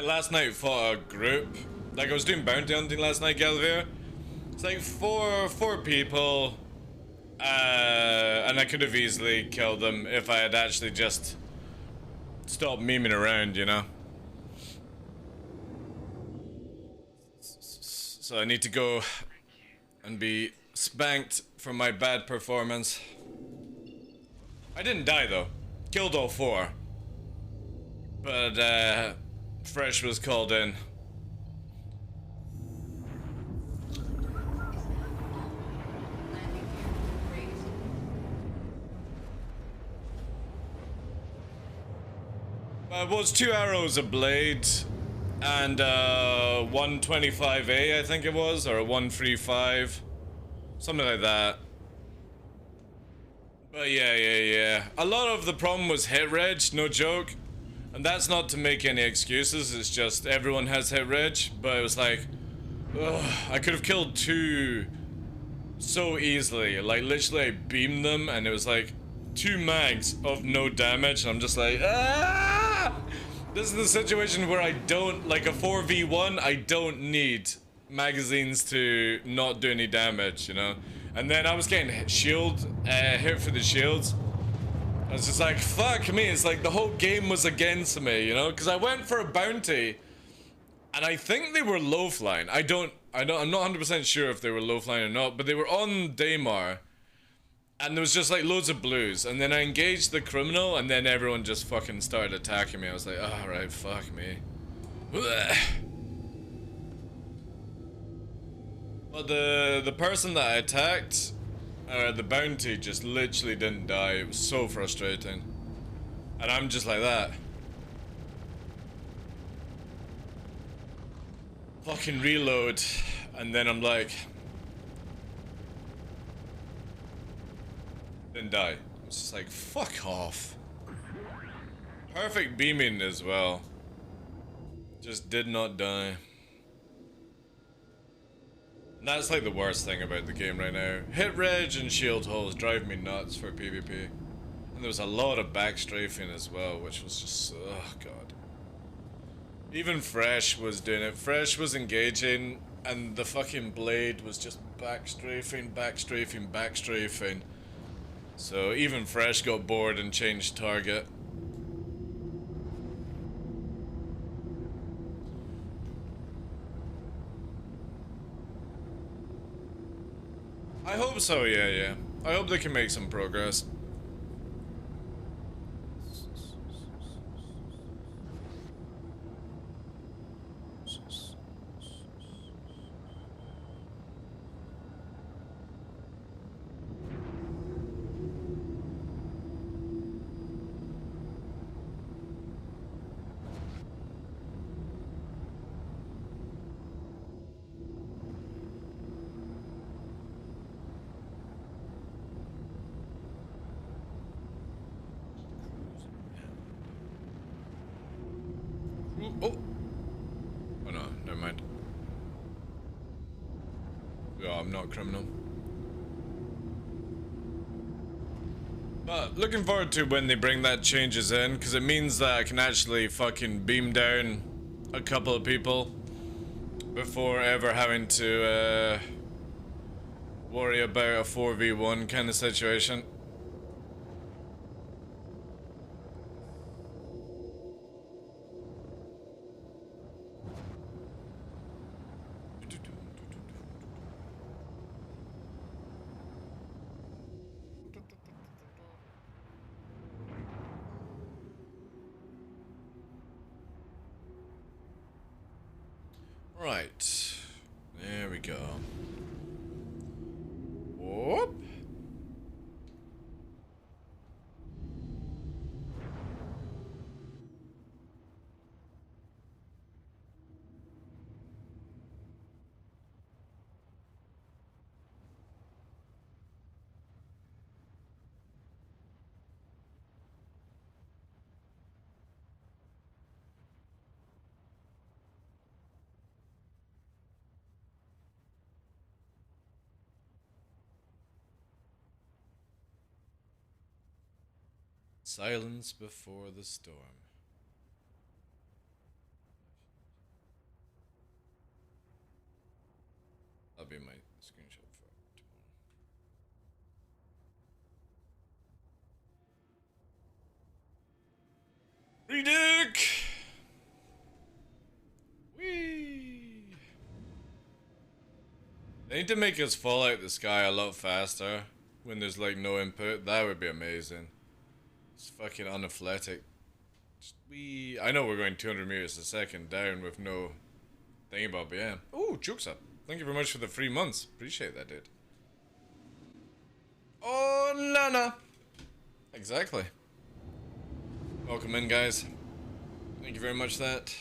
Last night fought a group. Like I was doing bounty hunting last night, Galvier. It's like four people. And I could have easily killed them if I had actually just stopped memeing around, you know? So I need to go and be spanked for my bad performance. I didn't die though. Killed all 4. But Fresh was called in. It was 2 arrows a blade and 125A, I think it was, or a 135, something like that. But yeah. A lot of the problem was hit reg, no joke. And that's not to make any excuses, it's just everyone has hit reg, but it was like, ugh, I could have killed 2 so easily. Like, literally I beamed them and it was like, 2 mags of no damage, and I'm just like, ah! This is the situation where I don't, like a 4v1, I don't need magazines to not do any damage, you know? And then I was getting hit for the shields. I was just like, fuck me, it's like the whole game was against me, you know? Because I went for a bounty, and I think they were low flying. I'm not 100% sure if they were low flying or not, but they were on Daymar. And there was just like loads of blues, and then I engaged the criminal, and then everyone just fucking started attacking me. I was like, oh, right, fuck me. But the person that I attacked, the bounty, just literally didn't die. It was so frustrating. And I'm just like that. Fucking reload, and then I'm like... Didn't die. It's just like, fuck off. Perfect beaming as well. Just did not die. And that's like the worst thing about the game right now. Hit reg and shield holes drive me nuts for PvP. And there was a lot of backstrafing as well, which was just, oh god. Even Fresh was doing it. Fresh was engaging, and the fucking blade was just backstrafing, backstrafing, backstrafing. So even Fresh got bored and changed target. I hope so, yeah. I hope they can make some progress. Oh no, never mind. Yeah, I'm not a criminal. But looking forward to when they bring that changes in, because it means that I can actually fucking beam down a couple of people before ever having to worry about a 4v1 kind of situation. Right, there we go. Whoop. Silence before the storm. That'll be my screenshot for tomorrow. Redick! Whee! They need to make us fall out the sky a lot faster when there's like no input. That would be amazing. It's fucking unathletic. I know we're going 200 meters a second down with no thing about, but yeah. Oh, jokes up. Thank you very much for the 3 months. Appreciate that, dude. Oh, Nana. Exactly. Welcome in, guys. Thank you very much for that.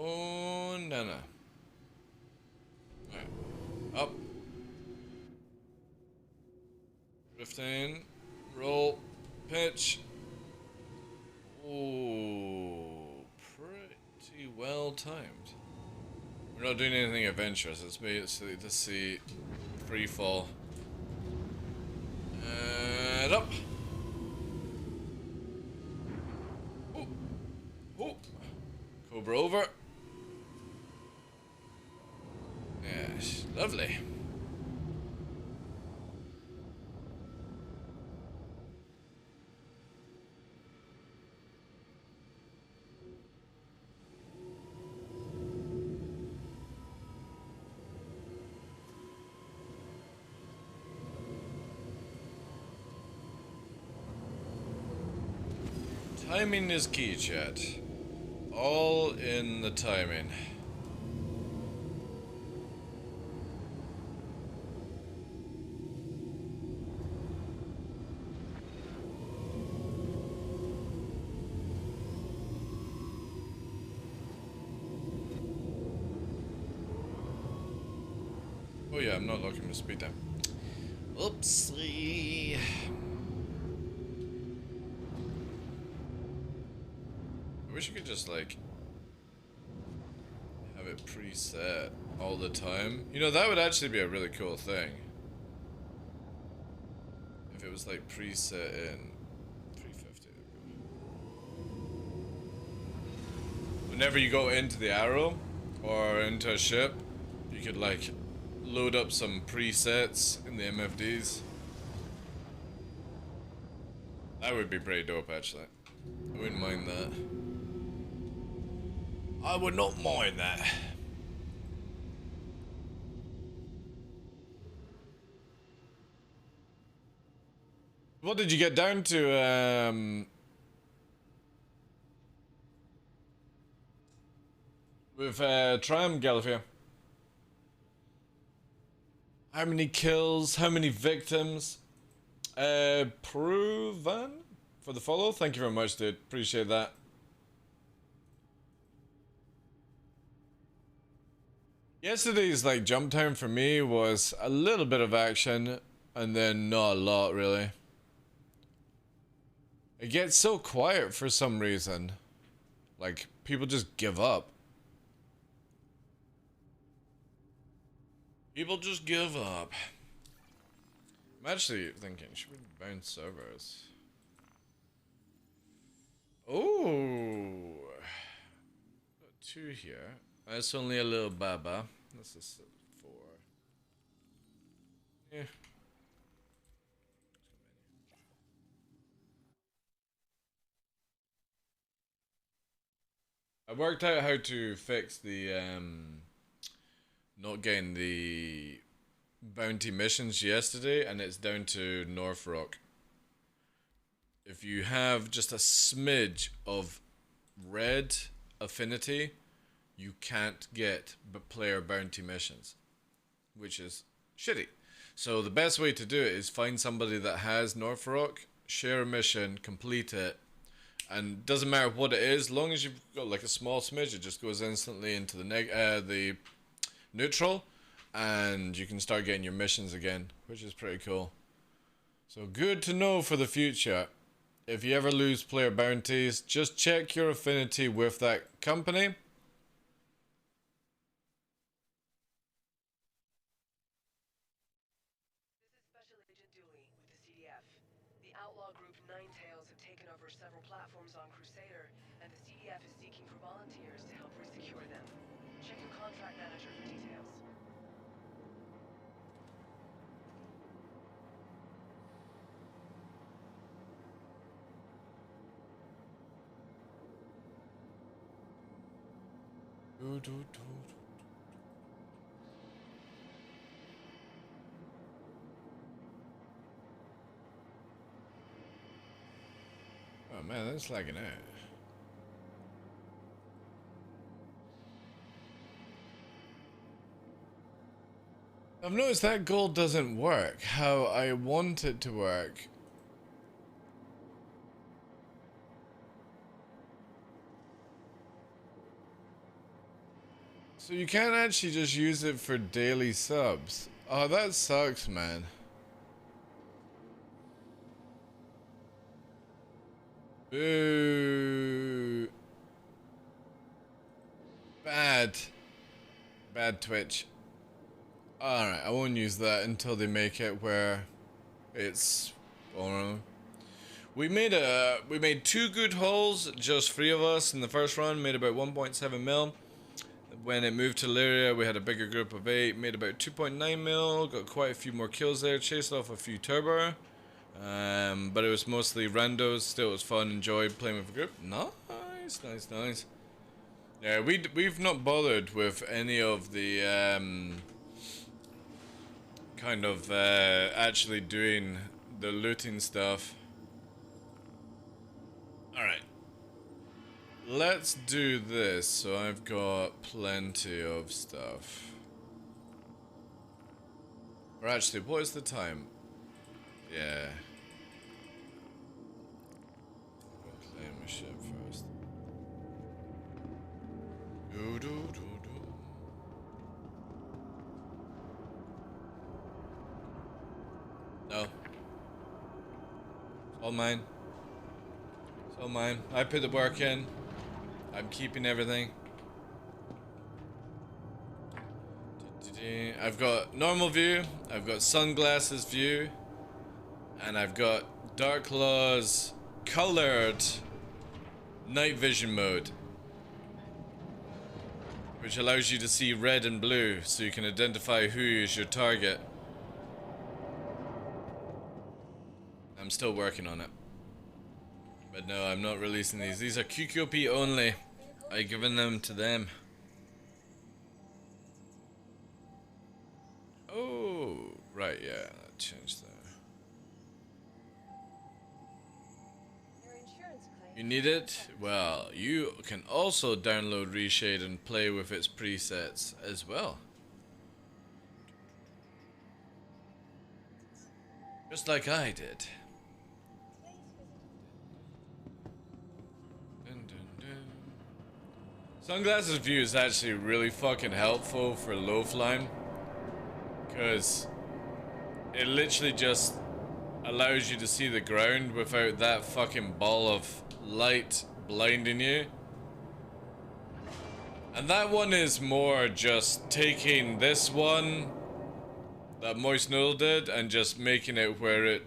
Oh, Nana. Alright. Up. Drifting. Roll. Pitch. Ooh. Well timed. We're not doing anything adventurous. It's basically to see free fall. And up. Oh. Oh. Cobra over. Yes, lovely. Timing is key, chat. All in the timing. Oh yeah, I'm not looking to speed down. Oopsie. I wish you could just like have it preset all the time. You know, that would actually be a really cool thing. If it was like preset in 350. Whenever you go into the arrow or into a ship, you could like load up some presets in the MFDs. That would be pretty dope actually. I wouldn't mind that. I would not mind that. What did you get down to, with, Tram, Galifia? How many kills? How many victims? Proven for the follow. Thank you very much, dude. Appreciate that. Yesterday's like jump time for me was a little bit of action and then not a lot really. It gets so quiet for some reason. Like people just give up. People just give up. I'm actually thinking, should we bounce servers? Oh, got 2 here. That's only a little baba. This is 4. Yeah. I worked out how to fix the not getting the bounty missions yesterday, and it's down to North Rock. If you have just a smidge of red affinity, you can't get player bounty missions, which is shitty. So the best way to do it is find somebody that has North Rock, share a mission, complete it, and doesn't matter what it is, as long as you've got like a small smidge, it just goes instantly into the neutral, and you can start getting your missions again, which is pretty cool. So good to know for the future. If you ever lose player bounties, just check your affinity with that company. This is Special Agent Dooley with the CDF. The outlaw group Ninetales have taken over several platforms on Crusader, and the CDF is seeking for volunteers to help resecure them. Check your contract manager for details. Oh man, that's lagging out. I've noticed that gold doesn't work how I want it to work. So you can't actually just use it for daily subs. Oh, that sucks, man. Boo. Bad. Bad Twitch. Alright, I won't use that until they make it where it's vulnerable. We made 2 good hauls, just 3 of us in the first run, made about 1.7 mil. When it moved to Lyria, we had a bigger group of 8, made about 2.9 mil, got quite a few more kills there, chased off a few turbo. But it was mostly randos, still it was fun, enjoyed playing with a group. Nice, nice, nice. Yeah, we've not bothered with any of the kind of actually doing the looting stuff. Alright. Let's do this, so I've got plenty of stuff. Or actually, what is the time? Yeah. I'll claim my ship first. Do do do do. No. It's all mine. It's all mine. I put the work in. I'm keeping everything. I've got normal view, I've got sunglasses view, and I've got DarkLaw's colored night vision mode, which allows you to see red and blue so you can identify who is your target. I'm still working on it. But no, I'm not releasing these. These are QQP only. I've given them to them. Oh, right, yeah, that changed there. Your insurance claim. You need it? Well, you can also download Reshade and play with its presets as well. Just like I did. Sunglasses view is actually really fucking helpful for low flying, because it literally just allows you to see the ground without that fucking ball of light blinding you. And that one is more just taking this one that Moist Noodle did and just making it where it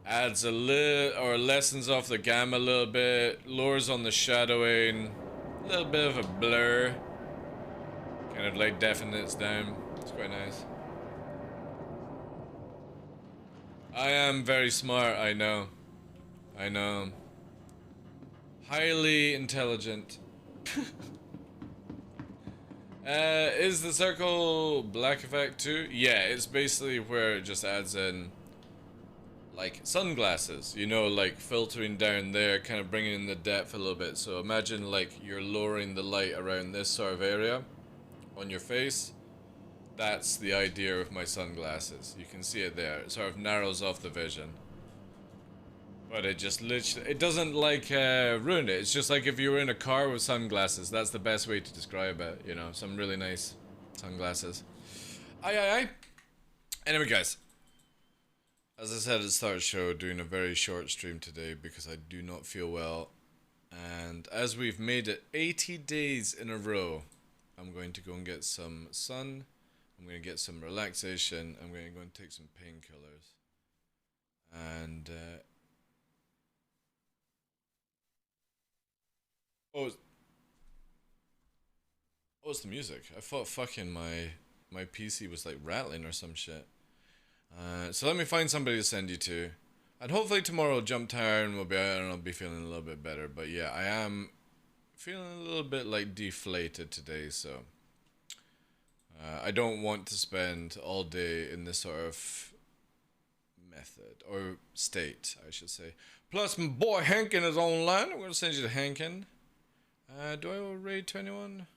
adds a little, or lessens off the gamma a little bit, lowers on the shadowing, a little bit of a blur, kind of like deafens down. It's quite nice. I am very smart, I know. I know. Highly intelligent. Is the circle black effect too? Yeah, it's basically where it just adds in like sunglasses, you know, like filtering down there, kind of bringing in the depth a little bit. So imagine like you're lowering the light around this sort of area on your face. That's the idea of my sunglasses. You can see it there. It sort of narrows off the vision. But it just literally, it doesn't like ruin it. It's just like if you were in a car with sunglasses. That's the best way to describe it, you know. Some really nice sunglasses. Aye. Anyway, guys. As I said at the start of the show, doing a very short stream today because I do not feel well. And as we've made it 80 days in a row, I'm going to go and get some sun. I'm going to get some relaxation. I'm going to go and take some painkillers. And, oh, it's the music. I thought fucking my PC was like rattling or some shit. So let me find somebody to send you to. And hopefully tomorrow Jump Town will be out and I'll be feeling a little bit better. But yeah, I am feeling a little bit like deflated today, so I don't want to spend all day in this sort of method, or state, I should say. Plus, my boy Hankin is online. I'm going to send you to Hankin. Do I owe raid to anyone?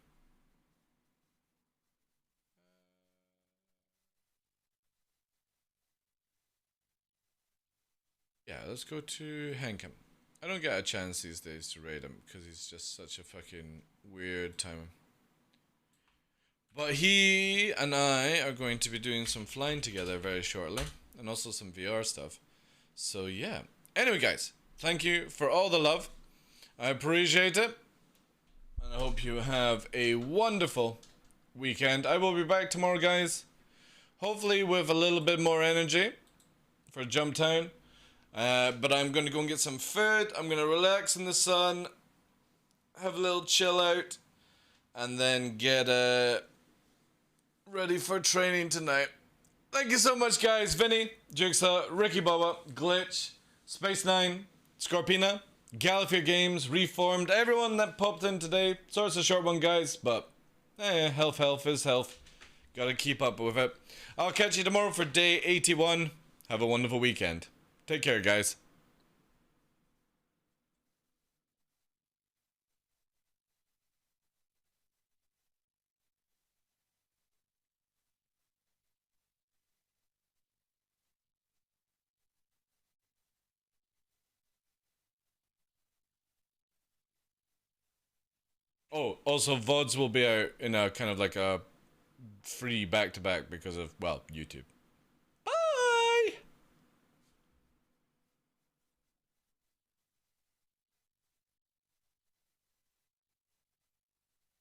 Yeah, let's go to Hankin. I don't get a chance these days to raid him because he's just such a fucking weird timer. But he and I are going to be doing some flying together very shortly, and also some VR stuff. So yeah. Anyway, guys, thank you for all the love. I appreciate it. And I hope you have a wonderful weekend. I will be back tomorrow, guys. Hopefully with a little bit more energy for Jump Town. But I'm going to go and get some food. I'm going to relax in the sun. Have a little chill out. And then get ready for training tonight. Thank you so much, guys. Vinny, Jigsaw, Ricky Bubba, Glitch, Space9, Scorpina, Gallifear Games, Reformed, everyone that popped in today. Sorry it's a short one, guys, but health is health. Gotta keep up with it. I'll catch you tomorrow for day 81. Have a wonderful weekend. Take care, guys. Oh, also VODs will be out in a kind of like a free back-to-back because of, well, YouTube.